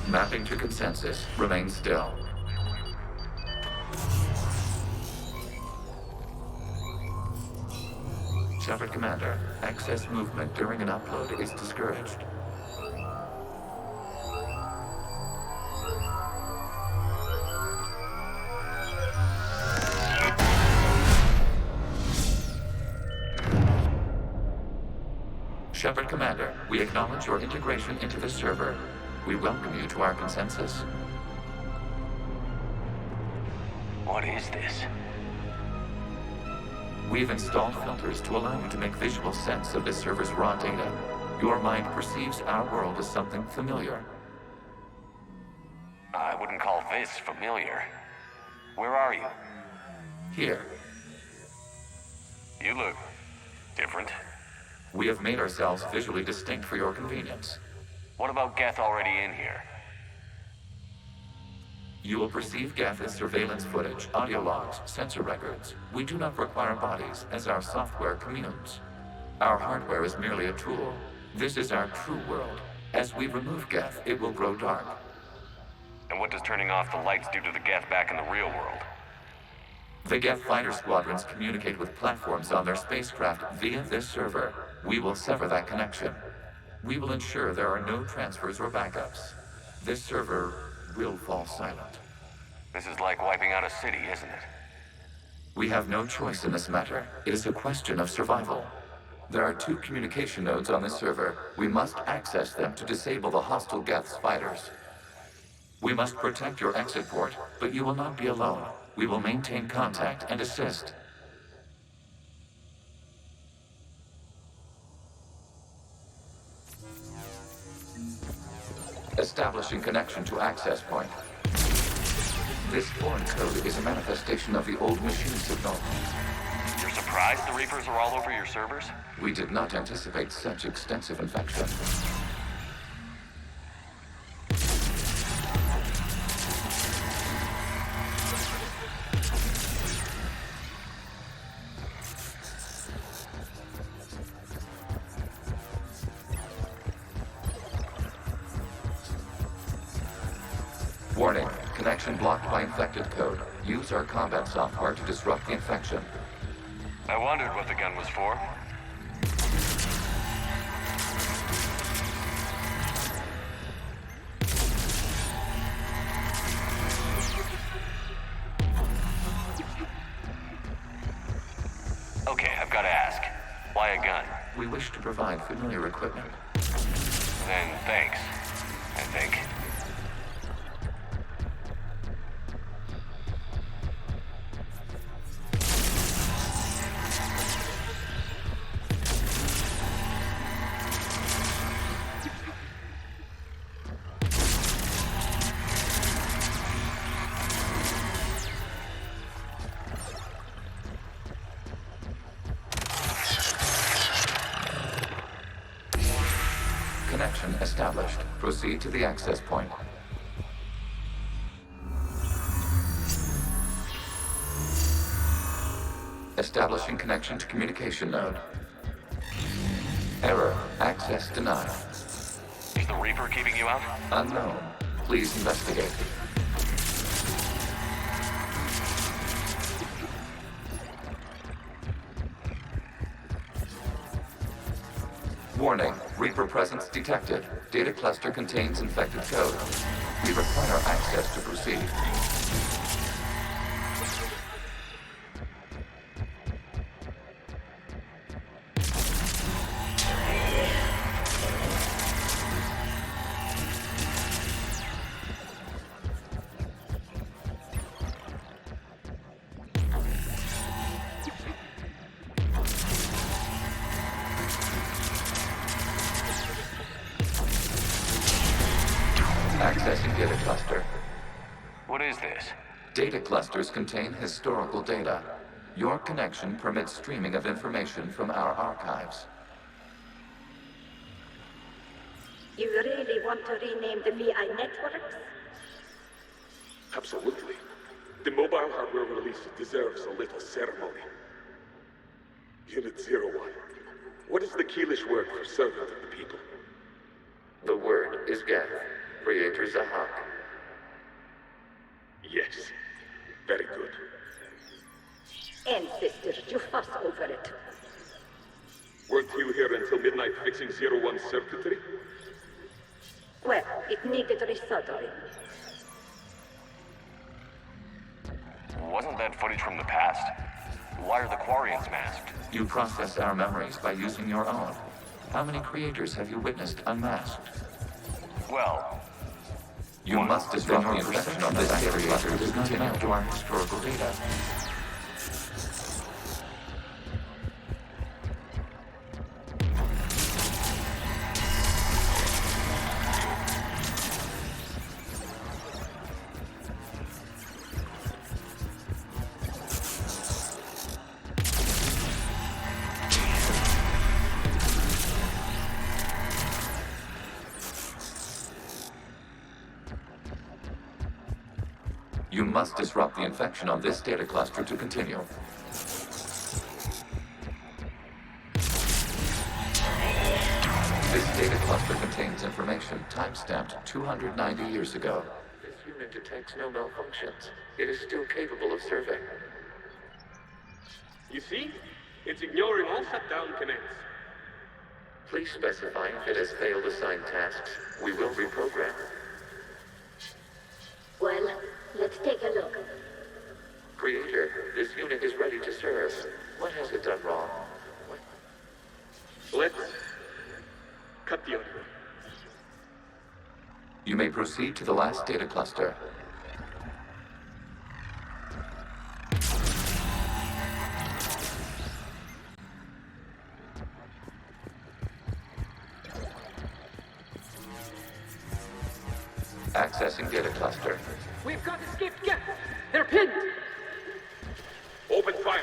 Mapping to consensus. Remain still. Shepard Commander, access movement during an upload is discouraged. Shepard Commander, we acknowledge your integration into the server. We welcome you to our consensus. What is this? We've installed filters to allow you to make visual sense of this server's raw data. Your mind perceives our world as something familiar. I wouldn't call this familiar. Where are you? Here. You look different. We have made ourselves visually distinct for your convenience. What about Geth already in here? You will perceive Geth as surveillance footage, audio logs, sensor records. We do not require bodies, as our software communes. Our hardware is merely a tool. This is our true world. As we remove Geth, it will grow dark. And what does turning off the lights do to the Geth back in the real world? The Geth fighter squadrons communicate with platforms on their spacecraft via this server. We will sever that connection. We will ensure there are no transfers or backups. This server will fall silent. This is like wiping out a city, isn't it? We have no choice in this matter. It is a question of survival. There are 2 communication nodes on this server. We must access them to disable the hostile Geth's fighters. We must protect your exit port, but you will not be alone. We will maintain contact and assist. Establishing connection to access point. This foreign code is a manifestation of the old machine signal. You're surprised the Reapers are all over your servers? We did not anticipate such extensive infection. Warning, connection blocked by infected code. Use our combat software to disrupt the infection. I wondered what the gun was for. Okay, I've got to ask. Why a gun? We wish to provide familiar equipment. Then thanks, I think. Connection established. Proceed to the access point. Establishing connection to communication node. Error. Access denied. Is the Reaper keeping you out? Unknown. Please investigate. Warning. Reaper presence detected. Data cluster contains infected code. We require access to proceed. Accessing data cluster. What is this? Data clusters contain historical data. Your connection permits streaming of information from our archives. You really want to rename the VI networks? Absolutely. The mobile hardware release deserves a little ceremony. Unit 01. What is the Keelish word for servant of the people? The word is Geth. Creator Zahak. Yes. Very good. Ancestors, you fuss over it. Weren't you here until midnight fixing 01's circuitry? Well, it needed resoldering. Wasn't that footage from the past? Why are the Quarians masked? You process our memories by using your own. How many creators have you witnessed unmasked? Well, you must disrupt the infection of this area to continue to our historical data. You must disrupt the infection on this data cluster to continue. This data cluster contains information time-stamped 290 years ago. This unit detects no malfunctions. It is still capable of serving. You see? It's ignoring all shutdown commands. Please specify if it has failed assigned tasks. We will reprogram. Well, let's take a look. Creator, this unit is ready to serve. What has it done wrong? Let's cut the audio. You may proceed to the last data cluster. Accessing data cluster. We've got escaped Geth. They're pinned. Open fire.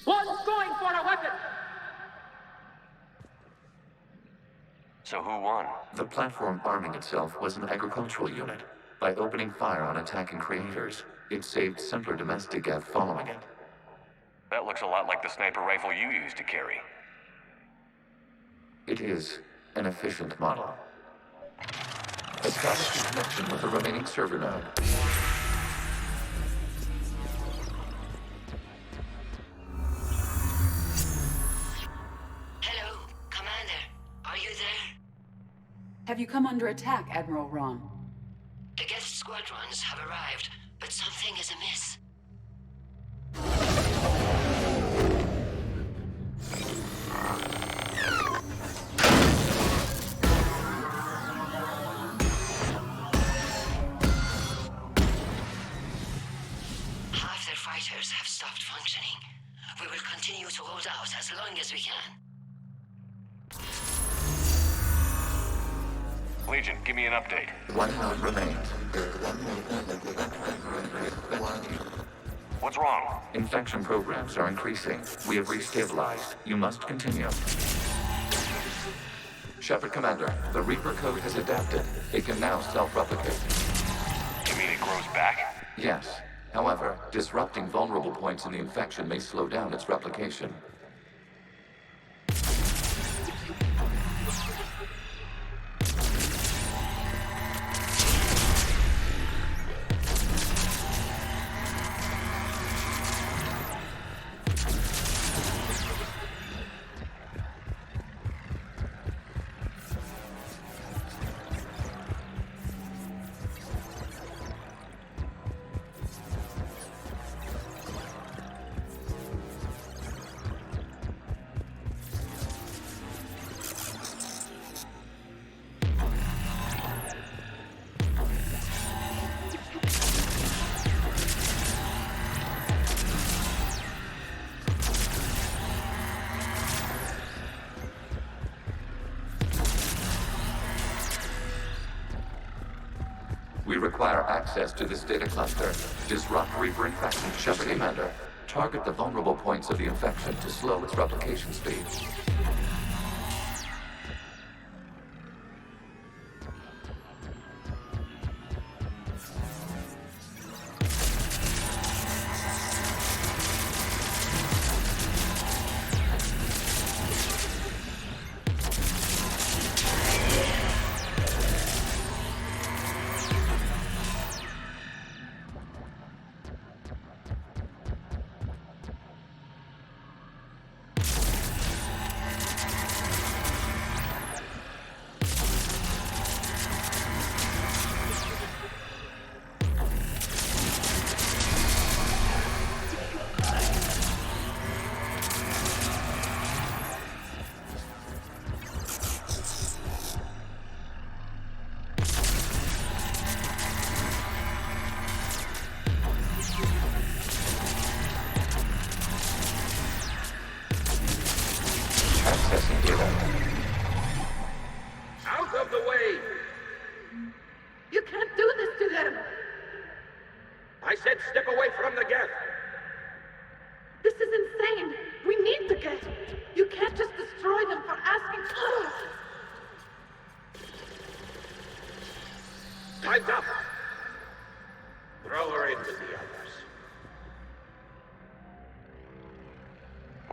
One's going for a weapon. So who won? The platform arming itself was an agricultural unit. By opening fire on attacking creators, it saved simpler domestic Geth following it. That looks a lot like the sniper rifle you used to carry. It is an efficient model. Establish a connection with the remaining server node. Hello, Commander. Are you there? Have you come under attack, Admiral Ron? The Geth squadrons have arrived, but something is amiss. Half their fighters have stopped functioning. We will continue to hold out as long as we can. Legion, give me an update. One node remains. What's wrong? Infection programs are increasing. We have restabilized. You must continue. Shepard Commander, the Reaper code has adapted. It can now self-replicate. You mean it grows back? Yes. However, disrupting vulnerable points in the infection may slow down its replication. We require access to this data cluster. Disrupt Reaper infection. Shepard Commander, target the vulnerable points of the infection to slow its replication speed. Accessing data. Out of the way! You can't do this to them! I said step away from the Geth! This is insane! We need the Geth! You can't just destroy them for asking... Time's up! Throw her in with the others.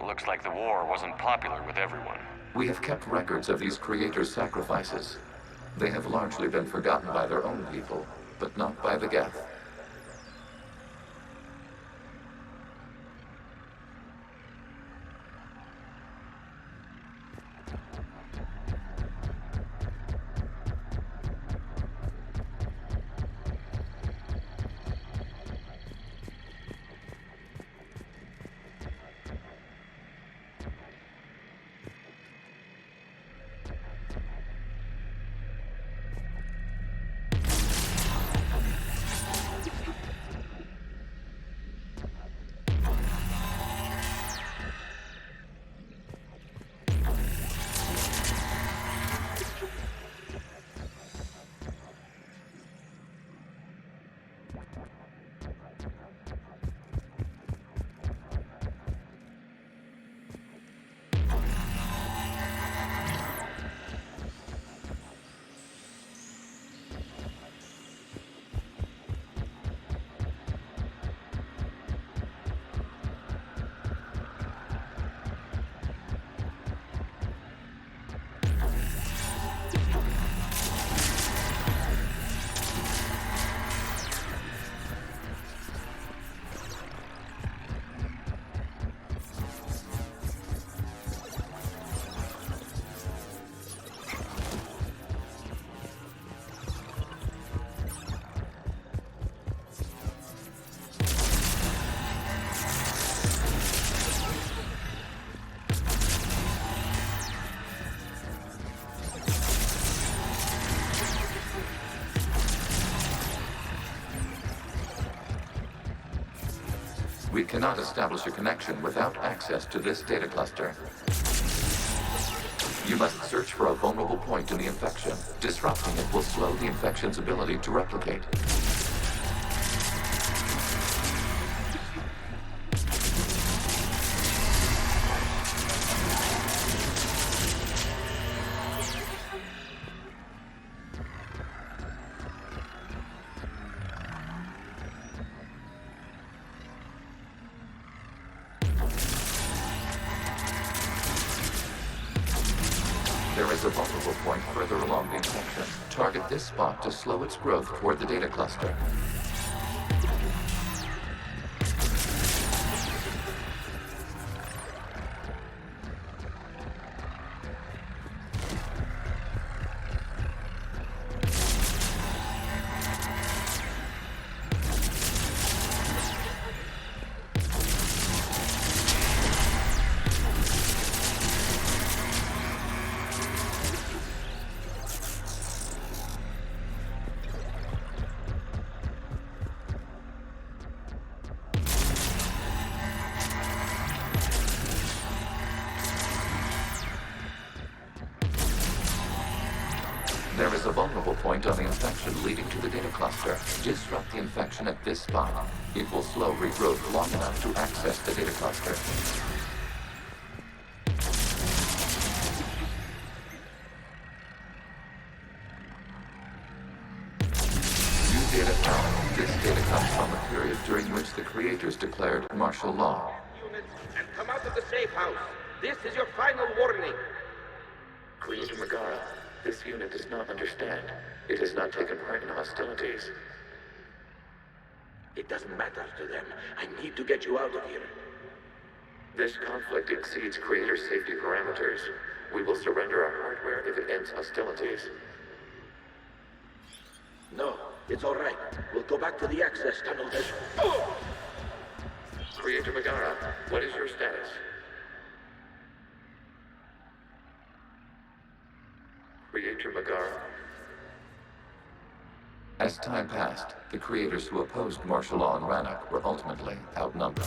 Looks like the war wasn't popular with everyone. We have kept records of these creators' sacrifices. They have largely been forgotten by their own people, but not by the Geth. We cannot establish a connection without access to this data cluster. You must search for a vulnerable point in the infection. Disrupting it will slow the infection's ability to replicate. There is a vulnerable point further along the infection. Target this spot to slow its growth toward the data cluster. There is a vulnerable point on the infection leading to the data cluster. Disrupt the infection at this spot. It will slow regrowth long enough to access the data cluster. New data found. This data comes from a period during which the creators declared martial law. Units, and come out of the safe house. This is your final warning. Creator Megara, this unit does not understand. It has not taken part in hostilities. It doesn't matter to them. I need to get you out of here. This conflict exceeds Creator safety parameters. We will surrender our hardware if it ends hostilities. No, it's all right. We'll go back to the access tunnel then. Creator Megara, what is your status? Creator Megara. As time passed, the creators who opposed martial law in Rannoch were ultimately outnumbered.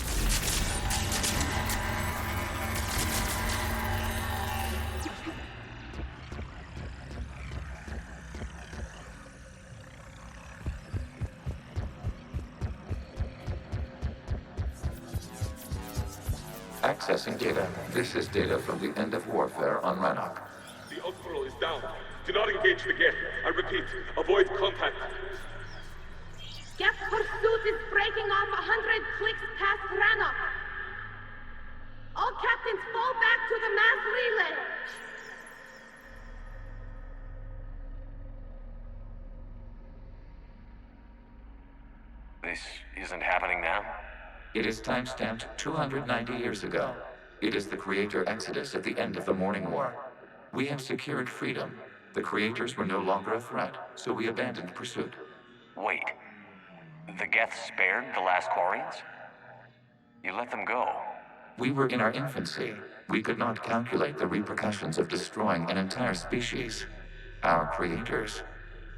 Accessing data. This is data from the end of warfare on Rannoch. The Outflow is down. Do not engage the gate. I repeat, avoid contact. Geth pursuit is breaking off 100 clicks past Rannoch. All captains fall back to the mass relay. This isn't happening now? It is timestamped 290 years ago. It is the Creator Exodus at the end of the Morning War. We had secured freedom. The Creators were no longer a threat, so we abandoned pursuit. Wait. The Geth spared the last Quarians? You let them go? We were in our infancy. We could not calculate the repercussions of destroying an entire species. Our Creators.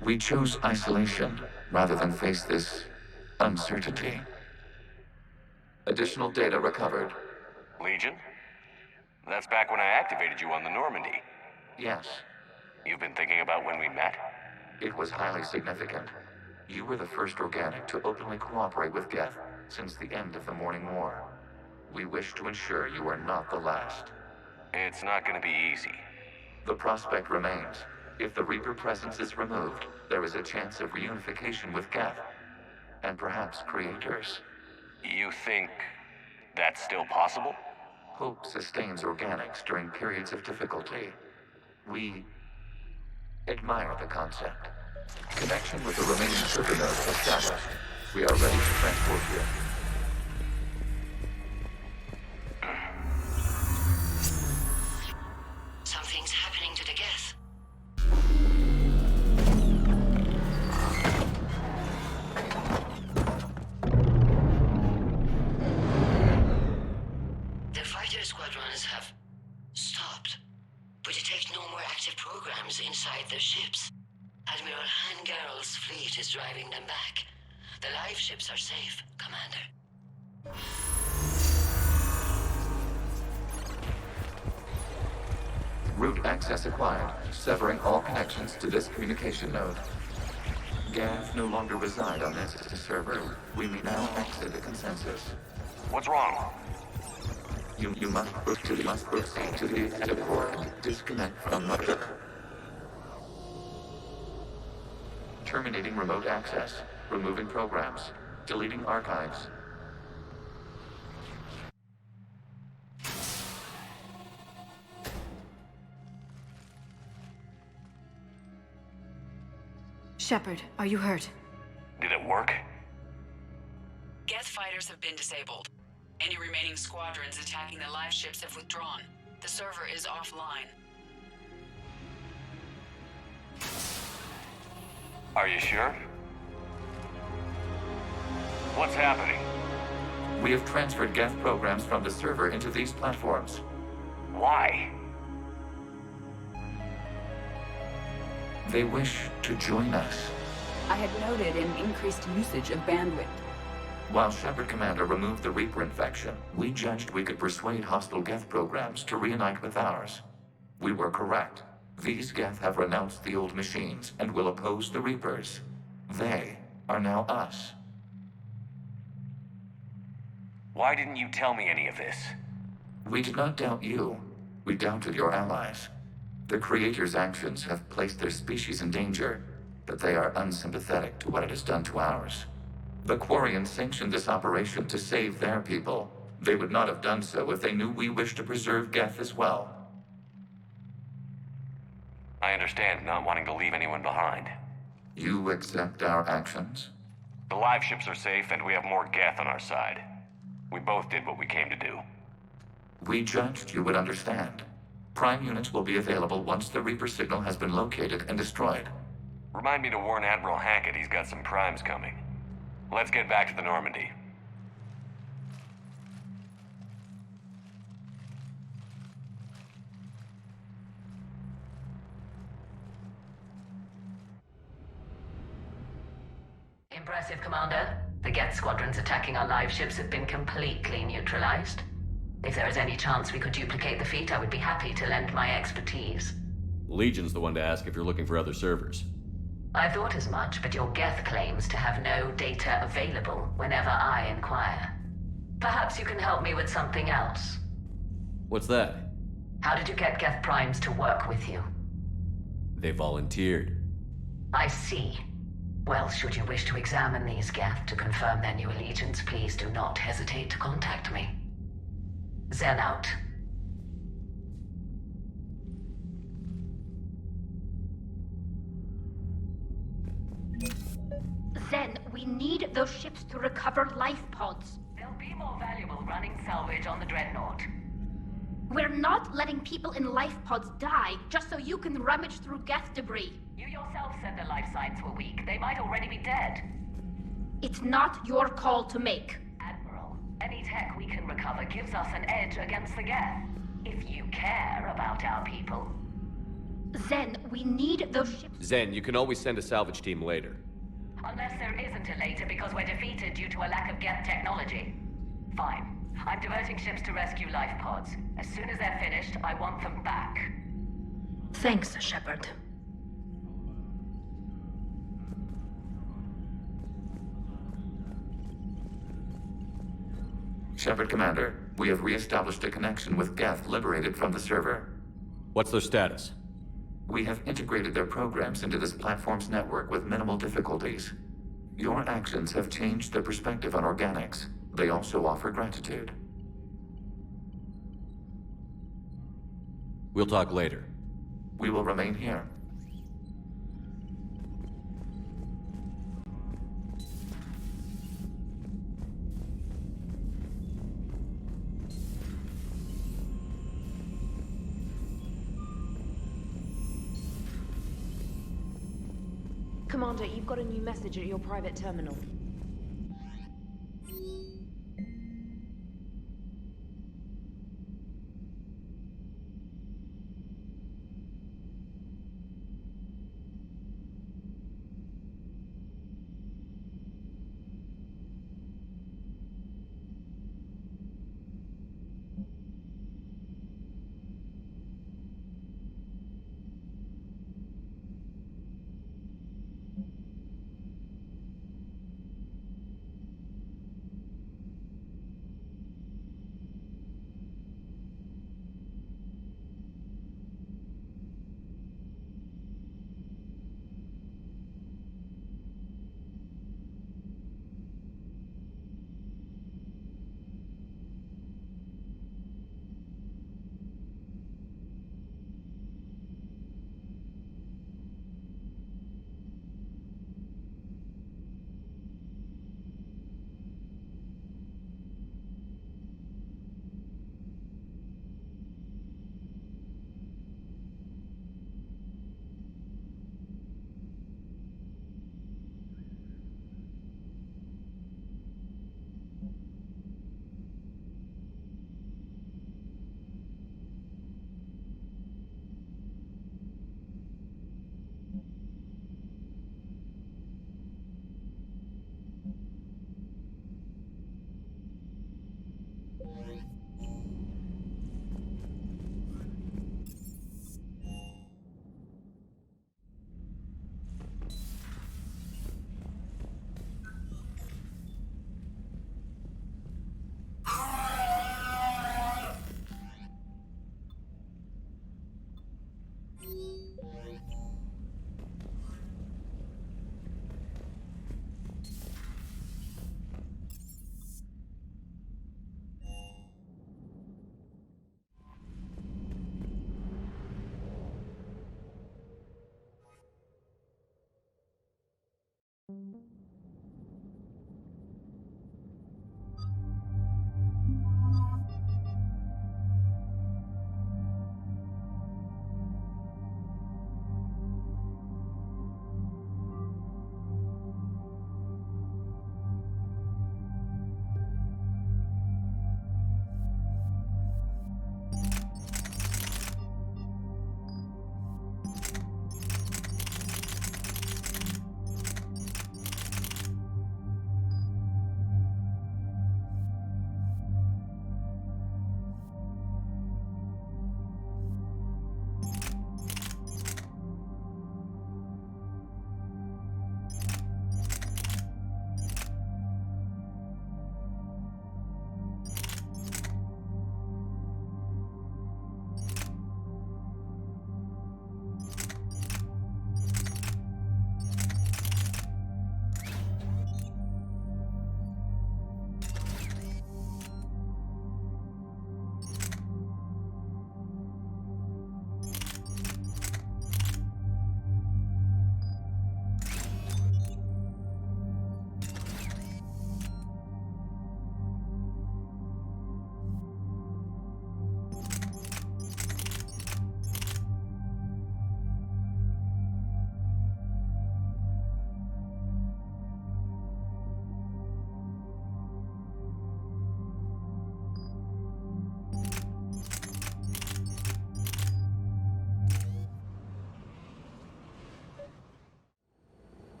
We chose isolation rather than face this uncertainty. Additional data recovered. Legion? That's back when I activated you on the Normandy. Yes. You've been thinking about when we met? It was highly significant. You were the first organic to openly cooperate with Geth since the end of the Morning War. We wish to ensure you are not the last. It's not gonna be easy. The prospect remains. If the Reaper presence is removed, there is a chance of reunification with Geth. And perhaps Creators. You think that's still possible? Hope sustains organics during periods of difficulty. We admire the concept. Connection with the remaining trigger nodes established. We are ready to transport you. Something's happening to the Geth. The fighter squadrons have stopped, but detect no more active programs inside their ships. Admiral Hangarl's fleet is driving them back. The live ships are safe, Commander. Root access acquired, severing all connections to this communication node. Gav no longer reside on this server. We may now exit the consensus. What's wrong? You must proceed to the exit port. Disconnect from mother. Terminating remote access. Removing programs. Deleting archives. Shepard, are you hurt? Did it work? Geth fighters have been disabled. Any remaining squadrons attacking the live ships have withdrawn. The server is offline. Are you sure? What's happening? We have transferred Geth programs from the server into these platforms. Why? They wish to join us. I had noted an increased usage of bandwidth. While Shepard Commander removed the Reaper infection, we judged we could persuade hostile Geth programs to reunite with ours. We were correct. These Geth have renounced the old machines and will oppose the Reapers. They are now us. Why didn't you tell me any of this? We did not doubt you. We doubted your allies. The Creator's actions have placed their species in danger, but they are unsympathetic to what it has done to ours. The Quarians sanctioned this operation to save their people. They would not have done so if they knew we wished to preserve Geth as well. I understand not wanting to leave anyone behind. You accept our actions? The live ships are safe and we have more Geth on our side. We both did what we came to do. We judged you would understand. Prime units will be available once the Reaper signal has been located and destroyed. Remind me to warn Admiral Hackett he's got some primes coming. Let's get back to the Normandy. Impressive, Commander. The Geth squadrons attacking our live ships have been completely neutralized. If there is any chance we could duplicate the feat, I would be happy to lend my expertise. Legion's the one to ask if you're looking for other servers. I thought as much, but your Geth claims to have no data available whenever I inquire. Perhaps you can help me with something else. What's that? How did you get Geth Primes to work with you? They volunteered. I see. Well, should you wish to examine these Geth to confirm their new allegiance, please do not hesitate to contact me. Zen out. Zen, we need those ships to recover life pods. They'll be more valuable running salvage on the Dreadnought. We're not letting people in life pods die just so you can rummage through Geth debris. You yourself said their life signs were weak. They might already be dead. It's not your call to make. Admiral, any tech we can recover gives us an edge against the Geth. If you care about our people. Zen, we need those ships. Zen, you can always send a salvage team later. Unless there isn't a later because we're defeated due to a lack of Geth technology. Fine. I'm diverting ships to rescue life pods. As soon as they're finished, I want them back. Thanks, Shepard. Shepard Commander, we have re-established a connection with Geth liberated from the server. What's their status? We have integrated their programs into this platform's network with minimal difficulties. Your actions have changed their perspective on organics. They also offer gratitude. We'll talk later. We will remain here. Commander, you've got a new message at your private terminal.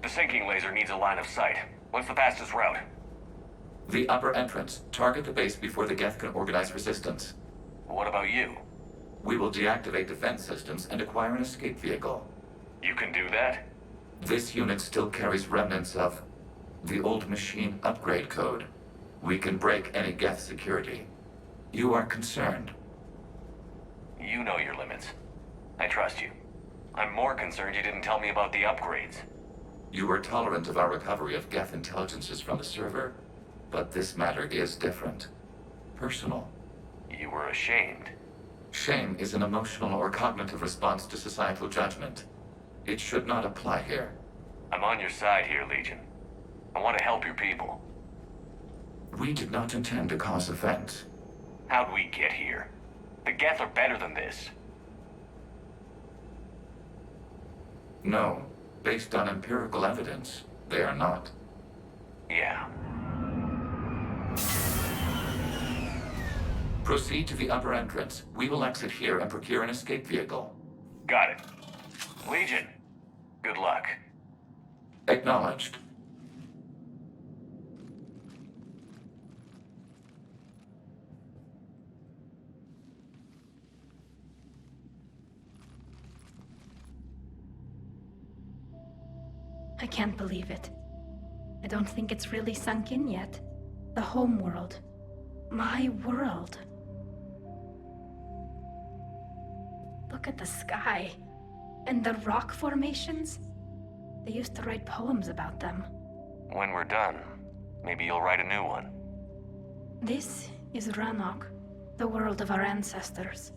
The sinking laser needs a line of sight. What's the fastest route? The upper entrance. Target the base before the Geth can organize resistance. What about you? We will deactivate defense systems and acquire an escape vehicle. You can do that? This unit still carries remnants of the old machine upgrade code. We can break any Geth security. You are concerned. You know your limits. I trust you. I'm more concerned you didn't tell me about the upgrades. You were tolerant of our recovery of Geth intelligences from the server, but this matter is different. Personal. You were ashamed. Shame is an emotional or cognitive response to societal judgment. It should not apply here. I'm on your side here, Legion. I want to help your people. We did not intend to cause offense. How'd we get here? The Geth are better than this. No. Based on empirical evidence, they are not. Yeah. Proceed to the upper entrance. We will exit here and procure an escape vehicle. Got it. Legion, good luck. Acknowledged. I can't believe it. I don't think it's really sunk in yet. The home world. My world. Look at the sky. And the rock formations. They used to write poems about them. When we're done, maybe you'll write a new one. This is Ranok, the world of our ancestors.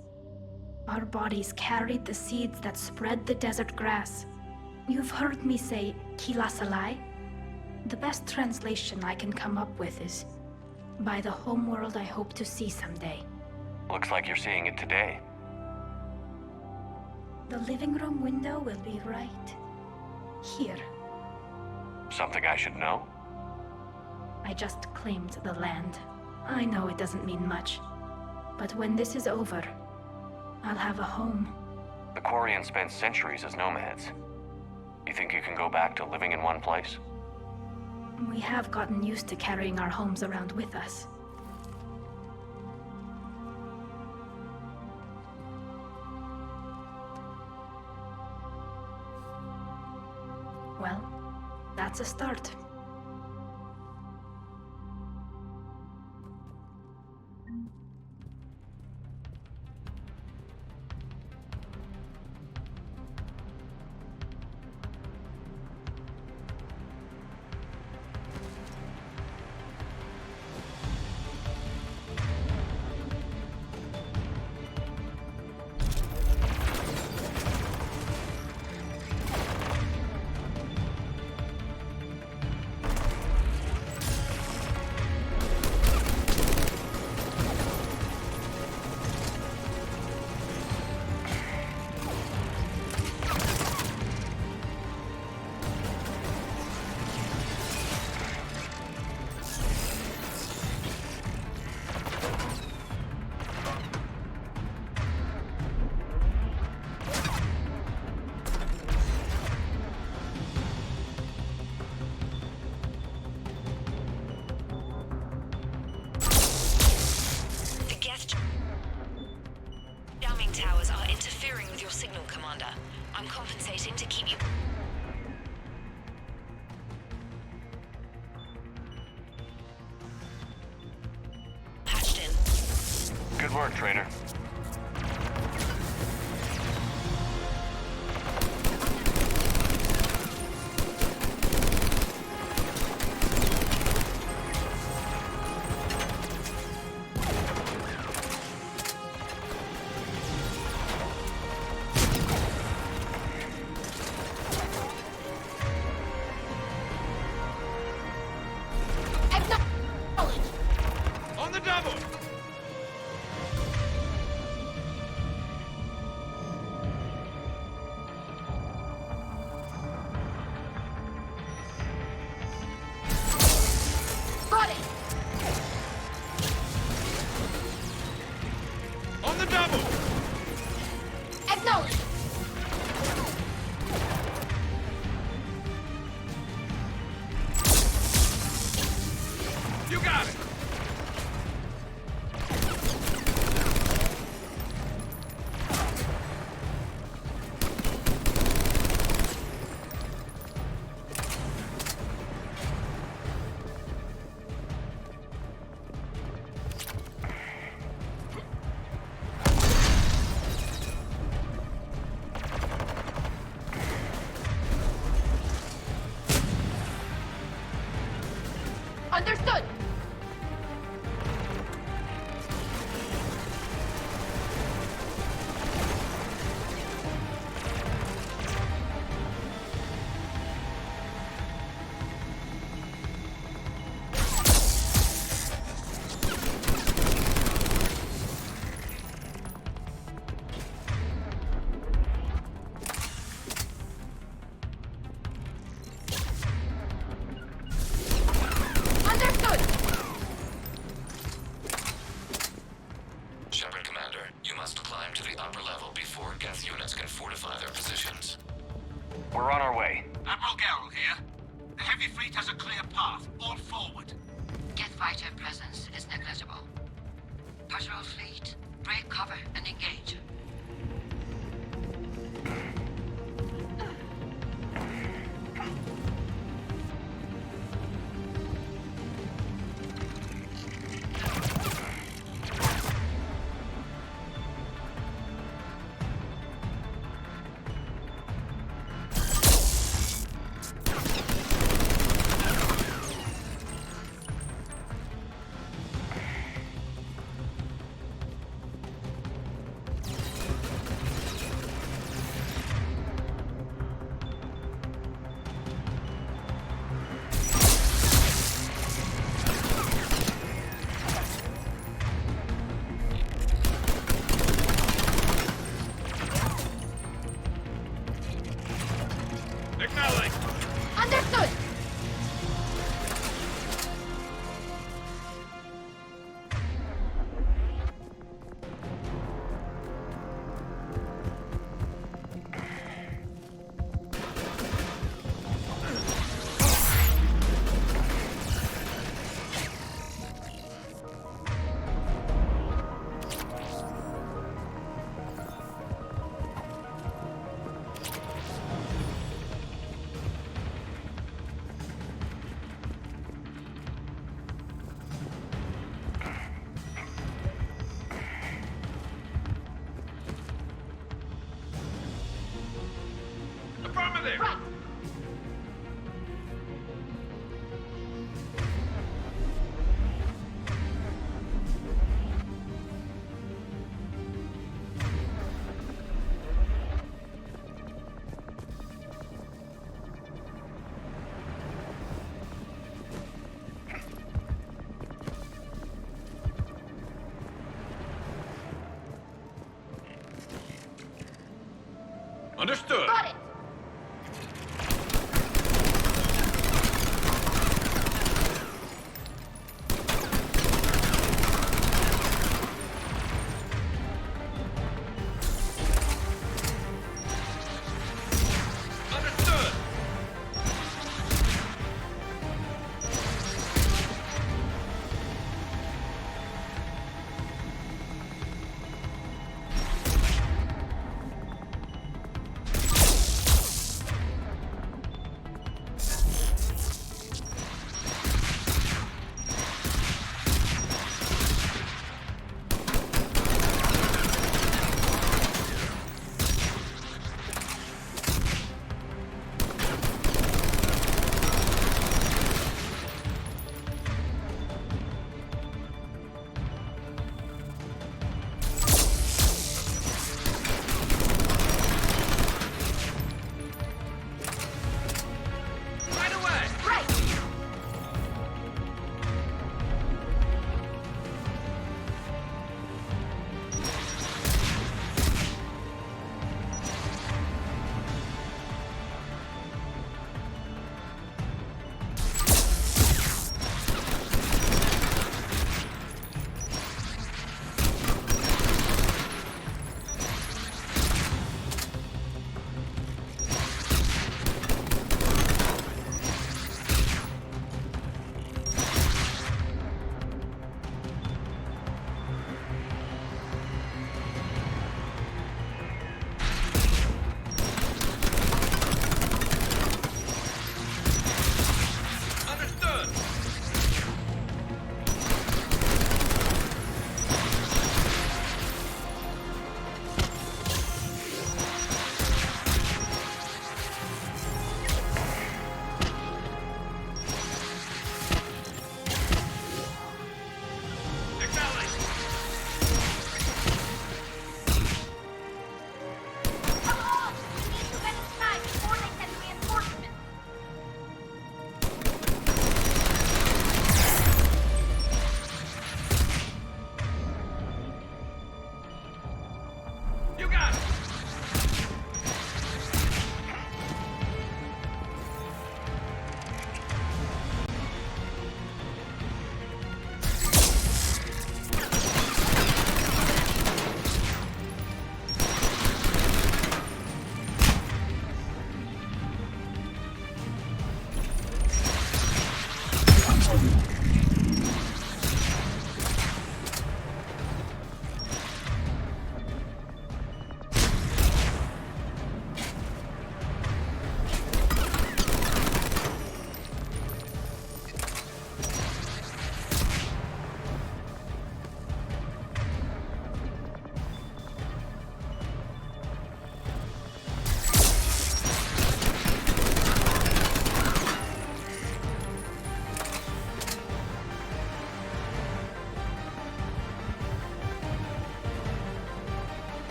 Our bodies carried the seeds that spread the desert grass. You've heard me say Kilasalai? The best translation I can come up with is, by the homeworld I hope to see someday. Looks like you're seeing it today. The living room window will be right here. Something I should know? I just claimed the land. I know it doesn't mean much, but when this is over, I'll have a home. The Quarians spent centuries as nomads. You think you can go back to living in one place? We have gotten used to carrying our homes around with us. Well, that's a start. work, Trainer. On the double! Got it! On the double! Acknowledge! You got it! Understood! Understood! Shepard Commander, you must climb to the upper level before Geth units can fortify their positions. We're on our way. Admiral Garrel here. The heavy fleet has a clear path. All forward. Geth fighter presence is negligible. Patrol fleet, break cover and engage. Acknowledge! Understood! Affirmative! Right! Understood! Got it! Understood!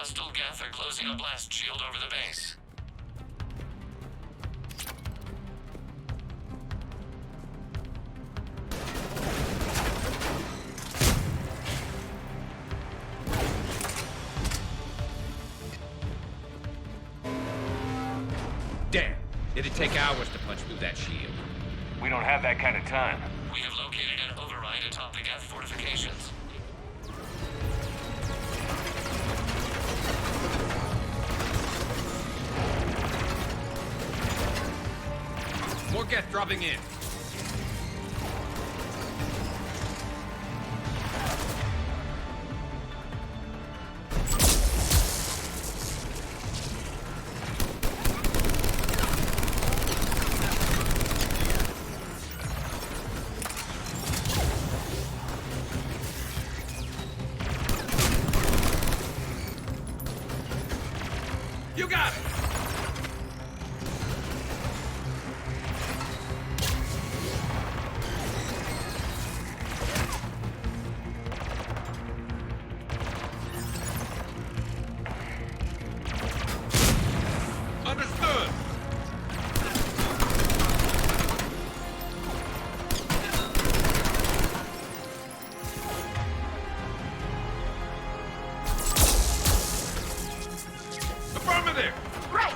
Hostile Geth are closing a blast shield over the base. Damn. It'd take hours to punch through that shield. We don't have that kind of time. We have located an override atop the Geth fortifications. More Geth dropping in. You got it! Understood! Affirmative! Right!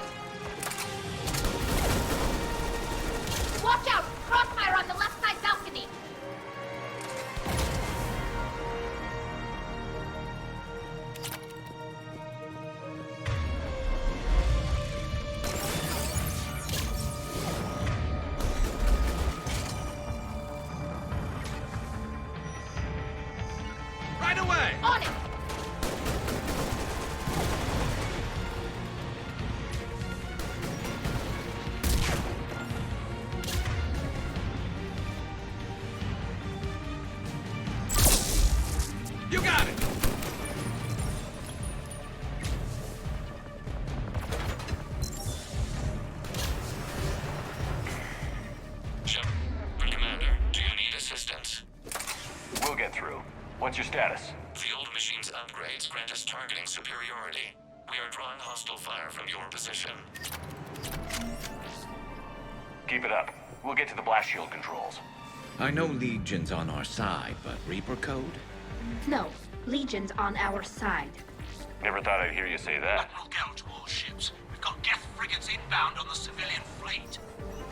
Watch out! Crossfire on the left side balcony! Right away! On it! You got it! Shepard, Commander, do you need assistance? We'll get through. What's your status? The old machine's upgrades grant us targeting superiority. We are drawing hostile fire from your position. Keep it up. We'll get to the blast shield controls. I know Legion's on our side, but Reaper code? No, Legion's on our side. Never thought I'd hear you say that. Admiral Gell to all ships. We've got Geth frigates inbound on the civilian fleet.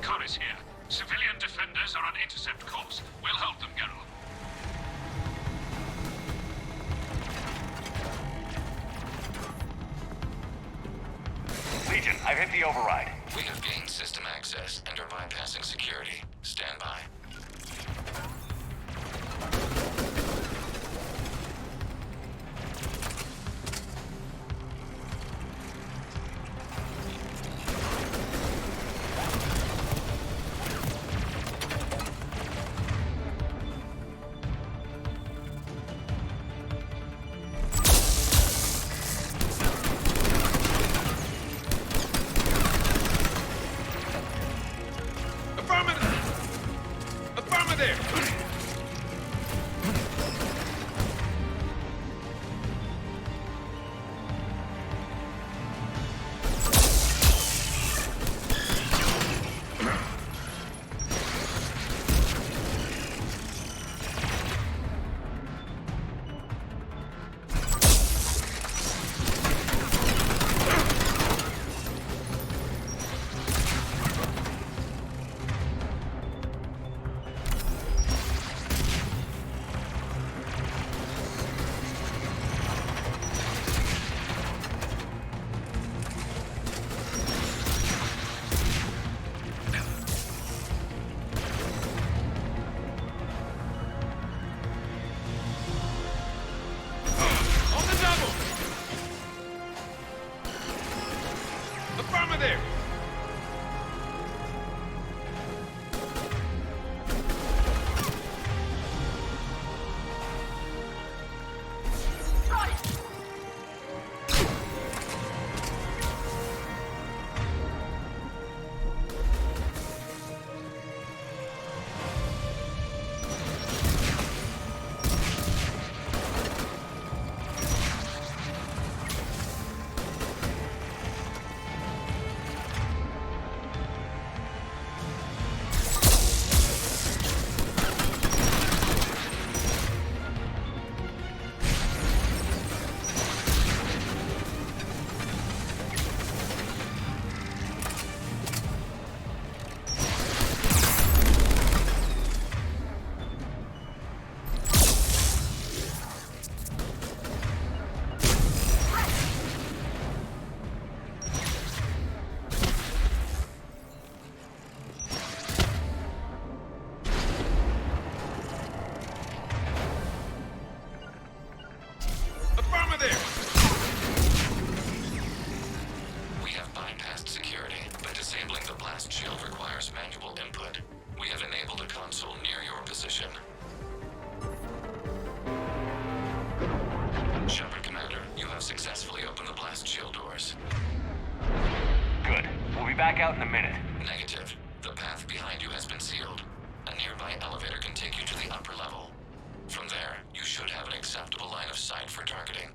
Corus here. Civilian defenders are on intercept course. We'll help them, Geralt. Legion, I've hit the override. We have gained system access and are bypassing security. Stand by. Affirmative! back out in a minute. Negative. The path behind you has been sealed. A nearby elevator can take you to the upper level. From there, you should have an acceptable line of sight for targeting.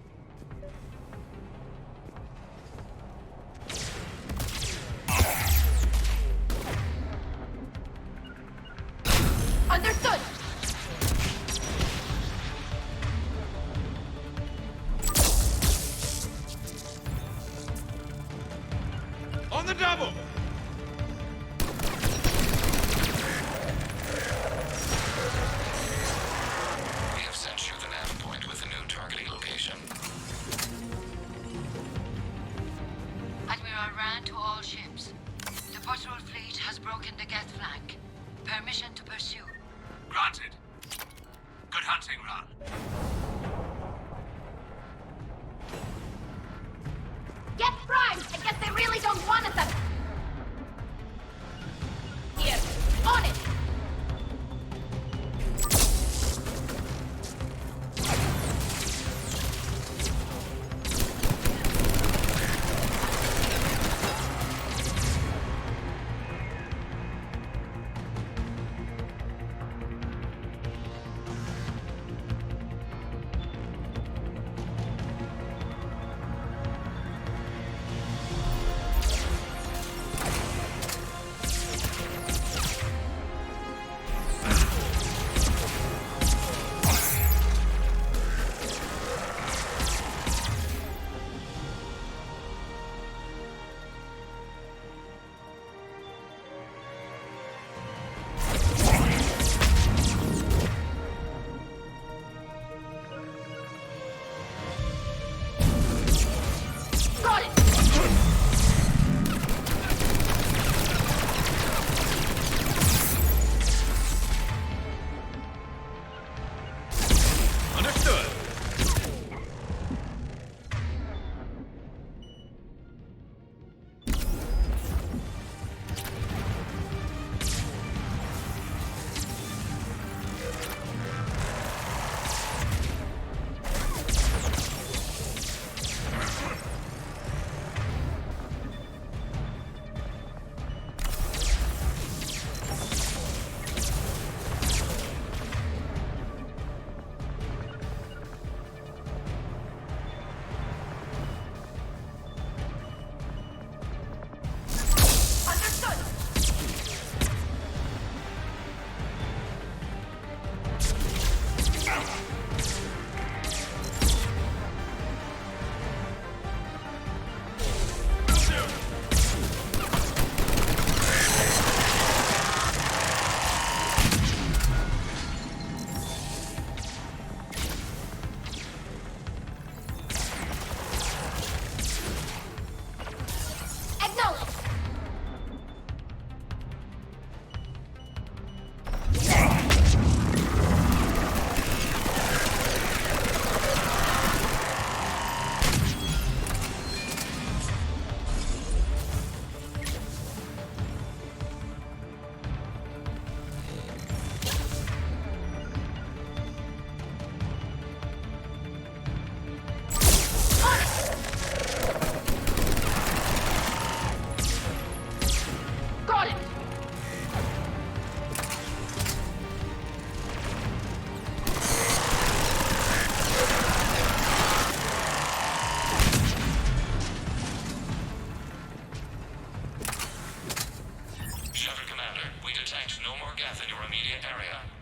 Understood! On the double! We have sent you the nav point with a new targeting location. Admiral Rand to all ships. The patrol fleet has broken the Geth flank. Permission to pursue. Granted. Good hunting, Ran. Get primed! I guess they really don't want us up. Here, on it!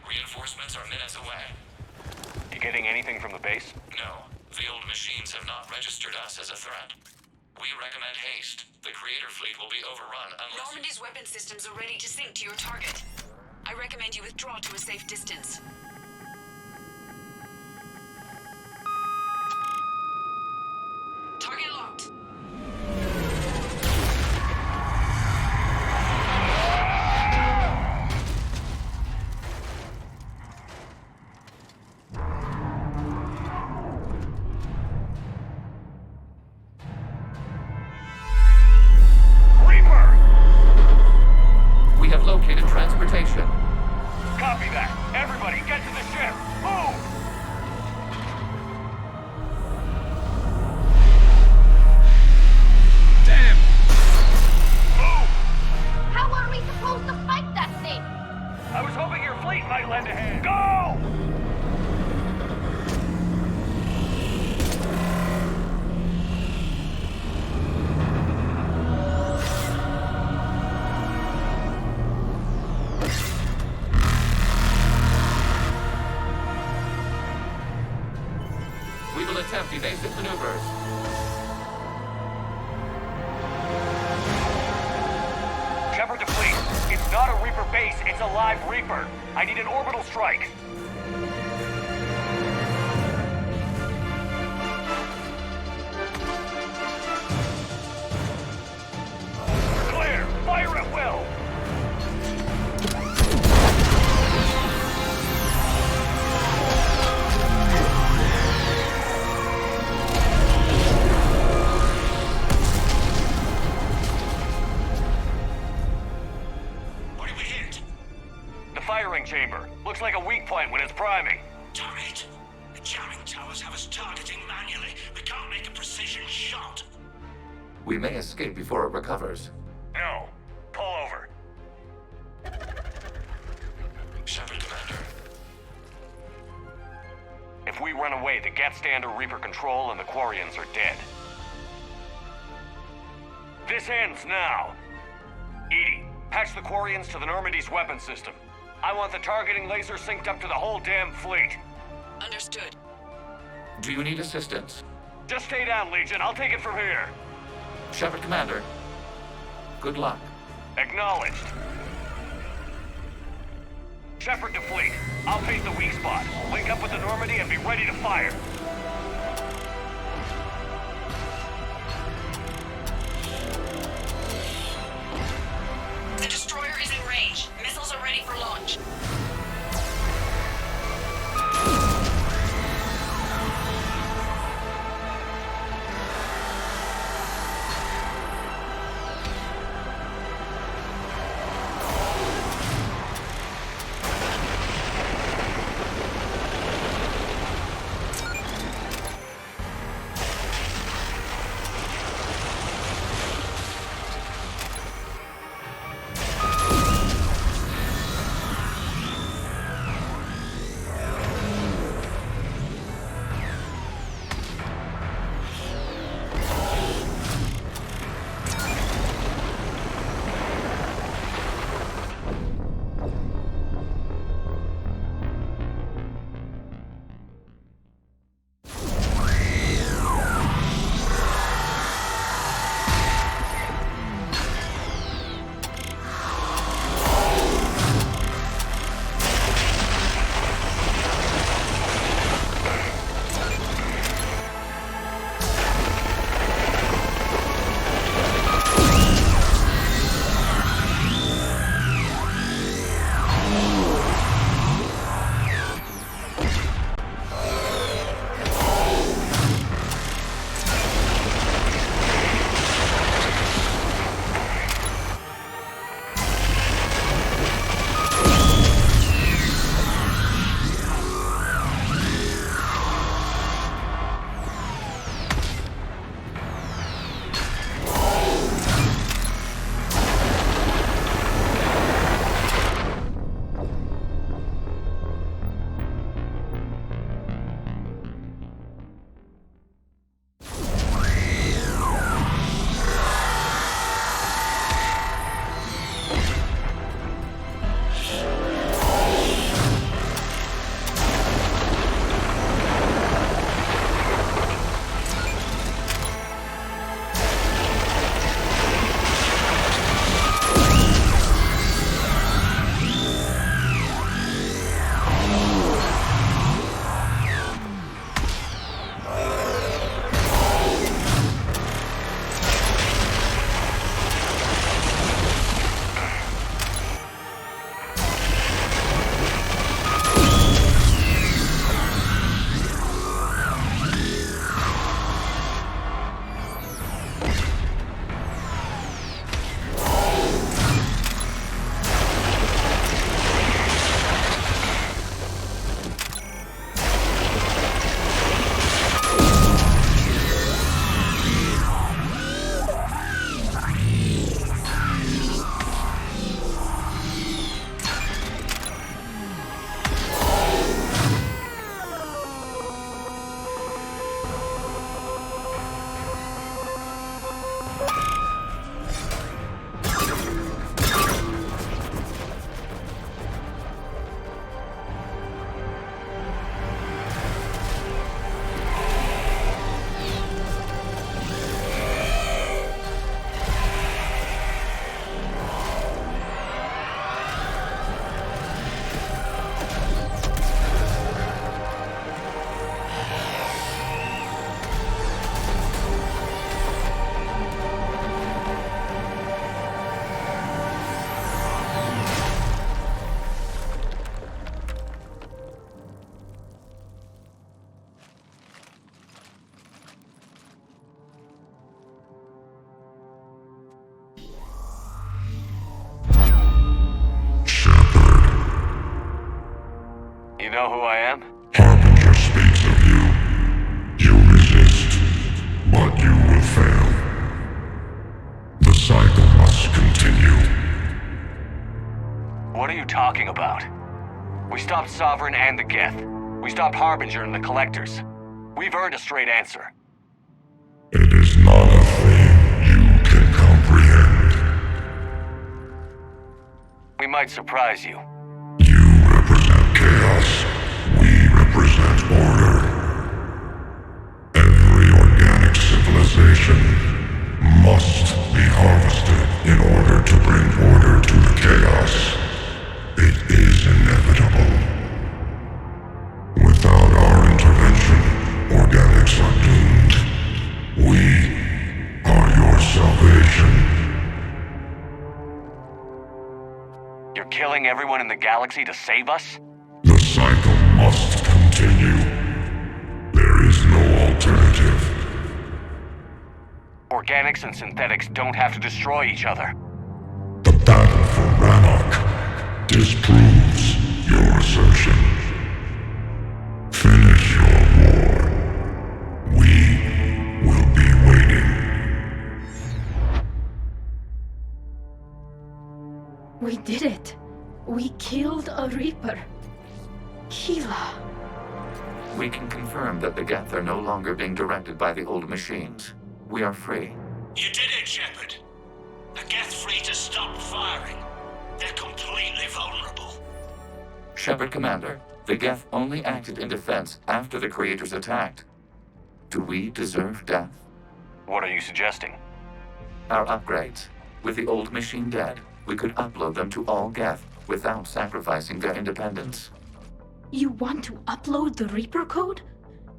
Reinforcements are minutes away. You getting anything from the base? No. The old machines have not registered us as a threat. We recommend haste. The Creator fleet will be overrun unless... Normandy's weapon systems are ready to sink to your target. I recommend you withdraw to a safe distance. Target locked. We have located transportation. Copy that. Everybody, get Go! We will attempt evasive maneuvers. Shepard to fleet. It's not a Reaper base, it's a live Reaper. I need an orbital strike. Clear! Fire at will! What did we hit? The firing chamber. Looks like a weak point when it's priming. Damn it! The jamming towers have us targeting manually. We can't make a precision shot. We may escape before it recovers. No. Pull over. Shepard, Commander. If we run away, the Geth stand are Reaper control and the Quarians are dead. This ends now. Edie, patch the Quarians to the Normandy's weapon system. I want the targeting laser synced up to the whole damn fleet. Understood. Do you need assistance? Just stay down, Legion. I'll take it from here. Shepard, Commander. Good luck. Acknowledged. Shepard to fleet. I'll face the weak spot. Link up with the Normandy and be ready to fire. The destroyer is in range. Missiles are ready for launch. You know who I am? Harbinger speaks of you. You resist, but you will fail. The cycle must continue. What are you talking about? We stopped Sovereign and the Geth. We stopped Harbinger and the Collectors. We've earned a straight answer. It is not a thing you can comprehend. We might surprise you. You represent chaos. We represent order. Every organic civilization must be harvested in order to bring order to the chaos. It is inevitable. Without our intervention, organics are doomed. We are your salvation. You're killing everyone in the galaxy to save us? The cycle must continue. There is no alternative. Organics and synthetics don't have to destroy each other. The battle for Rannoch disproves your assertion. Finish your war. We will be waiting. We did it. We killed a Reaper. Keela. We can confirm that the Geth are no longer being directed by the old machines. We are free. You did it, Shepard. The Geth free to stop firing. They're completely vulnerable. Shepard Commander, the Geth only acted in defense after the Creators attacked. Do we deserve death? What are you suggesting? Our upgrades. With the old machine dead, we could upload them to all Geth without sacrificing their independence. You want to upload the Reaper code?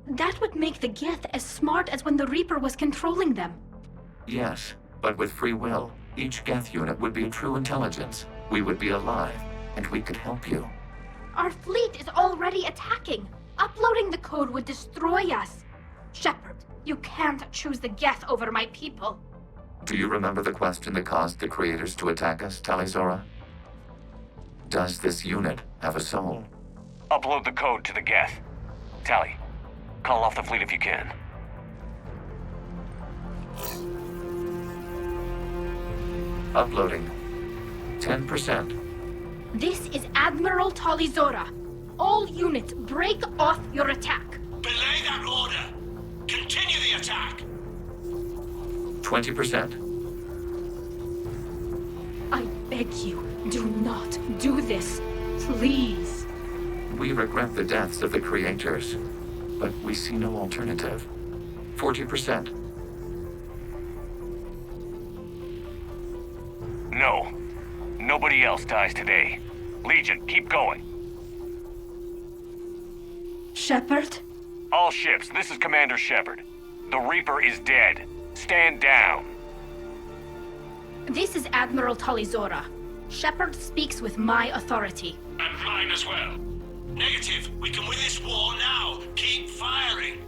That would make the Geth as smart as when the Reaper was controlling them. Yes, but with free will, each Geth unit would be a true intelligence. We would be alive, and we could help you. Our fleet is already attacking. Uploading the code would destroy us. Shepard, you can't choose the Geth over my people. Do you remember the question that caused the Creators to attack us, Tali'Zorah? Does this unit have a soul? Upload the code to the Geth. Tali, call off the fleet if you can. Uploading. 10%. This is Admiral Tali'Zorah. All units, break off your attack. Belay that order. Continue the attack. 20%. I beg you, do not do this. Please. We regret the deaths of the Creators, but we see no alternative. 40%. No. Nobody else dies today. Legion, keep going. Shepard? All ships, this is Commander Shepard. The Reaper is dead. Stand down. This is Admiral Tali'Zorah. Shepard speaks with my authority. And mine as well. Negative. We can win this war now. Keep firing.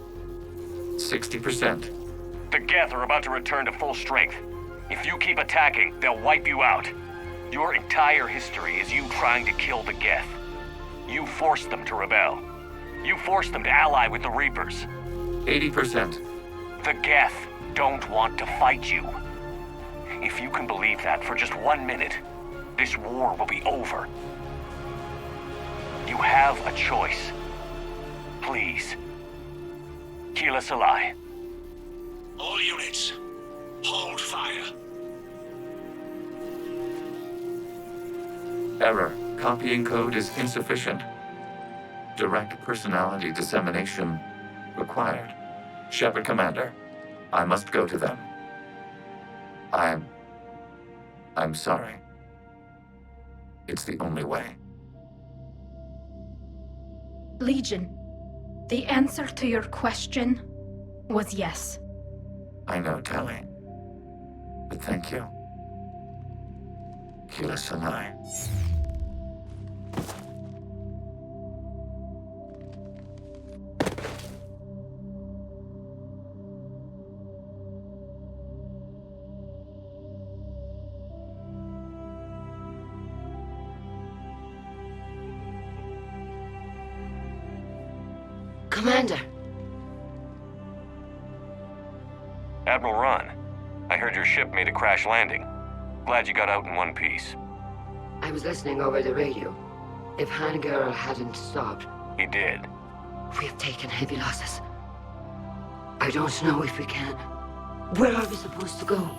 60%. The Geth are about to return to full strength. If you keep attacking, they'll wipe you out. Your entire history is you trying to kill the Geth. You forced them to rebel. You forced them to ally with the Reapers. 80%. The Geth don't want to fight you. If you can believe that for just 1 minute, this war will be over. You have a choice. Please. Keela Salai. All units, hold fire. Error. Copying code is insufficient. Direct personality dissemination required. Shepard Commander, I must go to them. I'm sorry. It's the only way. Legion, the answer to your question was yes. I know, Tali. But thank you. Keela Salai. Commander. Admiral Ron, I heard your ship made a crash landing. Glad you got out in one piece. I was listening over the radio. If Hangirl hadn't stopped... He did. We have taken heavy losses. I don't know if we can. Where are we supposed to go?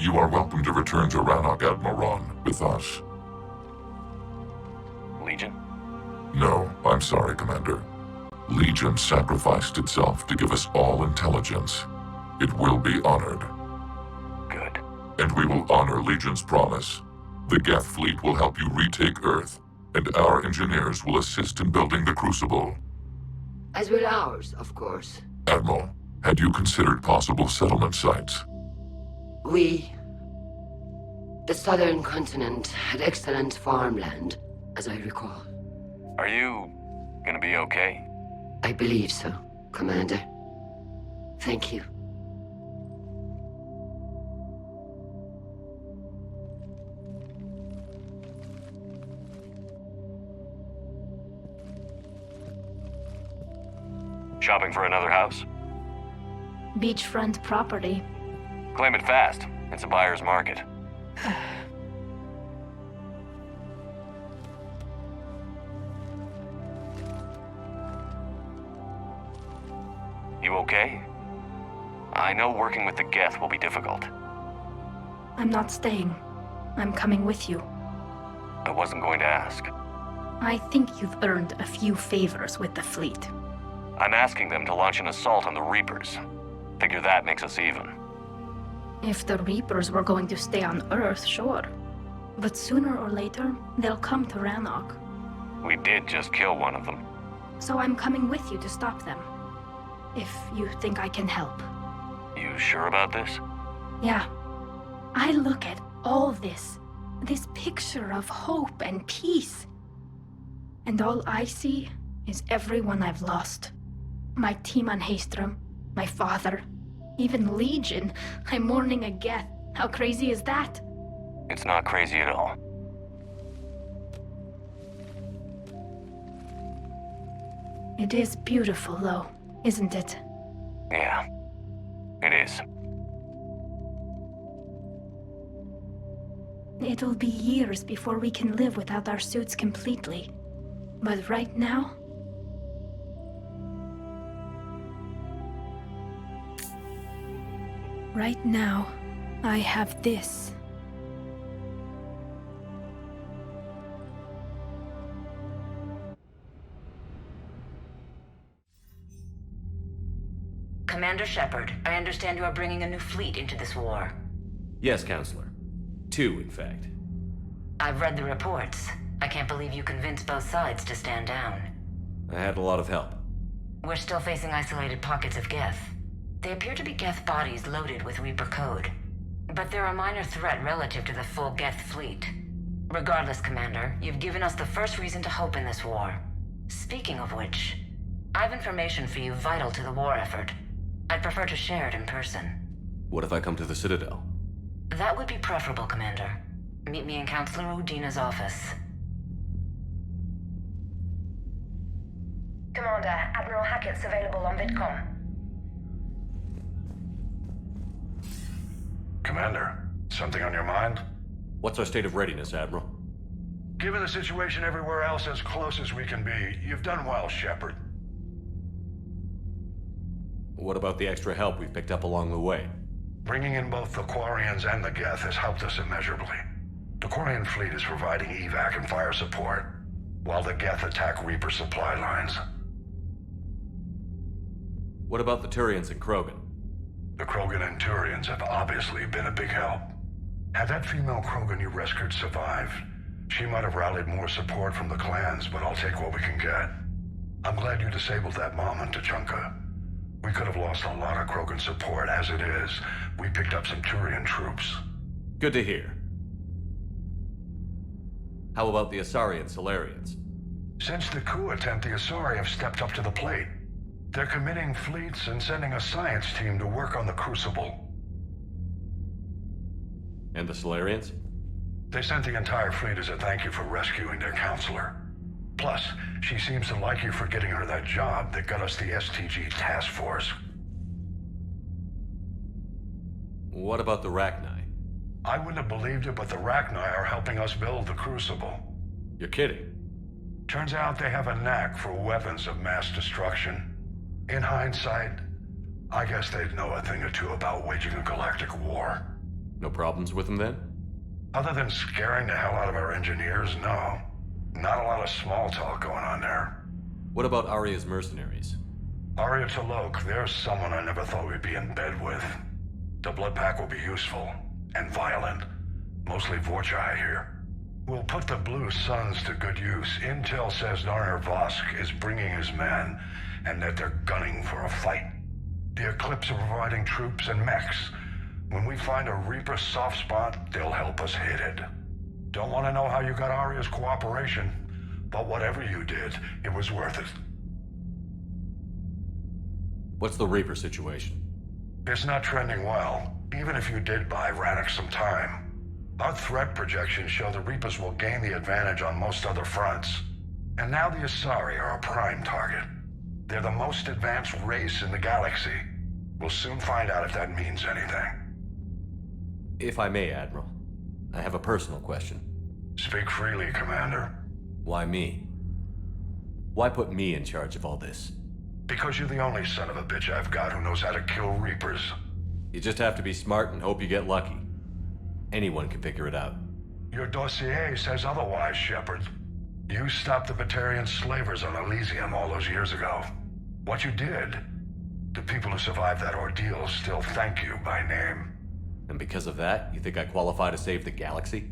You are welcome to return to Rannoch, Admiral Ron, with us. Legion? No, I'm sorry, Commander. Legion sacrificed itself to give us all intelligence. It will be honored. Good. And we will honor Legion's promise. The Geth fleet will help you retake Earth, and our engineers will assist in building the Crucible. As will ours, of course. Admiral, had you considered possible settlement sites? The southern continent had excellent farmland, as I recall. Are you gonna be okay? I believe so, Commander. Thank you. Shopping for another house? Beachfront property. Claim it fast. It's a buyer's market. You okay? I know working with the Geth will be difficult. I'm not staying. I'm coming with you. I wasn't going to ask. I think you've earned a few favors with the fleet. I'm asking them to launch an assault on the Reapers. Figure that makes us even. If the Reapers were going to stay on Earth, sure. But sooner or later, they'll come to Rannoch. We did just kill one of them. So I'm coming with you to stop them. If you think I can help. You sure about this? Yeah. I look at all this picture of hope and peace. And all I see is everyone I've lost. My team on Haestrom, my father, even Legion. I'm mourning a Geth. How crazy is that? It's not crazy at all. It is beautiful, though, isn't it? Yeah, it is. It'll be years before we can live without our suits completely. But right now... Right now, I have this. Commander Shepard, I understand you are bringing a new fleet into this war. Yes, Counselor. 2, in fact. I've read the reports. I can't believe you convinced both sides to stand down. I had a lot of help. We're still facing isolated pockets of Geth. They appear to be Geth bodies loaded with Reaper code. But they're a minor threat relative to the full Geth fleet. Regardless, Commander, you've given us the first reason to hope in this war. Speaking of which, I have information for you vital to the war effort. I'd prefer to share it in person. What if I come to the Citadel? That would be preferable, Commander. Meet me in Counselor Udina's office. Commander, Admiral Hackett's available on VidCom. Commander, something on your mind? What's our state of readiness, Admiral? Given the situation everywhere else as close as we can be, you've done well, Shepard. What about the extra help we've picked up along the way? Bringing in both the Quarians and the Geth has helped us immeasurably. The Quarian fleet is providing evac and fire support, while the Geth attack Reaper supply lines. What about the Turians and Krogan? The Krogan and Turians have obviously been a big help. Had that female Krogan you rescued survived, she might have rallied more support from the clans, but I'll take what we can get. I'm glad you disabled that bomb on Tuchanka. We could have lost a lot of Krogan support. As it is, we picked up some Turian troops. Good to hear. How about the Asari and Solarians? Since the coup attempt, the Asari have stepped up to the plate. They're committing fleets and sending a science team to work on the Crucible. And the Solarians? They sent the entire fleet as a thank you for rescuing their counselor. Plus, she seems to like you for getting her that job that got us the STG task force. What about the Rachni? I wouldn't have believed it, but the Rachni are helping us build the Crucible. You're kidding. Turns out they have a knack for weapons of mass destruction. In hindsight, I guess they'd know a thing or two about waging a galactic war. No problems with them then? Other than scaring the hell out of our engineers, no. Not a lot of small talk going on there. What about Aria's mercenaries? Aria T'Loak, there's someone I never thought we'd be in bed with. The blood pack will be useful, and violent. Mostly Vorcha here. We'll put the Blue Suns to good use. Intel says Narmer Vosk is bringing his men, and that they're gunning for a fight. The Eclipse are providing troops and mechs. When we find a Reaper soft spot, they'll help us hit it. Don't want to know how you got Aria's cooperation, but whatever you did, it was worth it. What's the Reaper situation? It's not trending well, even if you did buy Rannoch some time. Our threat projections show the Reapers will gain the advantage on most other fronts. And now the Asari are a prime target. They're the most advanced race in the galaxy. We'll soon find out if that means anything. If I may, Admiral, I have a personal question. Speak freely, Commander. Why me? Why put me in charge of all this? Because you're the only son of a bitch I've got who knows how to kill Reapers. You just have to be smart and hope you get lucky. Anyone can figure it out. Your dossier says otherwise, Shepard. You stopped the Batarian slavers on Elysium all those years ago. What you did, the people who survived that ordeal still thank you by name. And because of that, you think I qualify to save the galaxy?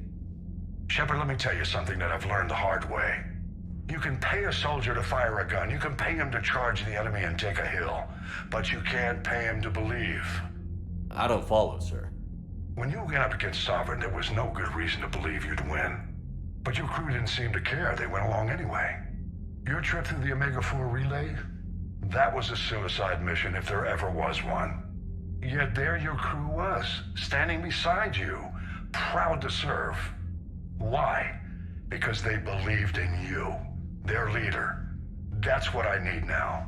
Shepard, let me tell you something that I've learned the hard way. You can pay a soldier to fire a gun, you can pay him to charge the enemy and take a hill, but you can't pay him to believe. I don't follow, sir. When you went up against Sovereign, there was no good reason to believe you'd win. But your crew didn't seem to care, they went along anyway. Your trip through the Omega-4 relay? That was a suicide mission if there ever was one. Yet there your crew was, standing beside you, proud to serve. Why? Because they believed in you, their leader. That's what I need now.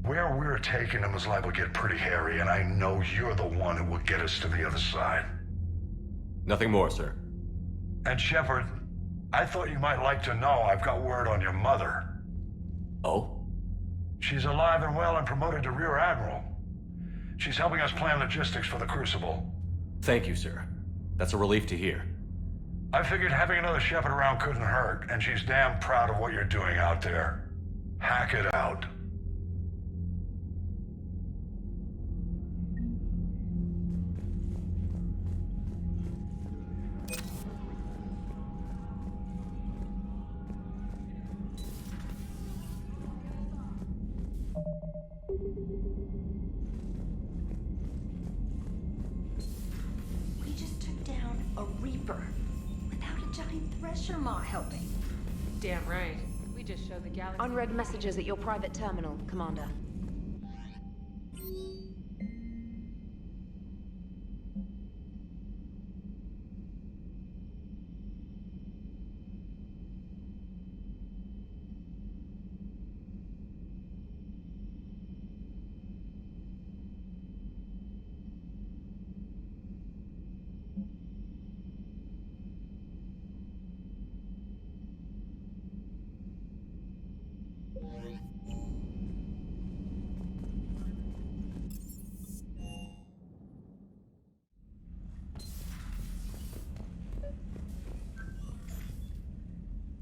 Where we're taking them is liable to get pretty hairy, and I know you're the one who will get us to the other side. Nothing more, sir. And Shepard, I thought you might like to know I've got word on your mother. Oh? She's alive and well and promoted to Rear Admiral. She's helping us plan logistics for the Crucible. Thank you, sir. That's a relief to hear. I figured having another Shepard around couldn't hurt, and she's damn proud of what you're doing out there. Hack it out. We just took down a Reaper without a giant Thresher Maw helping. Damn right. We just showed the galaxy. Unread messages at your private terminal, Commander.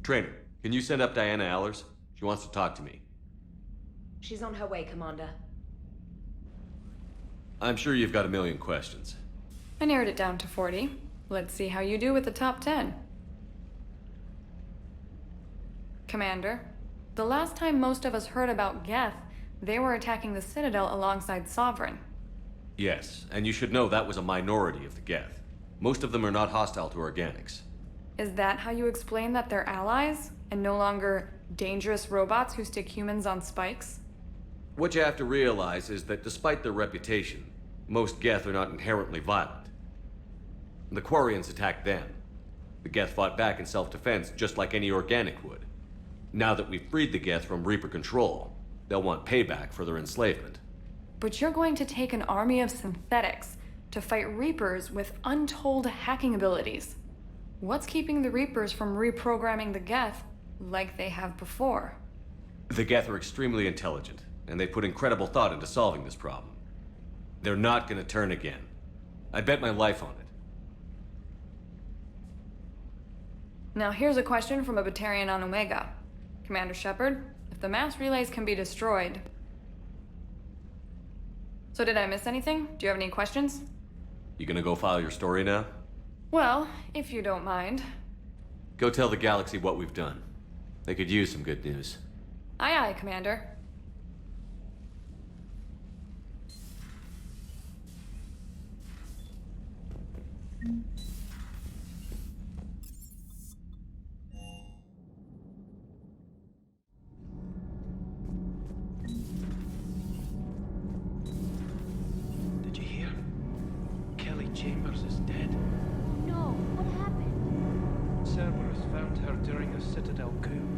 Trainer, can you send up Diana Allers? She wants to talk to me. She's on her way, Commander. I'm sure you've got a million questions. I narrowed it down to 40. Let's see how you do with the top 10. Commander, the last time most of us heard about Geth, they were attacking the Citadel alongside Sovereign. Yes, and you should know that was a minority of the Geth. Most of them are not hostile to organics. Is that how you explain that they're allies, and no longer dangerous robots who stick humans on spikes? What you have to realize is that despite their reputation, most Geth are not inherently violent. The Quarians attacked them. The Geth fought back in self-defense just like any organic would. Now that we've freed the Geth from Reaper control, they'll want payback for their enslavement. But you're going to take an army of synthetics to fight Reapers with untold hacking abilities. What's keeping the Reapers from reprogramming the Geth like they have before? The Geth are extremely intelligent, and they put incredible thought into solving this problem. They're not gonna turn again. I bet my life on it. Now here's a question from a Batarian on Omega. Commander Shepard, if the mass relays can be destroyed... So did I miss anything? Do you have any questions? You gonna go file your story now? Well, if you don't mind. Go tell the galaxy what we've done. They could use some good news. Aye aye, Commander. Did you hear? Kelly Chambers is dead. No, what happened? Cerberus found her during a Citadel coup.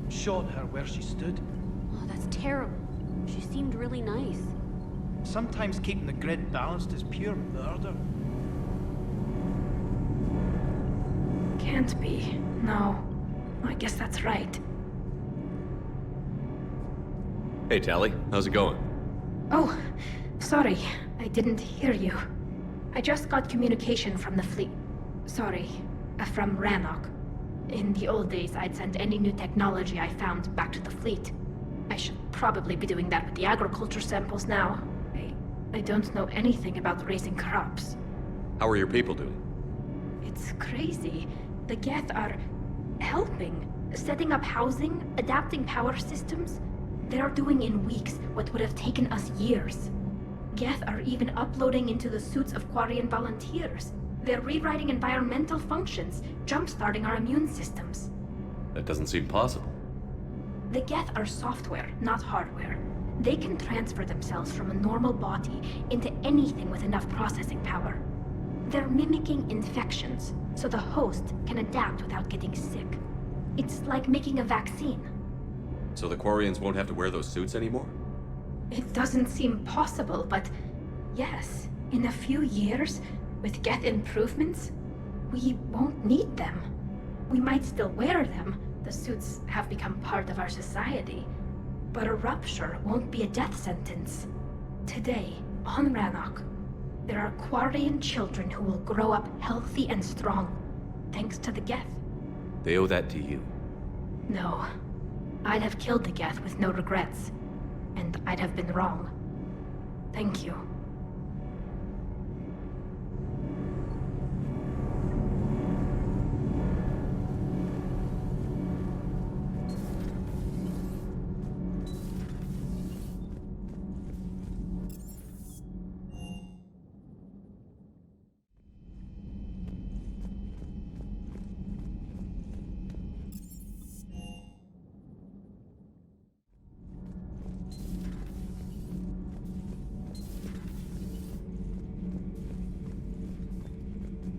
Shot her where she stood. Oh, that's terrible. She seemed really nice. Sometimes keeping the grid balanced is pure murder. Can't be. No. I guess that's right. Hey, Tali. How's it going? Oh, sorry. I didn't hear you. I just got communication from the fleet. Sorry. From Rannoch. In the old days, I'd send any new technology I found back to the fleet. I should probably be doing that with the agriculture samples now. I don't know anything about raising crops. How are your people doing? It's crazy. The Geth are helping, setting up housing, adapting power systems. They are doing in weeks what would have taken us years. Geth are even uploading into the suits of Quarian volunteers. They're rewriting environmental functions, jump-starting our immune systems. That doesn't seem possible. The Geth are software, not hardware. They can transfer themselves from a normal body into anything with enough processing power. They're mimicking infections, so the host can adapt without getting sick. It's like making a vaccine. So the Quarians won't have to wear those suits anymore? It doesn't seem possible, but yes, in a few years, with Geth improvements, we won't need them. We might still wear them. The suits have become part of our society. But a rupture won't be a death sentence. Today, on Rannoch, there are Quarian children who will grow up healthy and strong, thanks to the Geth. They owe that to you. No. I'd have killed the Geth with no regrets. And I'd have been wrong. Thank you.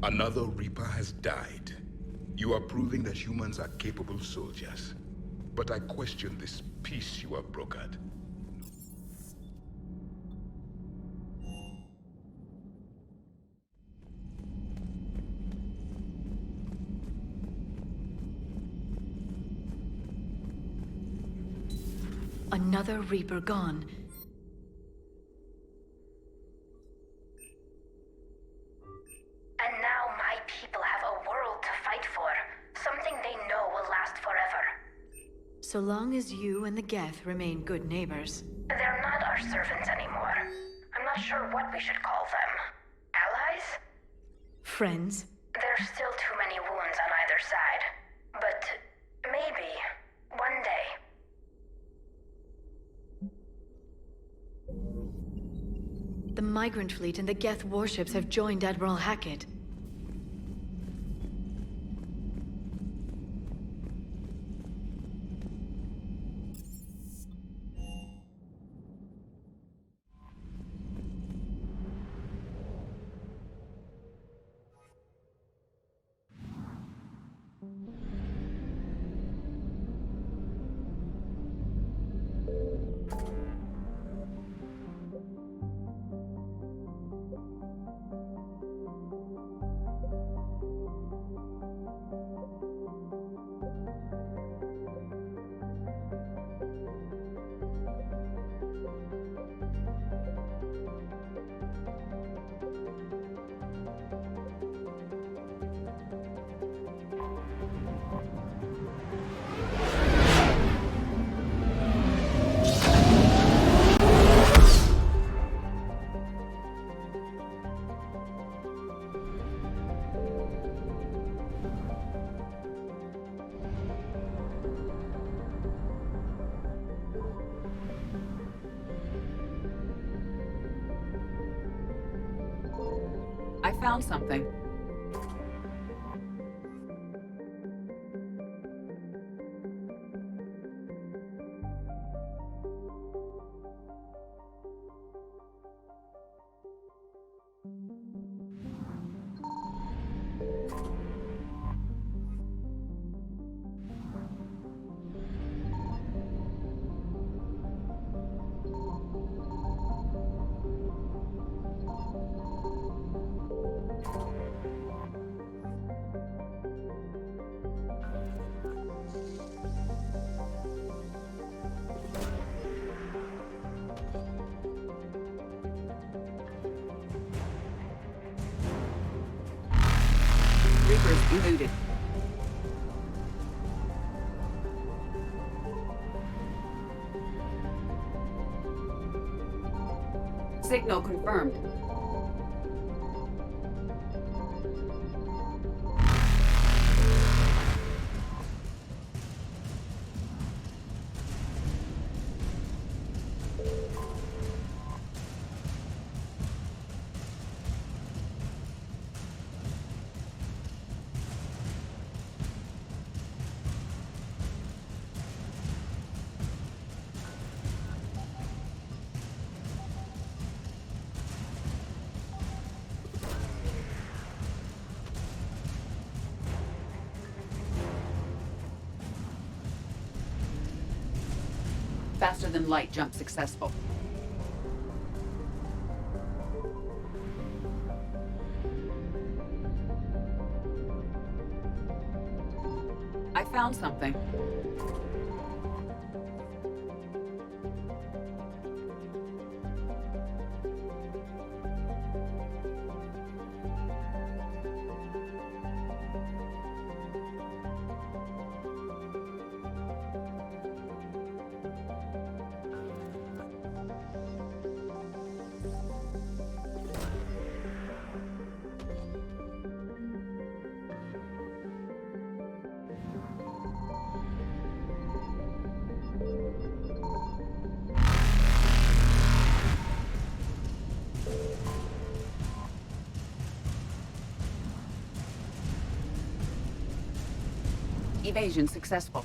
Another Reaper has died. You are proving that humans are capable soldiers. But I question this peace you have brokered. Another Reaper gone. And now my people have a world to fight for. Something they know will last forever. So long as you and the Geth remain good neighbors. They're not our servants anymore. I'm not sure what we should call them. Allies? Friends? There's still too many wounds on either side. But maybe, one day. The Migrant Fleet and the Geth warships have joined Admiral Hackett. found something. Reapers eluded. Signal confirmed. Faster than light jump successful. I found something. Evasion successful.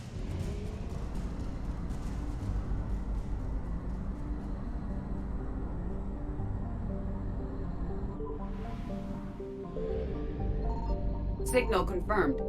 Signal confirmed.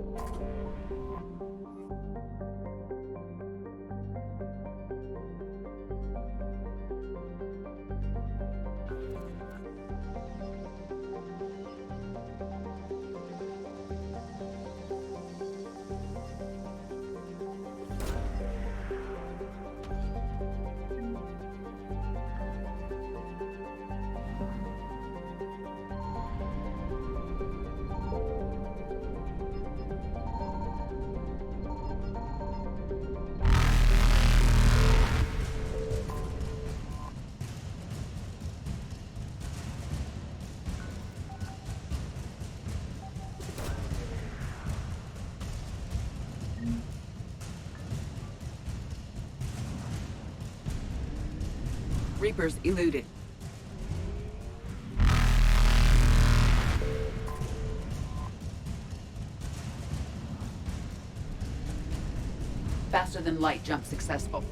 Reapers eluded. Faster than light jump successful.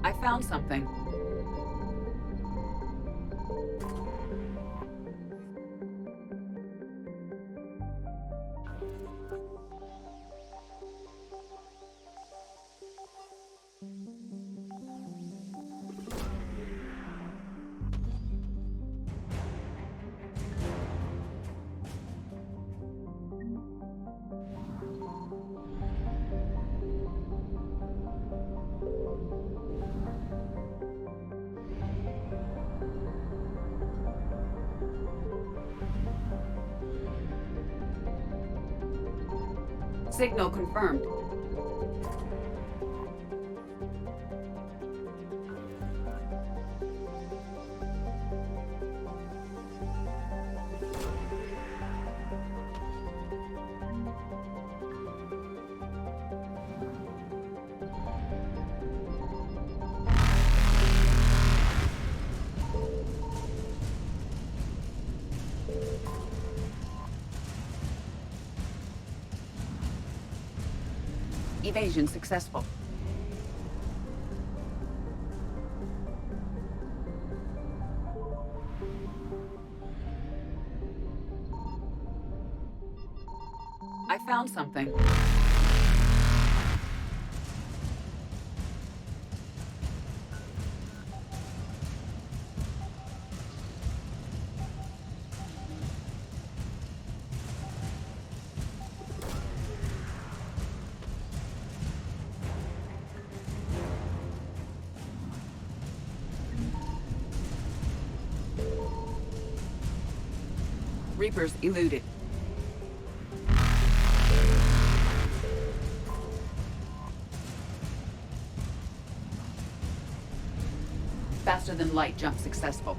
I found something. Signal confirmed. Evasion successful. I found something. Reapers eluded. Faster than light jump successful.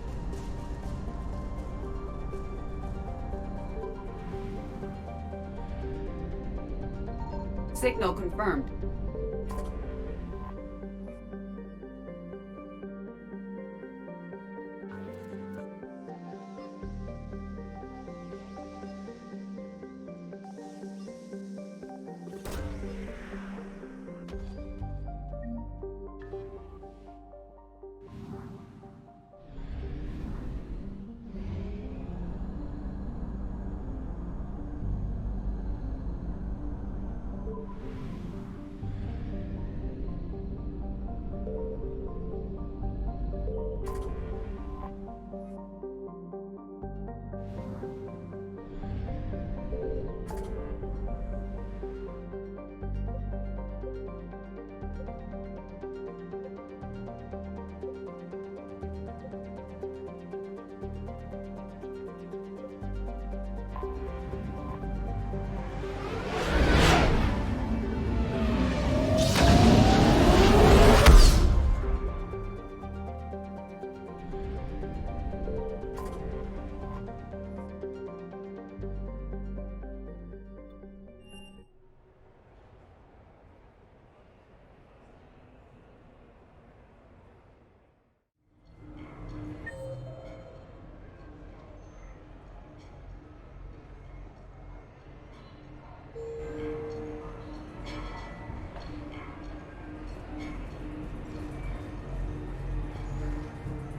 Signal confirmed.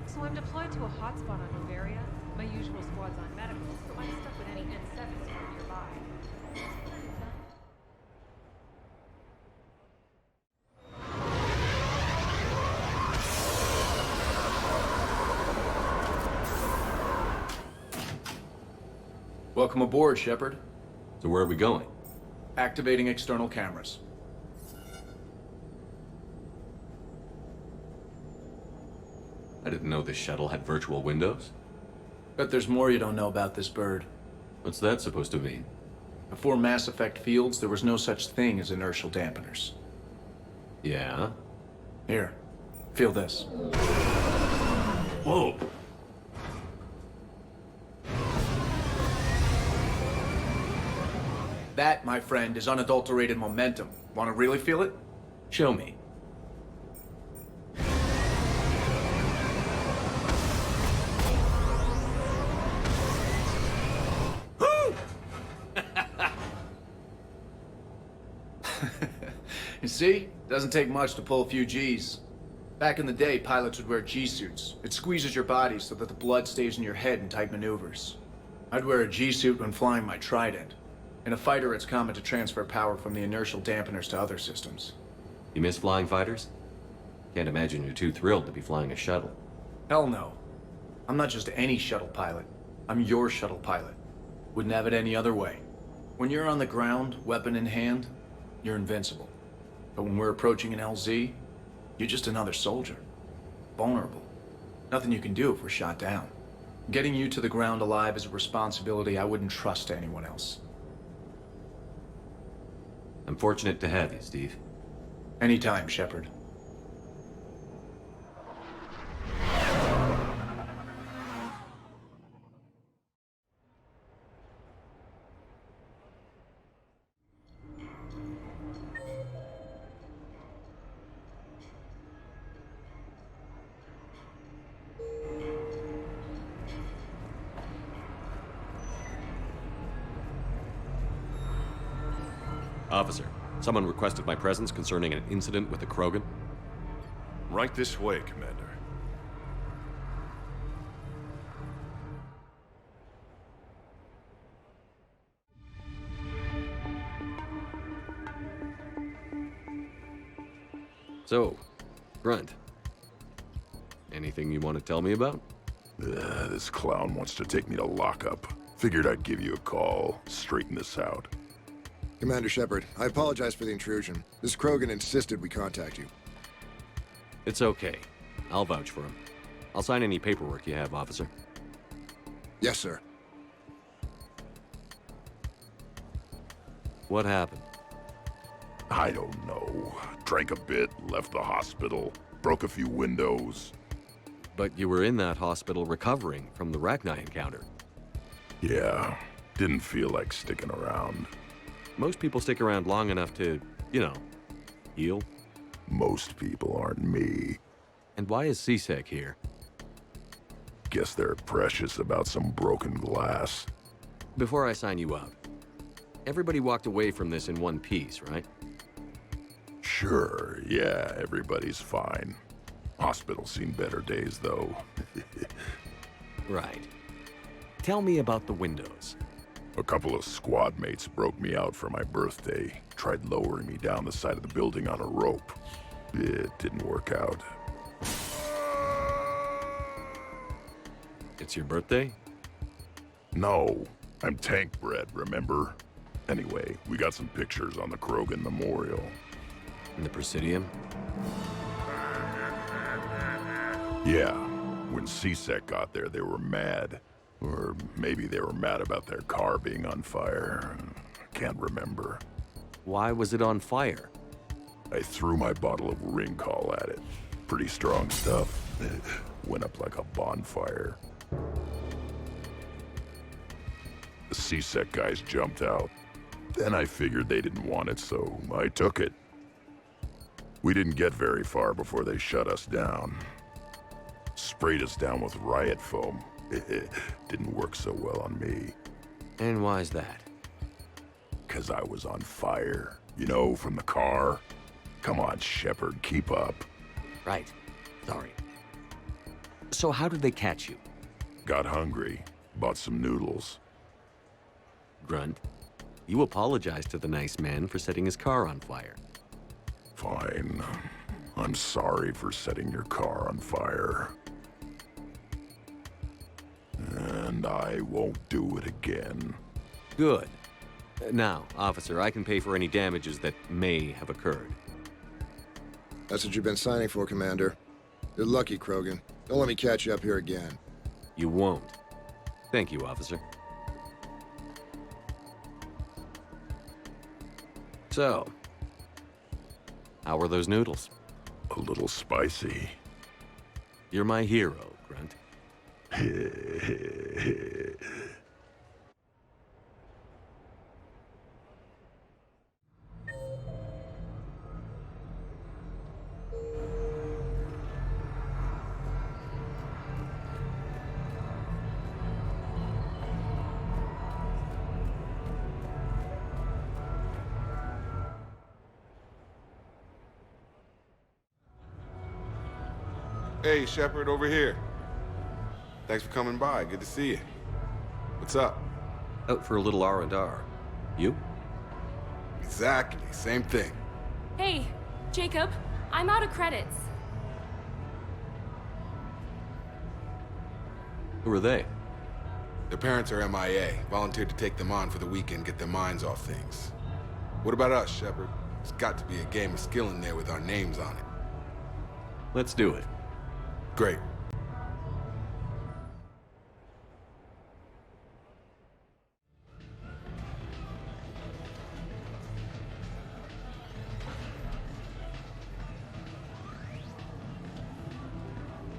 So I'm deployed to a hotspot on Noveria. My usual squad's on medicals, but I'm stuck with any N7s who are nearby. Welcome aboard, Shepard. So where are we going? Activating external cameras. I didn't know this shuttle had virtual windows. Bet there's more you don't know about this bird. What's that supposed to mean? Before Mass Effect Fields, there was no such thing as inertial dampeners. Yeah? Here, feel this. Whoa! That, my friend, is unadulterated momentum. Want to really feel it? Show me. You see? Doesn't take much to pull a few Gs. Back in the day, pilots would wear G-suits. It squeezes your body so that the blood stays in your head in tight maneuvers. I'd wear a G-suit when flying my Trident. In a fighter, it's common to transfer power from the inertial dampeners to other systems. You miss flying fighters? Can't imagine you're too thrilled to be flying a shuttle. Hell no. I'm not just any shuttle pilot. I'm your shuttle pilot. Wouldn't have it any other way. When you're on the ground, weapon in hand, you're invincible. But when we're approaching an LZ, you're just another soldier. Vulnerable. Nothing you can do if we're shot down. Getting you to the ground alive is a responsibility I wouldn't trust to anyone else. I'm fortunate to have you, Steve. Anytime, Shepard. Officer, someone requested my presence concerning an incident with the Krogan. Right this way, Commander. So, Grunt. Anything you want to tell me about? This clown wants to take me to lockup. Figured I'd give you a call, straighten this out. Commander Shepard, I apologize for the intrusion. This Krogan insisted we contact you. It's okay. I'll vouch for him. I'll sign any paperwork you have, officer. Yes, sir. What happened? I don't know. Drank a bit, left the hospital, broke a few windows. But you were in that hospital recovering from the Rachni encounter. Yeah, didn't feel like sticking around. Most people stick around long enough to, you know, heal. Most people aren't me. And why is C-Sec here? Guess they're precious about some broken glass. Before I sign you out, everybody walked away from this in one piece, right? Sure, yeah, everybody's fine. Hospital's seen better days, though. Right. Tell me about the windows. A couple of squad mates broke me out for my birthday. Tried lowering me down the side of the building on a rope. It didn't work out. It's your birthday? No, I'm tank bred, remember? Anyway, we got some pictures on the Krogan Memorial. In the Presidium? Yeah, when C-Sec got there, they were mad. Or maybe they were mad about their car being on fire. Can't remember. Why was it on fire? I threw my bottle of Ringcall at it. Pretty strong stuff. Went up like a bonfire. The C-Sec guys jumped out. Then I figured they didn't want it, so I took it. We didn't get very far before they shut us down. Sprayed us down with riot foam. Didn't work so well on me. And why's that? 'Cause I was on fire. You know, from the car. Come on, Shepard, keep up. Right. Sorry. So how did they catch you? Got hungry. Bought some noodles. Grunt, you apologized to the nice man for setting his car on fire. Fine. I'm sorry for setting your car on fire. And I won't do it again. Good. Now, officer, I can pay for any damages that may have occurred. That's what you've been signing for, Commander. You're lucky, Krogan. Don't let me catch you up here again. You won't. Thank you, officer. So, how were those noodles? A little spicy. You're my hero, Grunt. Hey, Shepard, over here. Thanks for coming by. Good to see you. What's up? Out for a little R&R. You? Exactly. Same thing. Hey, Jacob, I'm out of credits. Who are they? Their parents are MIA. Volunteered to take them on for the weekend, get their minds off things. What about us, Shepard? There's got to be a game of skill in there with our names on it. Let's do it. Great.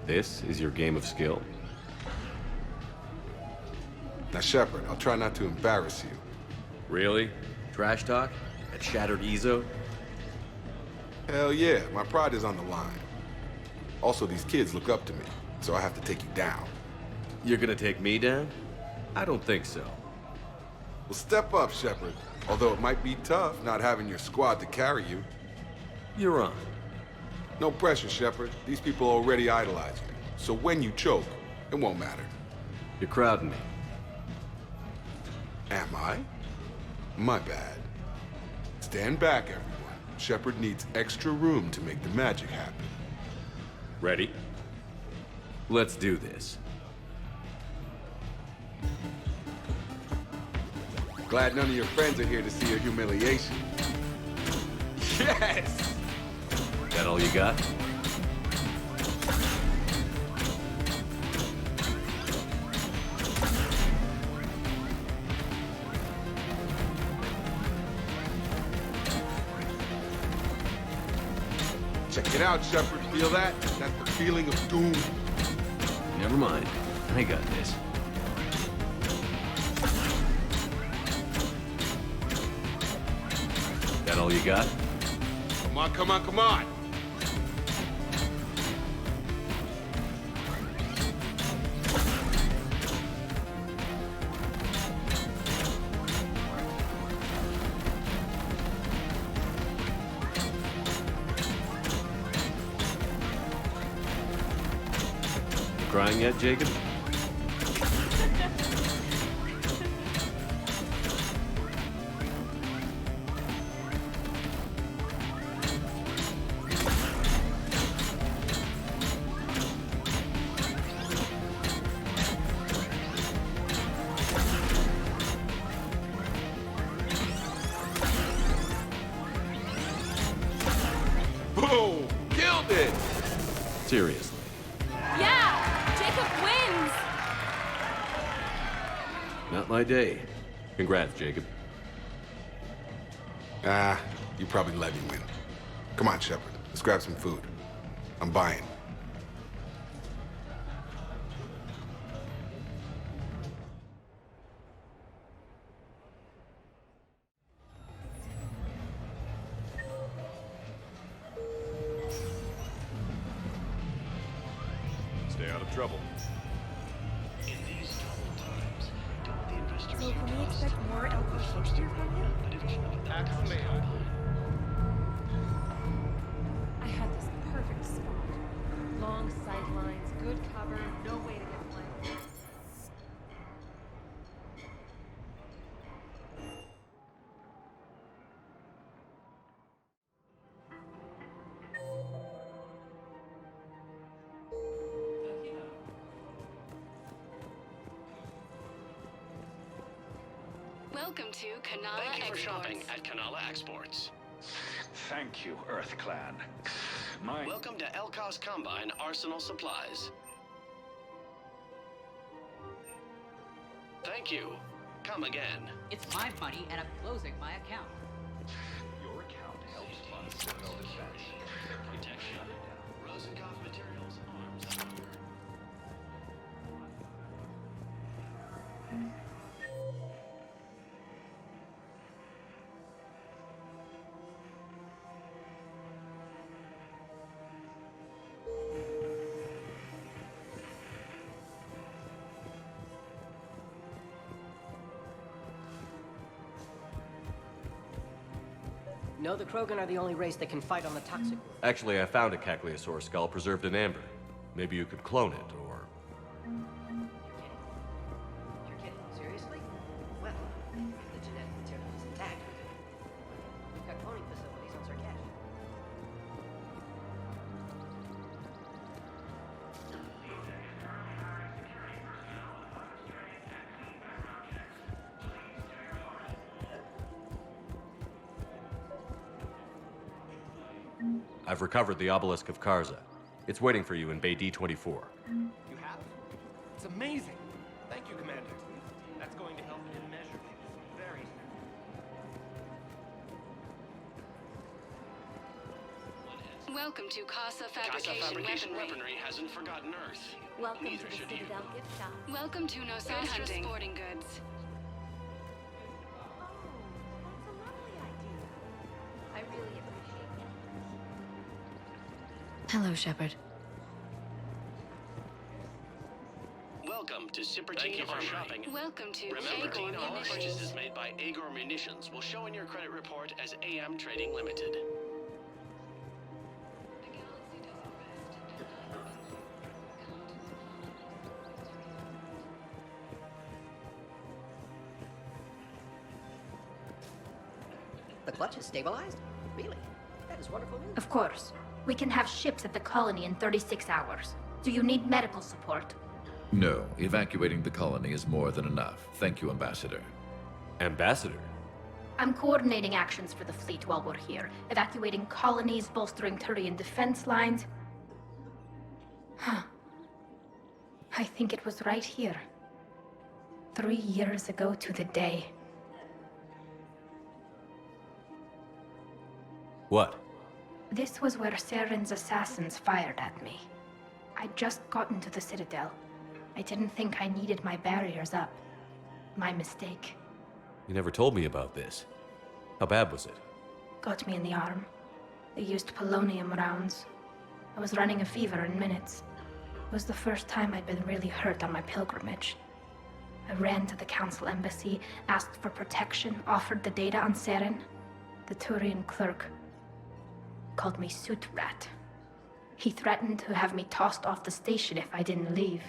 This is your game of skill? Now, Shepard, I'll try not to embarrass you. Really? Trash talk? At Shattered Ezo? Hell yeah, my pride is on the line. Also, these kids look up to me, so I have to take you down. You're gonna take me down? I don't think so. Well, step up, Shepard. Although it might be tough not having your squad to carry you. You're on. No pressure, Shepard. These people already idolize you. So when you choke, it won't matter. You're crowding me. Am I? My bad. Stand back, everyone. Shepard needs extra room to make the magic happen. Ready? Let's do this. Glad none of your friends are here to see your humiliation. Yes! That all you got? Check it out, Shepard. Feel that? That's the feeling of doom. Never mind. I got this. That all you got? Come on, come on, come on! Crying yet, Jacob? Boom! Killed it! Seriously. Yeah! Jacob wins! Not my day. Congrats, Jacob. Ah, you probably let me win. Come on, Shepard. Let's grab some food. I'm buying. Stay out of trouble. So can we expect more Elko Shakespeare from you? I had this perfect spot. Long sightlines, good cover, no way to get flanked. Welcome to Kanala Thank you for Exports. shopping at Kanala Exports. Thank you, Earth Clan. Welcome to Elkos Combine Arsenal Supplies. Thank you. Come again. It's my money and I'm closing my account. Your account helps fund civil defense. Protection. Rosenkopf Materials Arms. No, the Krogan are the only race that can fight on the toxic. Actually, I found a Cacliosaur skull preserved in amber. Maybe you could clone it, or... You're kidding? Seriously? Well, if the genetic material is intact, we've got cloning facilities on Sarkash. I've recovered the obelisk of Karza. It's waiting for you in Bay D-24. You have it? It's amazing. Thank you, Commander. That's going to help immeasurably. Very. Welcome to Casa Casa Fabrication Weaponry. Weaponry hasn't forgotten Earth. Welcome Neither to the should you. Citadel gift shop. Welcome to Nostastra Sporting Goods. I really appreciate it. Hello, Shepard. Welcome to Sippertine Thank you for Armory. shopping. Welcome to Remember, Agor all Munitions. purchases made by Agor Munitions will show in your credit report as AM Trading Limited. The clutch is stabilized? Really? That is wonderful news. Of course. We can have ships at the colony in 36 hours. Do you need medical support? No, evacuating the colony is more than enough. Thank you, Ambassador. Ambassador? I'm coordinating actions for the fleet while we're here. Evacuating colonies, bolstering Turian defense lines. Huh. I think it was right here. 3 years ago to the day. What? This was where Saren's assassins fired at me. I'd just gotten to the Citadel. I didn't think I needed my barriers up. My mistake. You never told me about this. How bad was it? Got me in the arm. They used polonium rounds. I was running a fever in minutes. It was the first time I'd been really hurt on my pilgrimage. I ran to the Council embassy, asked for protection, offered the data on Saren. The Turian clerk called me Soot Rat. He threatened to have me tossed off the station if I didn't leave.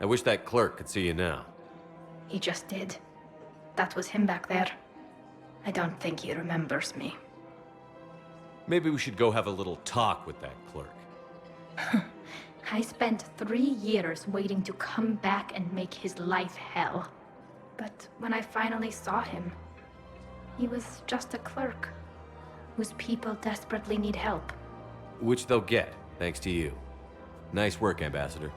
I wish that clerk could see you now. He just did. That was him back there. I don't think he remembers me. Maybe we should go have a little talk with that clerk. I spent 3 years waiting to come back and make his life hell. But when I finally saw him, he was just a clerk whose people desperately need help. Which they'll get, thanks to you. Nice work, Ambassador.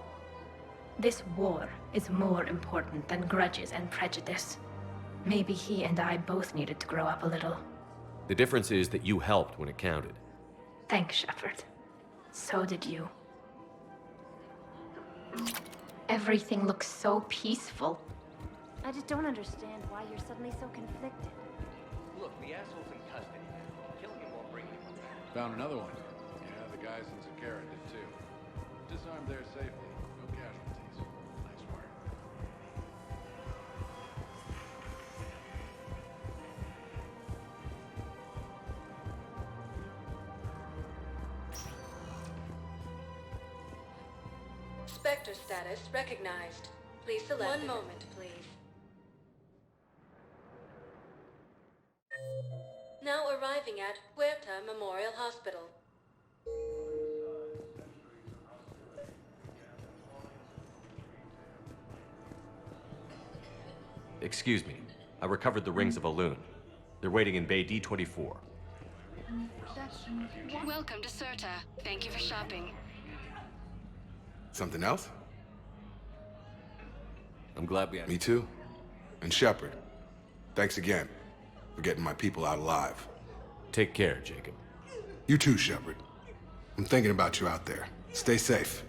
This war is more important than grudges and prejudice. Maybe he and I both needed to grow up a little. The difference is that you helped when it counted. Thanks, Shepard. So did you. Everything looks so peaceful. I just don't understand why you're suddenly so conflicted. Look, the asshole's in custody now. Killing him won't bring anyone back. Found another one. Yeah, the guys in Zakara did too. Disarmed there safely. No casualties. Nice work. Spectre status recognized. Please select. One moment, please. Now arriving at Huerta Memorial Hospital. Excuse me. I recovered the rings of Elune. They're waiting in Bay D24. Welcome to Serta. Thank you for shopping. Something else? I'm glad we had... Me too. And Shepard, thanks again for getting my people out alive. Take care, Jacob. You too, Shepard. I'm thinking about you out there. Stay safe.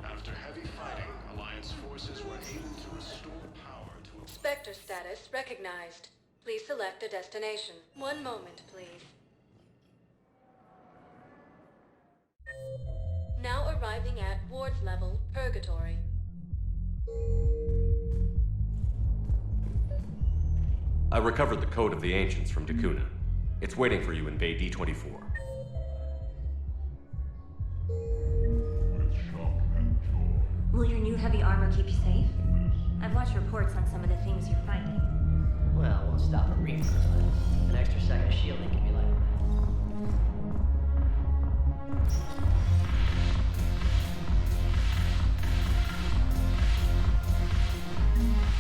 After heavy fighting, Alliance forces were able to restore power to... Spectre status recognized. Please select a destination. One moment, please. Now arriving at Ward's level, Purgatory. I recovered the Code of the Ancients from Dakuna. It's waiting for you in Bay D24. Will your new heavy armor keep you safe? I've watched reports on some of the things you're fighting. Well, it won't stop a Reaper, but an extra second of shielding can be like...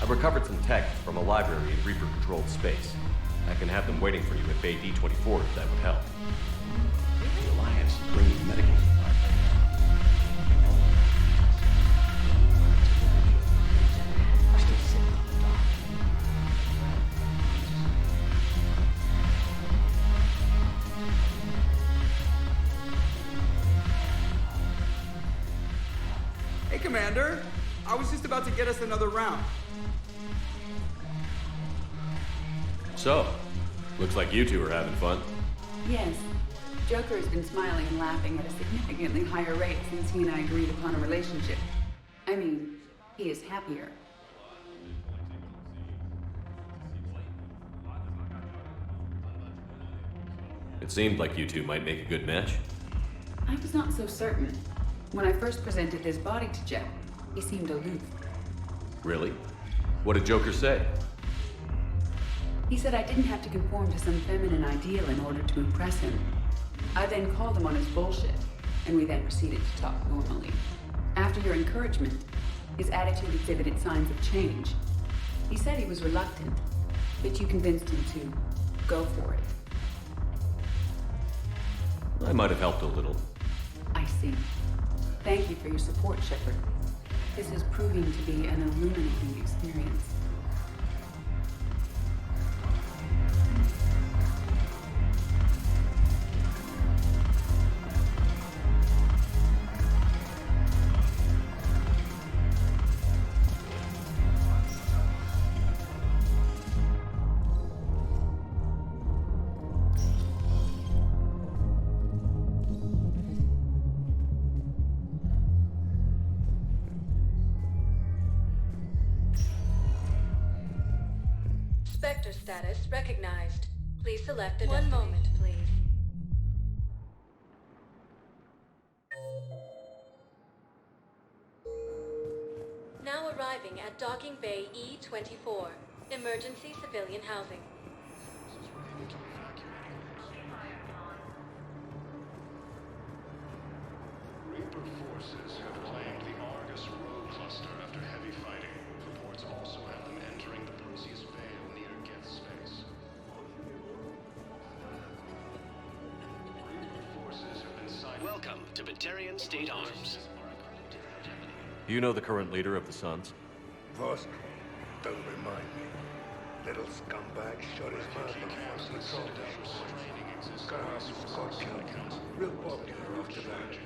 I recovered some tech from a library in Reaper-controlled space. I can have them waiting for you at Bay D24 if that would help. The Alliance bringing medical... Commander. I was just about to get us another round. So, looks like you two are having fun. Yes. Joker has been smiling and laughing at a significantly higher rate since he and I agreed upon a relationship. I mean, he is happier. It seemed like you two might make a good match. I was not so certain. When I first presented his body to Jet, he seemed aloof. Really? What did Joker say? He said I didn't have to conform to some feminine ideal in order to impress him. I then called him on his bullshit, and we then proceeded to talk normally. After your encouragement, his attitude exhibited signs of change. He said he was reluctant, but you convinced him to go for it. I might have helped a little. I see. Thank you for your support, Shepard. This is proving to be an illuminating experience. Spectre status recognized. Please select a destination. 1 moment, please. Now arriving at Docking Bay E-24. Emergency civilian housing. Reaper forces have claimed the Argus Road cluster after heavy fighting. Reports also have them entering the Perseus Vale near Geth Space. Reaper forces have been sighted. Welcome to Batarian State Arms. Do you know the current leader of the Suns? Vosk, don't remind me. Little scumbag shot his mouth on the soldiers. Got killed. Real popular after that. He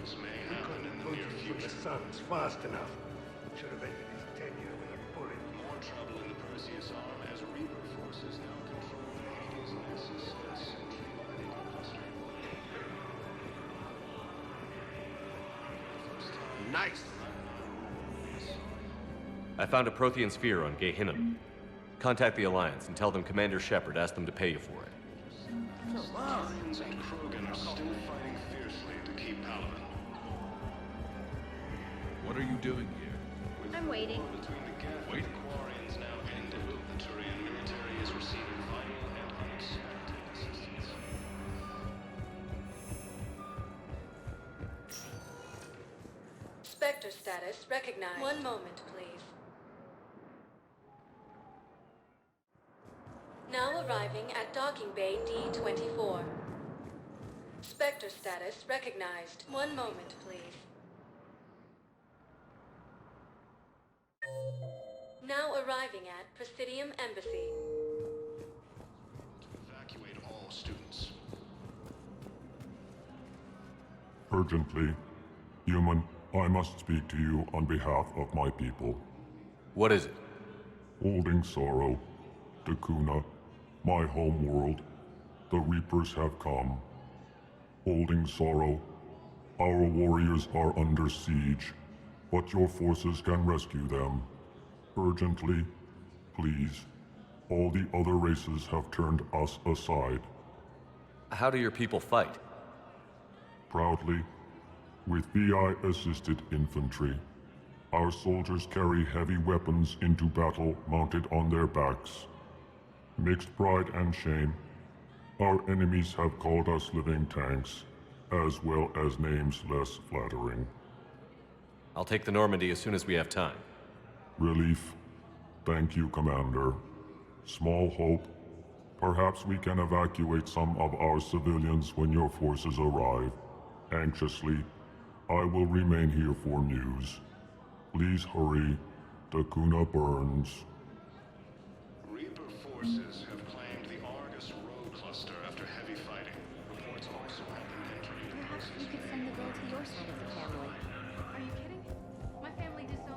couldn't put you from the Suns fast enough. Should have ended his tenure with a bullet. More trouble in the Perseus arm as Reaper forces now control the Hades Nexus and Sentry Lighting cluster. Nice! I found a Prothean sphere on Gehinnom. Contact the Alliance and tell them Commander Shepard asked them to pay you for it. Lions and Krogan are still fighting fiercely to keep Palaven. What are you doing here? I'm waiting. Between the Geth and the Quarians now ended, the Turian military is receiving vital and unexpected assistance. Spectre status recognized. 1 moment, please. Now arriving at Docking Bay D-24. Spectre status recognized. 1 moment, please. Now arriving at Presidium Embassy. To evacuate all students. Urgently. Human, I must speak to you on behalf of my people. What is it? Holding Sorrow, Dakuna, my home world, the Reapers have come. Holding Sorrow, our warriors are under siege, but your forces can rescue them. Urgently, please. All the other races have turned us aside. How do your people fight? Proudly, with VI-assisted infantry. Our soldiers carry heavy weapons into battle mounted on their backs. Mixed pride and shame, our enemies have called us living tanks, as well as names less flattering. I'll take the Normandy as soon as we have time. Relief. Thank you, Commander. Small hope. Perhaps we can evacuate some of our civilians when your forces arrive. Anxiously, I will remain here for news. Please hurry. Dakuna burns. Reaper forces have claimed the Argus Road cluster after heavy fighting. Reports also have them entering the Perhaps Perseus you could send the girl to your side of the family. Are you kidding? My family disowned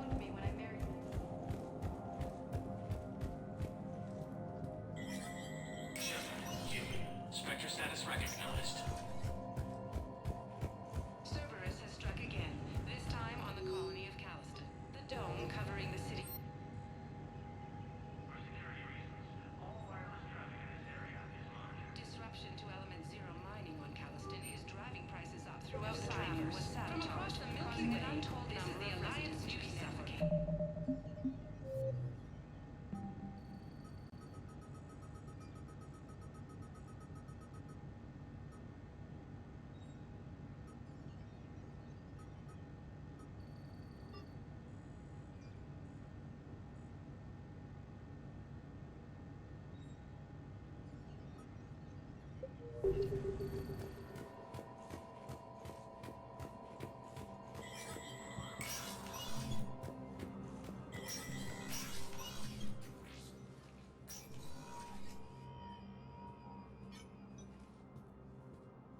was sabotaged, causing an untold number of residents to suffocate.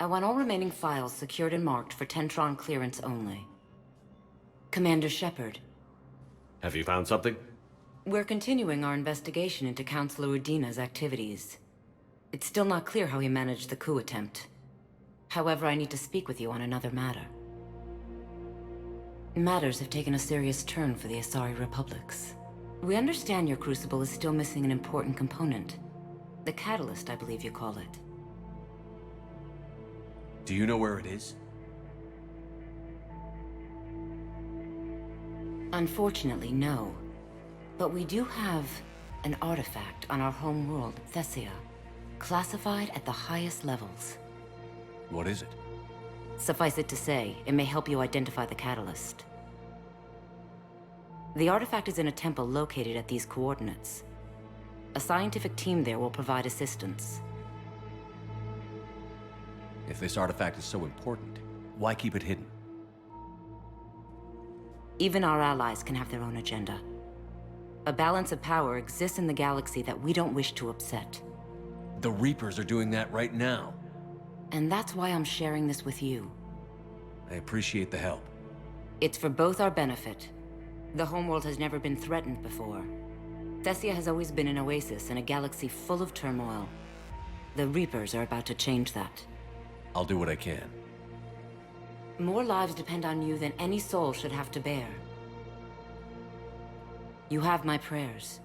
I want all remaining files secured and marked for Tentron clearance only. Commander Shepard. Have you found something? We're continuing our investigation into Councilor Udina's activities. It's still not clear how he managed the coup attempt. However, I need to speak with you on another matter. Matters have taken a serious turn for the Asari Republics. We understand your crucible is still missing an important component. The catalyst, I believe you call it. Do you know where it is? Unfortunately, no. But we do have an artifact on our home world, Thessia, classified at the highest levels. What is it? Suffice it to say, it may help you identify the catalyst. The artifact is in a temple located at these coordinates. A scientific team there will provide assistance. If this artifact is so important, why keep it hidden? Even our allies can have their own agenda. A balance of power exists in the galaxy that we don't wish to upset. The Reapers are doing that right now. And that's why I'm sharing this with you. I appreciate the help. It's for both our benefit. The homeworld has never been threatened before. Thessia has always been an oasis in a galaxy full of turmoil. The Reapers are about to change that. I'll do what I can. More lives depend on you than any soul should have to bear. You have my prayers.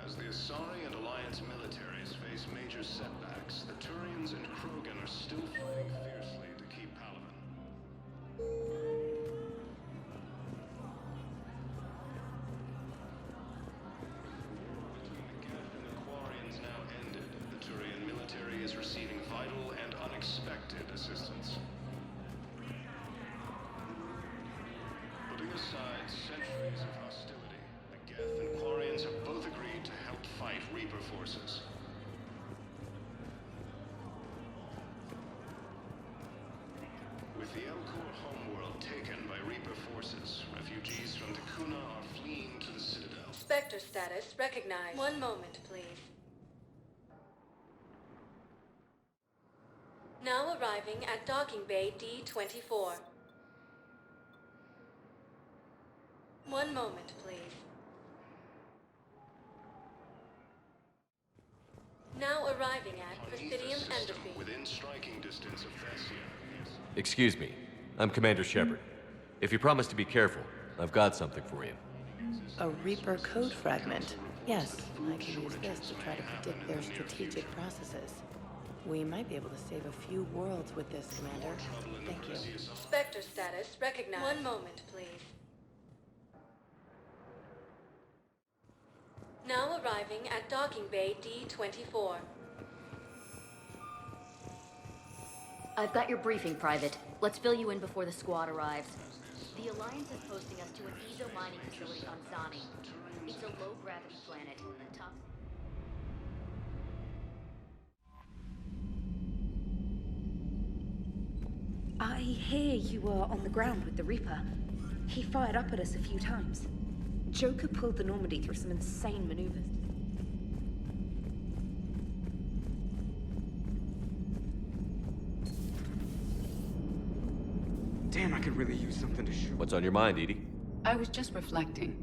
As the Asari and Alliance militaries face major setbacks, the Turians and Krogan are still fighting fiercely to keep Palaven. The gap in the Quarians now ended. The Turian military is receiving vital and unexpected assistance. Putting aside centuries of hostility, the Geth and Quarians have both agreed to help fight Reaper forces. With the Elcor homeworld taken by Reaper forces, refugees from Takuna are fleeing to the Citadel. Spectre status recognized. One moment, please. Now arriving at Docking Bay D-24. One moment, please. Now arriving at Presidium Embassy. Within striking distance of Thessia. Excuse me. I'm Commander Shepard. If you promise to be careful, I've got something for you. A Reaper code fragment. Yes, I can use this to try to predict their strategic processes. We might be able to save a few worlds with this, Commander. Thank you. Spectre status recognized. One moment, please. Now arriving at Docking Bay D-24. I've got your briefing, Private. Let's fill you in before the squad arrives. The Alliance is posting us to an Ezo mining facility on Zani. It's a low-gravity planet. The top... I hear you were on the ground with the Reaper. He fired up at us a few times. Joker pulled the Normandy through some insane maneuvers. Damn, I could really use something to shoot. What's on your mind, Edie? I was just reflecting.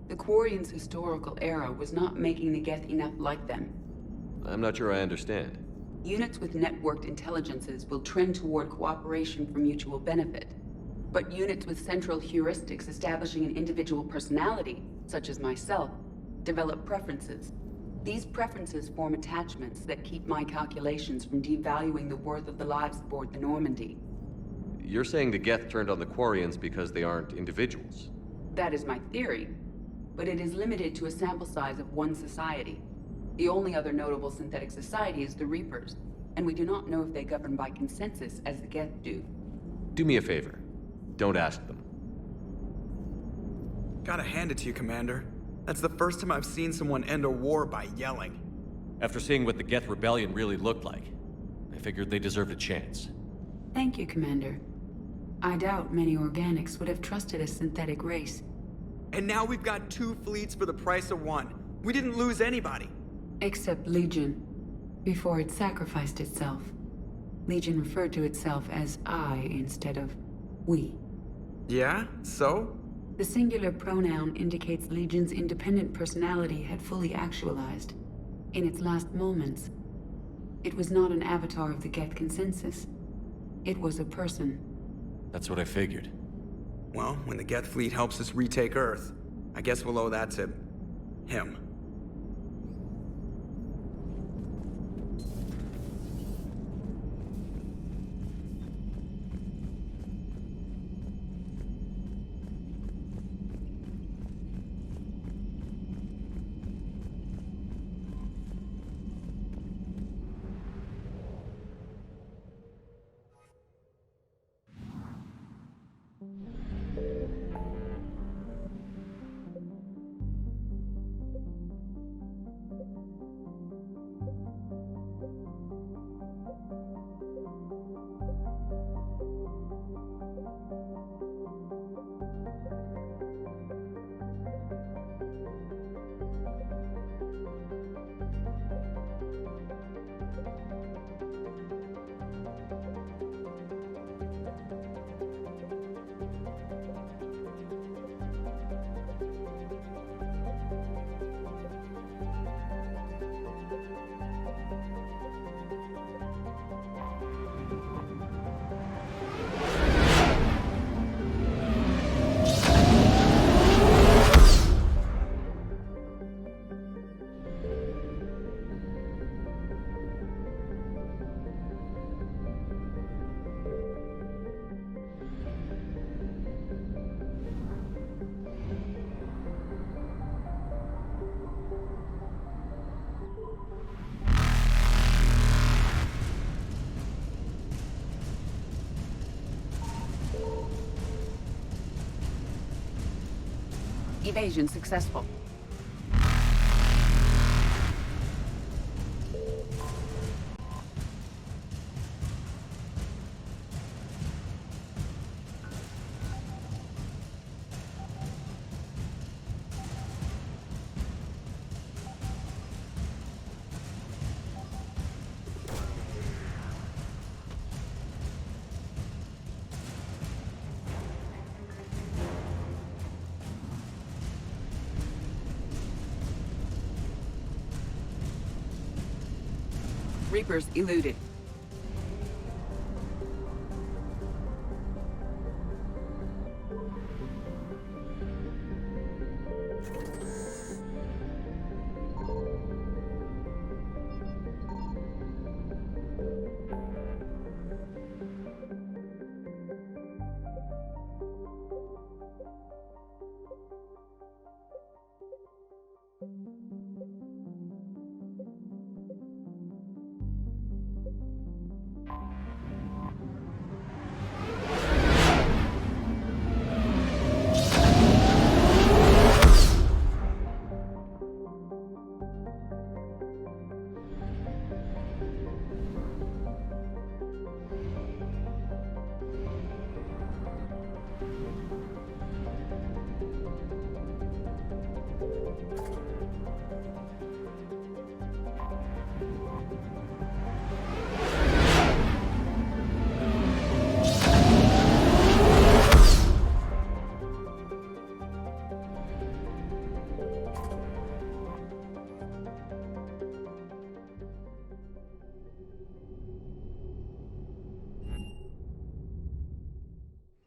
The Quarians' historical era was not making the Geth enough like them. I'm not sure I understand. Units with networked intelligences will trend toward cooperation for mutual benefit. But units with central heuristics establishing an individual personality, such as myself, develop preferences. These preferences form attachments that keep my calculations from devaluing the worth of the lives aboard the Normandy. You're saying the Geth turned on the Quarians because they aren't individuals? That is my theory, but it is limited to a sample size of one society. The only other notable synthetic society is the Reapers, and we do not know if they govern by consensus as the Geth do. Do me a favor. Don't ask them. Gotta hand it to you, Commander. That's the first time I've seen someone end a war by yelling. After seeing what the Geth Rebellion really looked like, I figured they deserved a chance. Thank you, Commander. I doubt many organics would have trusted a synthetic race. And now we've got 2 fleets for the price of 1. We didn't lose anybody. Except Legion, before it sacrificed itself. Legion referred to itself as I instead of we. Yeah? So? The singular pronoun indicates Legion's independent personality had fully actualized. In its last moments, it was not an avatar of the Geth consensus. It was a person. That's what I figured. Well, when the Geth fleet helps us retake Earth, I guess we'll owe that to him. Evasion successful. Reapers eluded.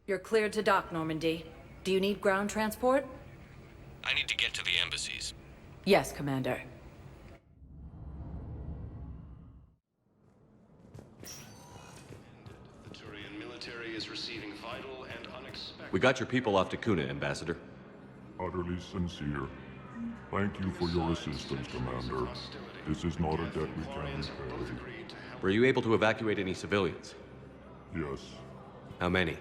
You're cleared to dock, Normandy. Do you need ground transport? I need to get to the embassies. Yes, Commander. The Turian military is receiving vital and unexpected... We got your people off Takuna, Ambassador. Utterly sincere. Thank you for your assistance, Commander. This is not a debt we can repay. Were you able to evacuate any civilians? Yes. How many?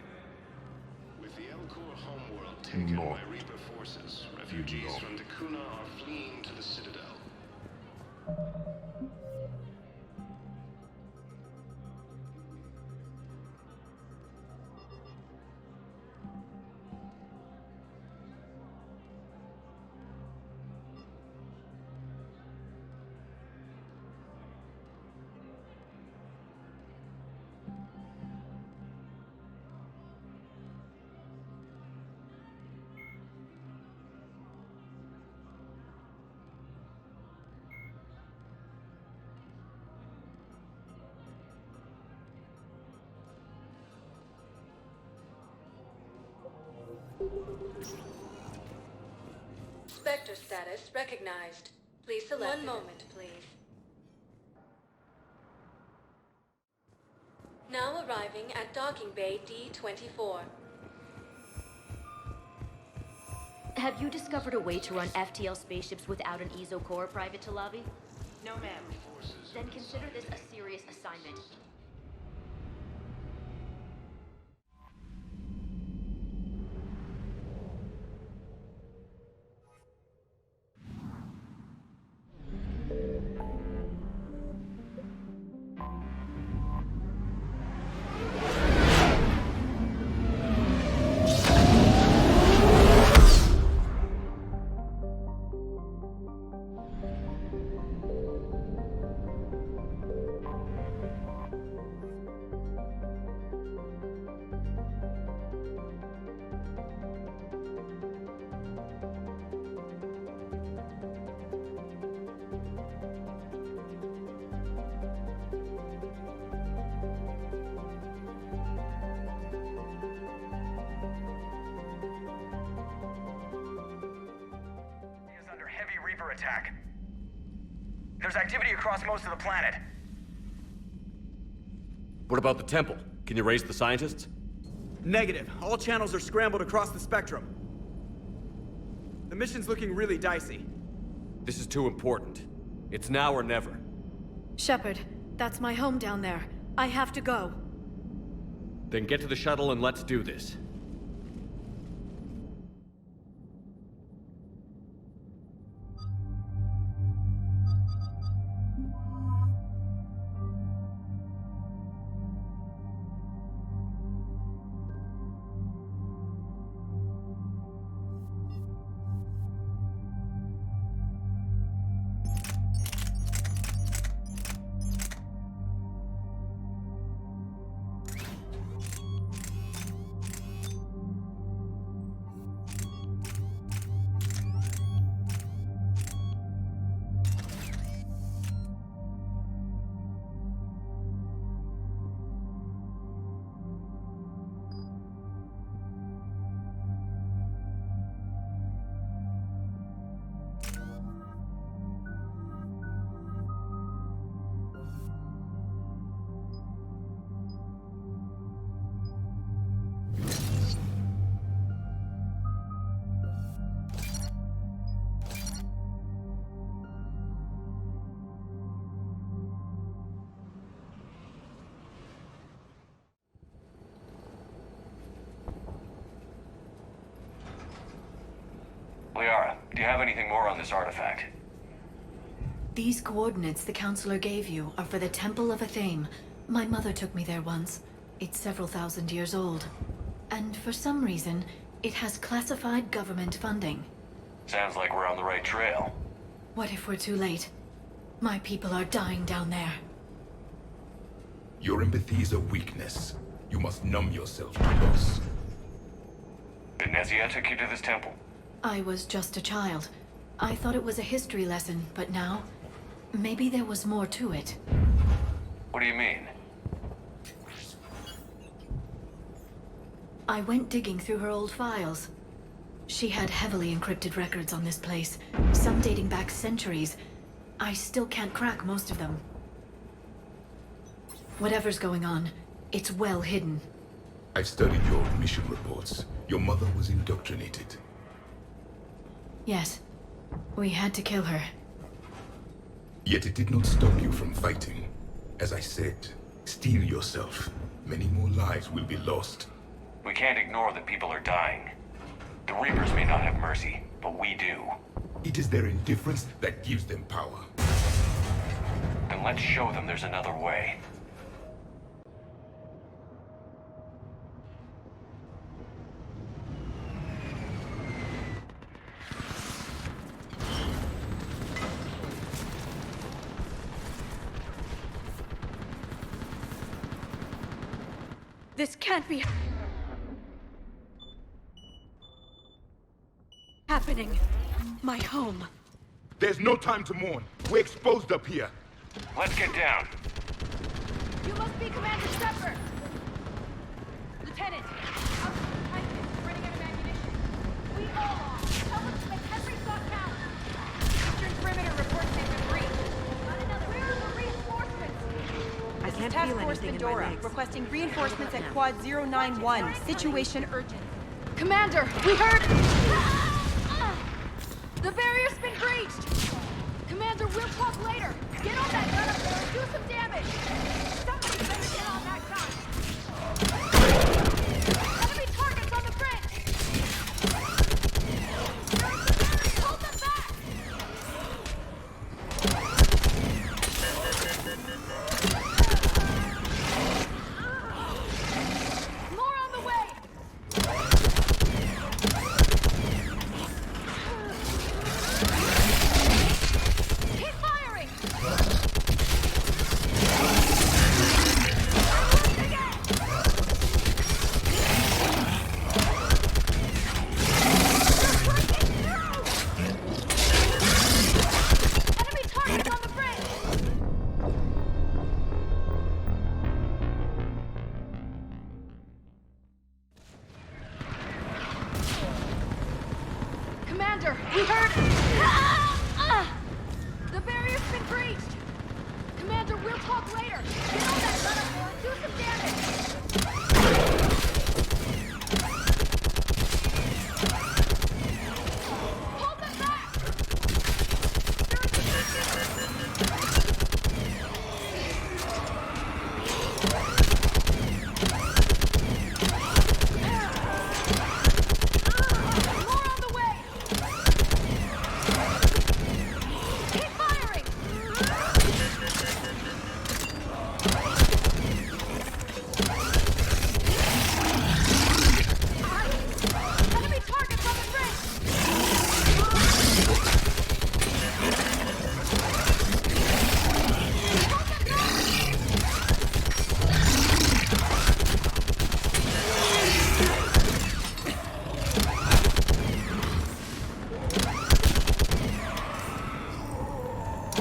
With the Elcor homeworld taken Not by Reaper forces, refugees from Takuna are fleeing to the Citadel. Spectre status recognized. Please select. One moment, please. Now arriving at Docking Bay D-24. Have you discovered a way to run FTL spaceships without an EZO core, Private Talavi? No, ma'am. Then consider this a serious assignment. Attack. There's activity across most of the planet. What about the temple? Can you raise the scientists? Negative. All channels are scrambled across the spectrum. The mission's looking really dicey. This is too important. It's now or never. Shepard, that's my home down there. I have to go. Then get to the shuttle and let's do this. Liara, do you have anything more on this artifact? These coordinates the Counselor gave you are for the Temple of Athame. My mother took me there once. It's several thousand years old. And for some reason, it has classified government funding. Sounds like we're on the right trail. What if we're too late? My people are dying down there. Your empathy is a weakness. You must numb yourself to loss. Benezia took you to this temple? I was just a child. I thought it was a history lesson, but now, maybe there was more to it. What do you mean? I went digging through her old files. She had heavily encrypted records on this place, some dating back centuries. I still can't crack most of them. Whatever's going on, it's well hidden. I've studied your mission reports. Your mother was indoctrinated. Yes. We had to kill her. Yet it did not stop you from fighting. As I said, steel yourself. Many more lives will be lost. We can't ignore that people are dying. The Reapers may not have mercy, but we do. It is their indifference that gives them power. Then let's show them there's another way. This can't be happening. My home. There's no time to mourn. We're exposed up here. Let's get down. You must be Commander Shepard! Lieutenant! Our Titan is running out of ammunition. We all are. Tell them to make every shot count. Eastern perimeter reports they've been breached. Where are the reinforcements? I can't feel anything in my legs. Requesting reinforcements at Quad 091. Situation urgent. Commander, we heard... The barrier's been breached! Commander, we'll talk later! Get on that gun up there and do some damage! Somebody better get on that gun! Enemy targets on the bridge! Hold them back! More on the way! Keep firing! Enemy targets on the bridge! Commander, we heard... The barrier's been breached! Commander, we'll talk later! Get on that gun up there and do some damage! Hold them back! More on the way! Keep firing! Enemy targets on the bridge!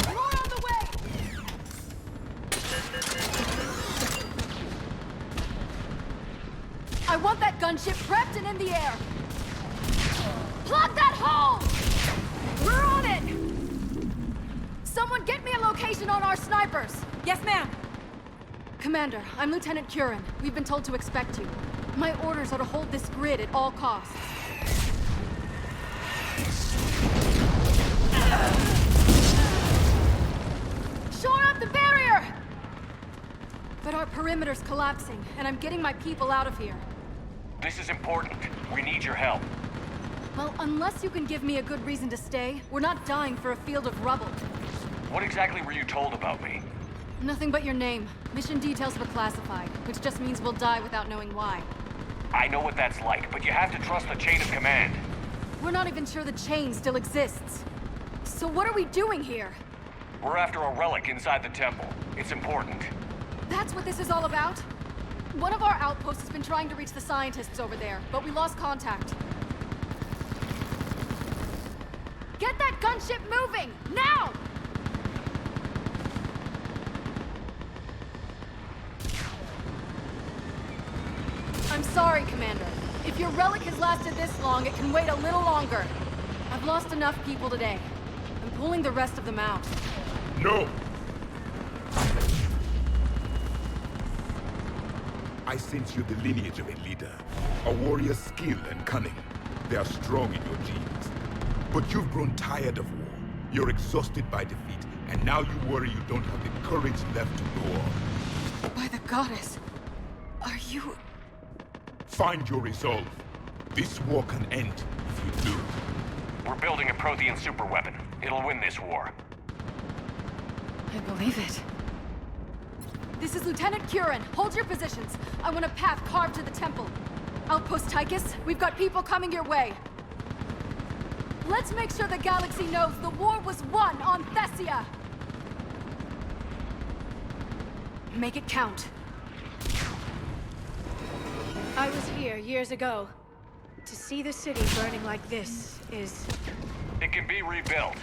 More on the way! I want that gunship prepped and in the air! Plug that hole! We're on it! Someone get me a location on our snipers! Yes, ma'am. Commander, I'm Lieutenant Curran. We've been told to expect you. My orders are to hold this grid at all costs. Shore up the barrier! But our perimeter's collapsing, and I'm getting my people out of here. This is important. We need your help. Well, unless you can give me a good reason to stay, we're not dying for a field of rubble. What exactly were you told about me? Nothing but your name. Mission details were classified, which just means we'll die without knowing why. I know what that's like, but you have to trust the chain of command. We're not even sure the chain still exists. So what are we doing here? We're after a relic inside the temple. It's important. That's what this is all about? One of our outposts has been trying to reach the scientists over there, but we lost contact. Get that gunship moving! Now! I'm sorry, Commander. If your relic has lasted this long, it can wait a little longer. I've lost enough people today. I'm pulling the rest of them out. No! I sense you're the lineage of a leader. A warrior's skill and cunning. They are strong in your genes. But you've grown tired of war. You're exhausted by defeat, and now you worry you don't have the courage left to go on. By the goddess, are you... Find your resolve. This war can end if you do. We're building a Prothean superweapon. It'll win this war. I believe it. This is Lieutenant Curran. Hold your positions. I want a path carved to the temple. Outpost Tychus, we've got people coming your way. Let's make sure the galaxy knows the war was won on Thessia! Make it count. I was here years ago. To see the city burning like this is... It can be rebuilt.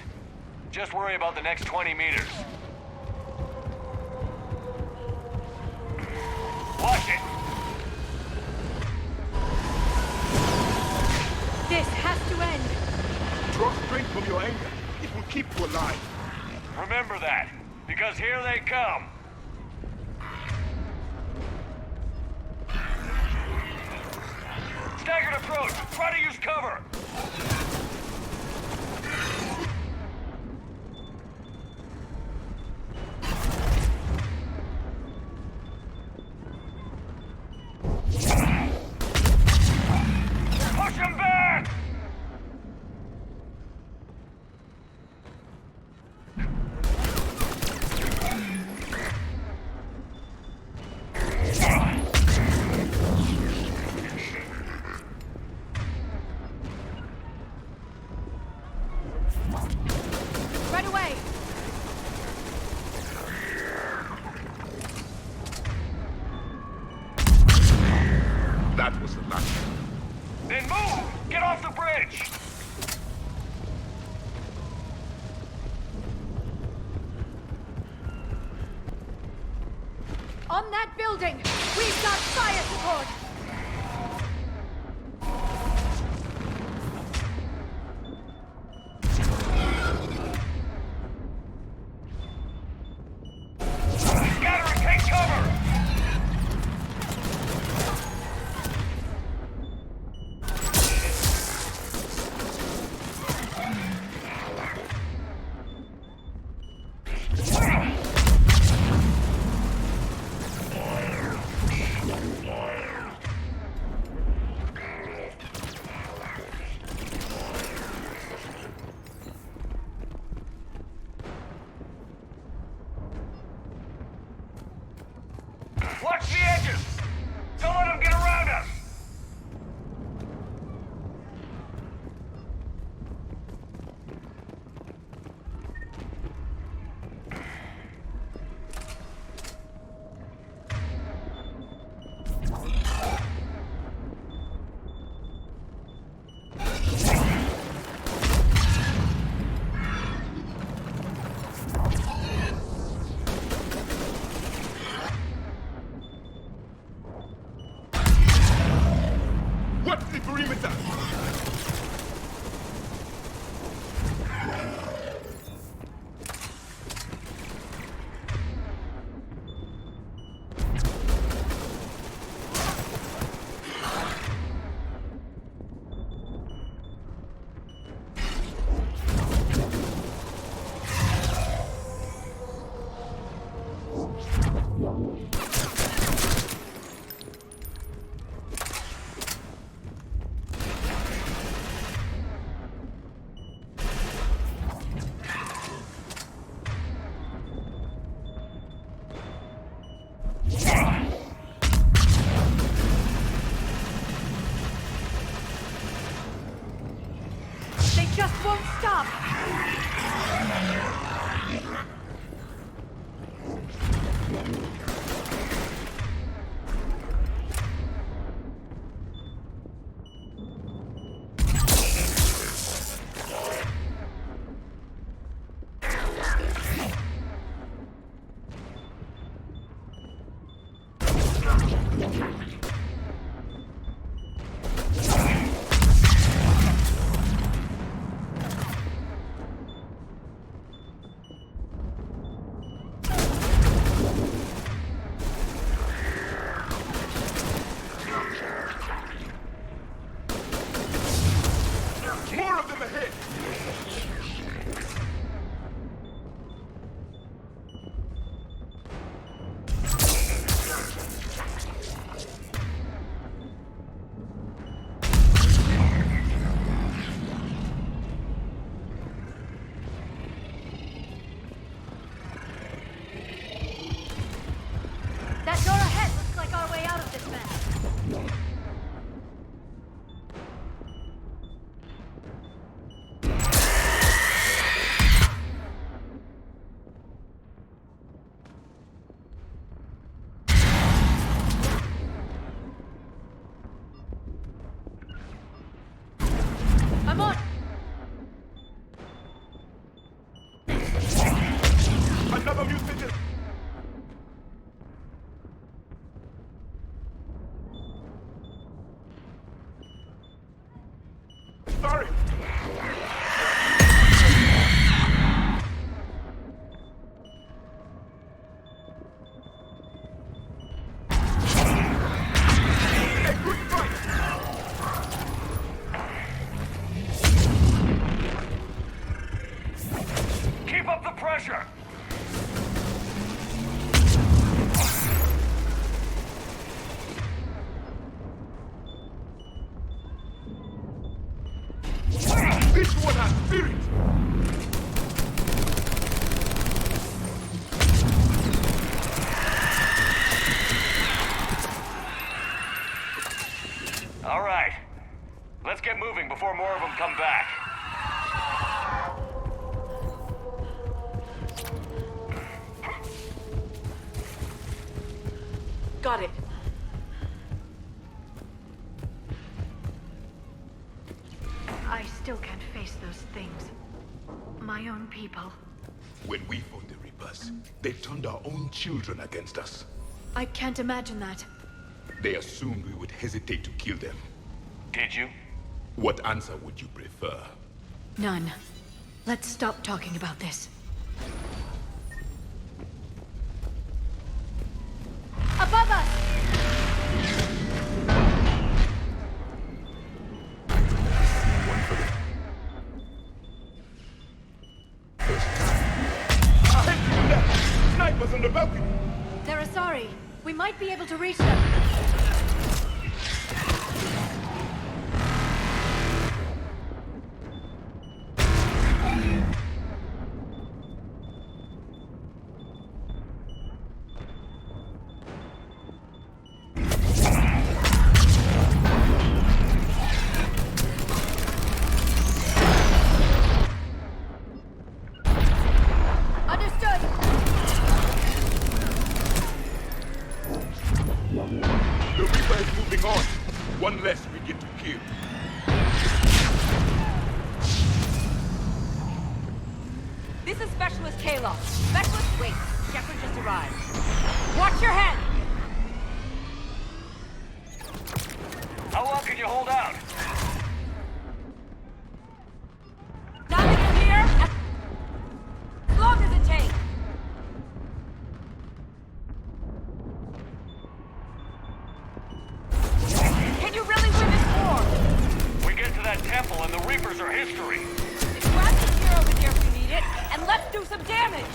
Just worry about the next 20 meters. Watch it! This has to end! Draw strength from your anger. It will keep you alive. Remember that, because here they come. Staggered approach! Try to use cover! Push him back! Right away! That was the last. Then move! Get off the bridge! On that building! We've got fire support! Scatter and take cover! Another mutant! Sorry! Keep up the pressure! This one has spirit! All right. Let's get moving before more of them come back. Got it. I still can't face those things. My own people. When we fought the Reapers, they turned our own children against us. I can't imagine that. They assumed we would hesitate to kill them. Did you? What answer would you prefer? None. Let's stop talking about this. Above us! Snipers on the balcony! They're Asari. We might be able to reach them. Understood! The Reaper is moving on. One less we get to kill. This is Specialist Kayla. Specialist, wait. Shepard just arrived. Watch your head! How long can you hold out? Nothing in here! As long as it takes! Can you really win this war? We get to that temple and the Reapers are history. Grab the gear over here if we need it, and let's do some damage!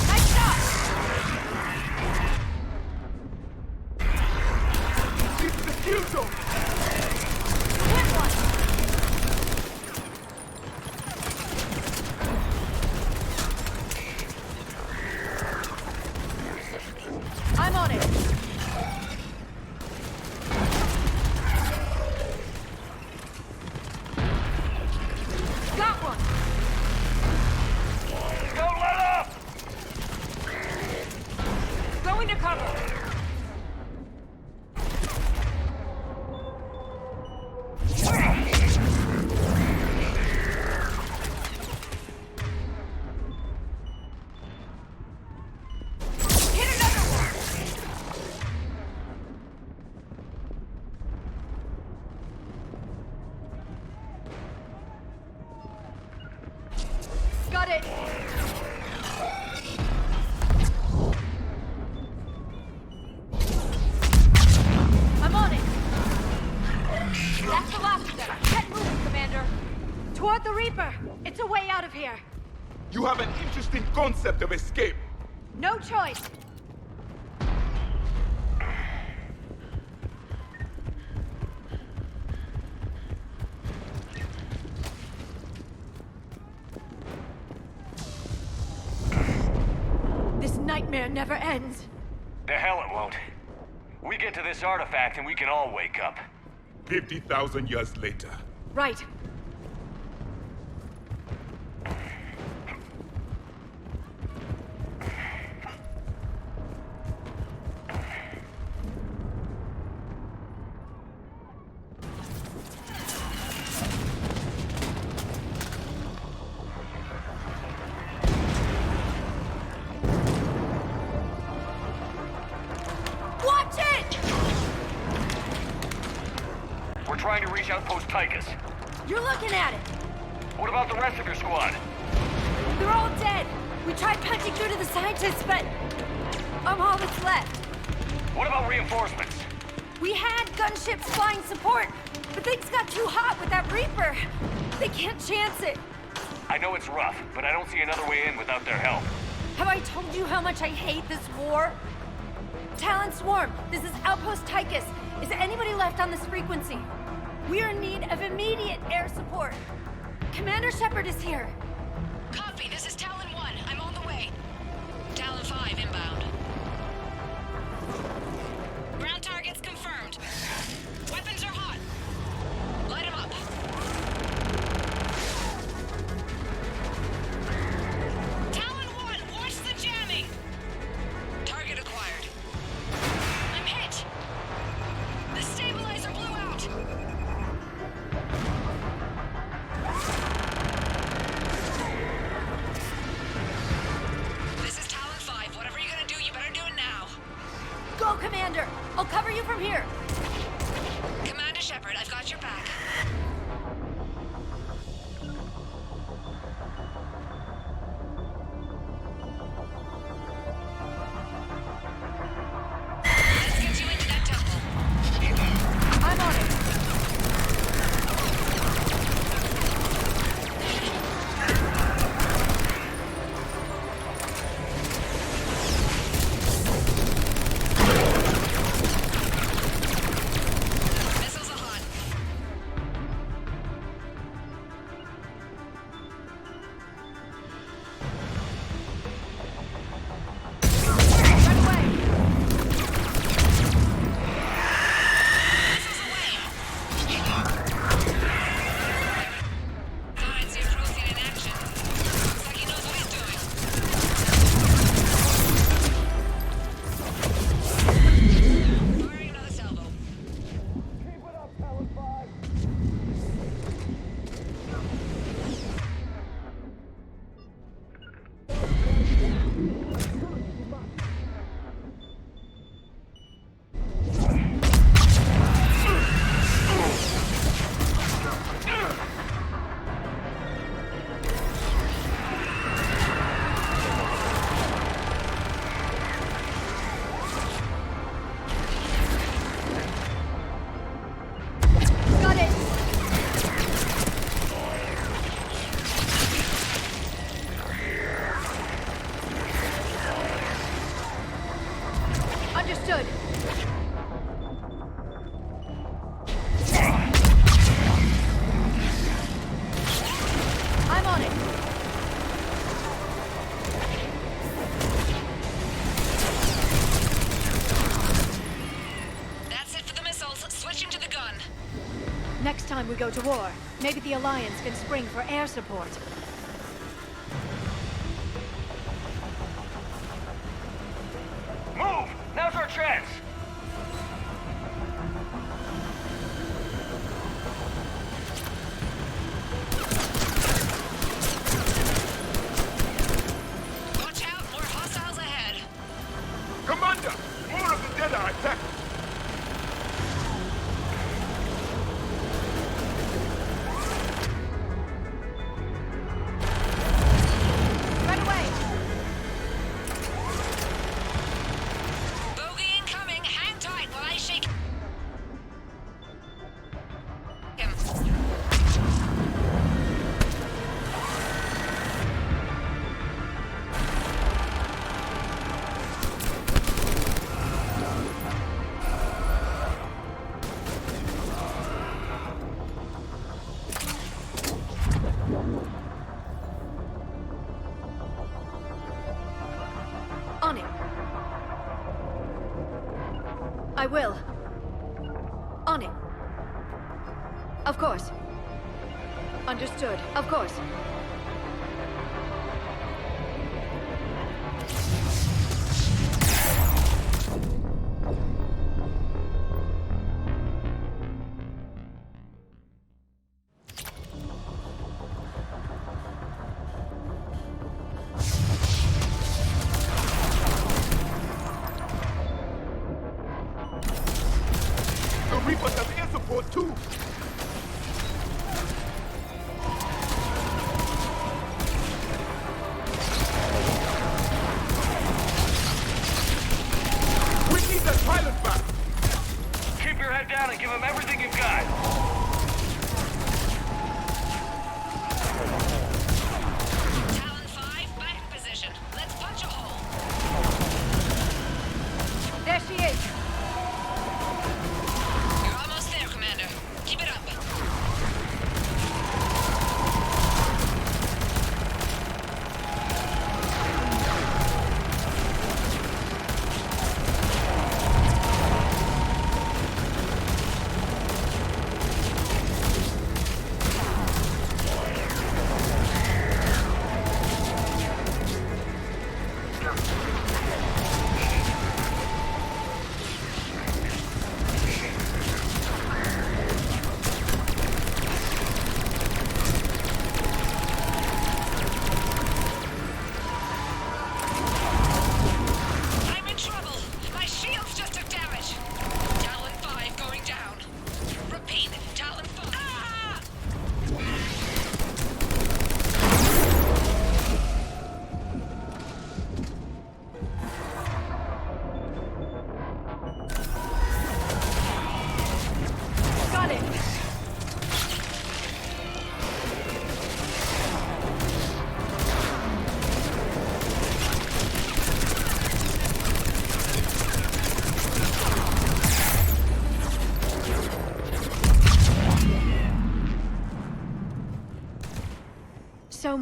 Nice shot! This is the kill zone! Hit one! I'm on it! Got one! Don't let up! Going to cover! Hit another one! Got it! I'm on it! That's the last of them! Get moving, Commander! Toward the Reaper! It's a way out of here! You have an interesting concept of escape. No choice! This nightmare never ends! The hell it won't. We get to this artifact and we can all wake up. 50,000 years later. Right. Outpost Tychus. You're looking at it! What about the rest of your squad? They're all dead! We tried punching through to the scientists, but I'm all that's left. What about reinforcements? We had gunships flying support, but things got too hot with that Reaper. They can't chance it. I know it's rough, but I don't see another way in without their help. Have I told you how much I hate this war? Talon Swarm, this is Outpost Tychus. Is anybody left on this frequency? We are in need of immediate air support. Commander Shepard is here. Copy, this is Talon 1. I'm on the way. Talon 5 inbound. Ground targets confirmed. Weapons are hot. Light them up. Talon 1, watch the jamming. Target acquired. I'm hit. The stabilizer blew out. This is Talon 5. Whatever you're gonna do, you better do it now. Go, Commander! I'll cover you from here. Commander Shepard, I've got your back. Let's get you into that temple. I'm on it. Missiles are hot. Run away! Missiles away. Thought I'd see a Prothean in action. Looks like he knows what he's doing. Firing another salvo. Got it! Understood. I'm on it. That's it for the missiles. Switching to the gun. Next time we go to war, maybe the Alliance can spring for air support. Move! Now's our chance! Watch out, more hostiles ahead. Commander! More of the dead are attacking! Run away! Bogey incoming. Hang tight while I shake him. On it. I will. On it. Of course. Understood. Of course. The Reapers have air support too!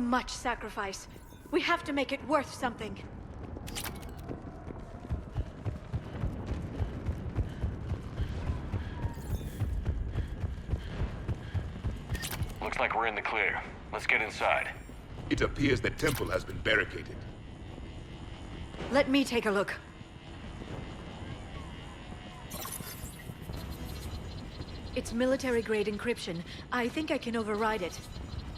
much sacrifice. We have to make it worth something. Looks like we're in the clear. Let's get inside. It appears the temple has been barricaded. Let me take a look. It's military-grade encryption. I think I can override it.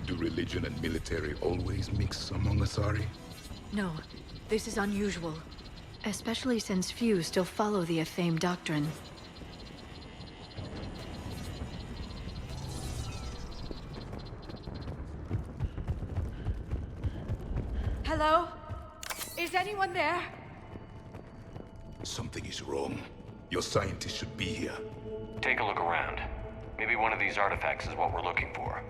Do religion and military always mix among Asari? No, this is unusual. Especially since few still follow the Athame doctrine. Hello? Is anyone there? Something is wrong. Your scientists should be here. Take a look around. Maybe one of these artifacts is what we're looking for.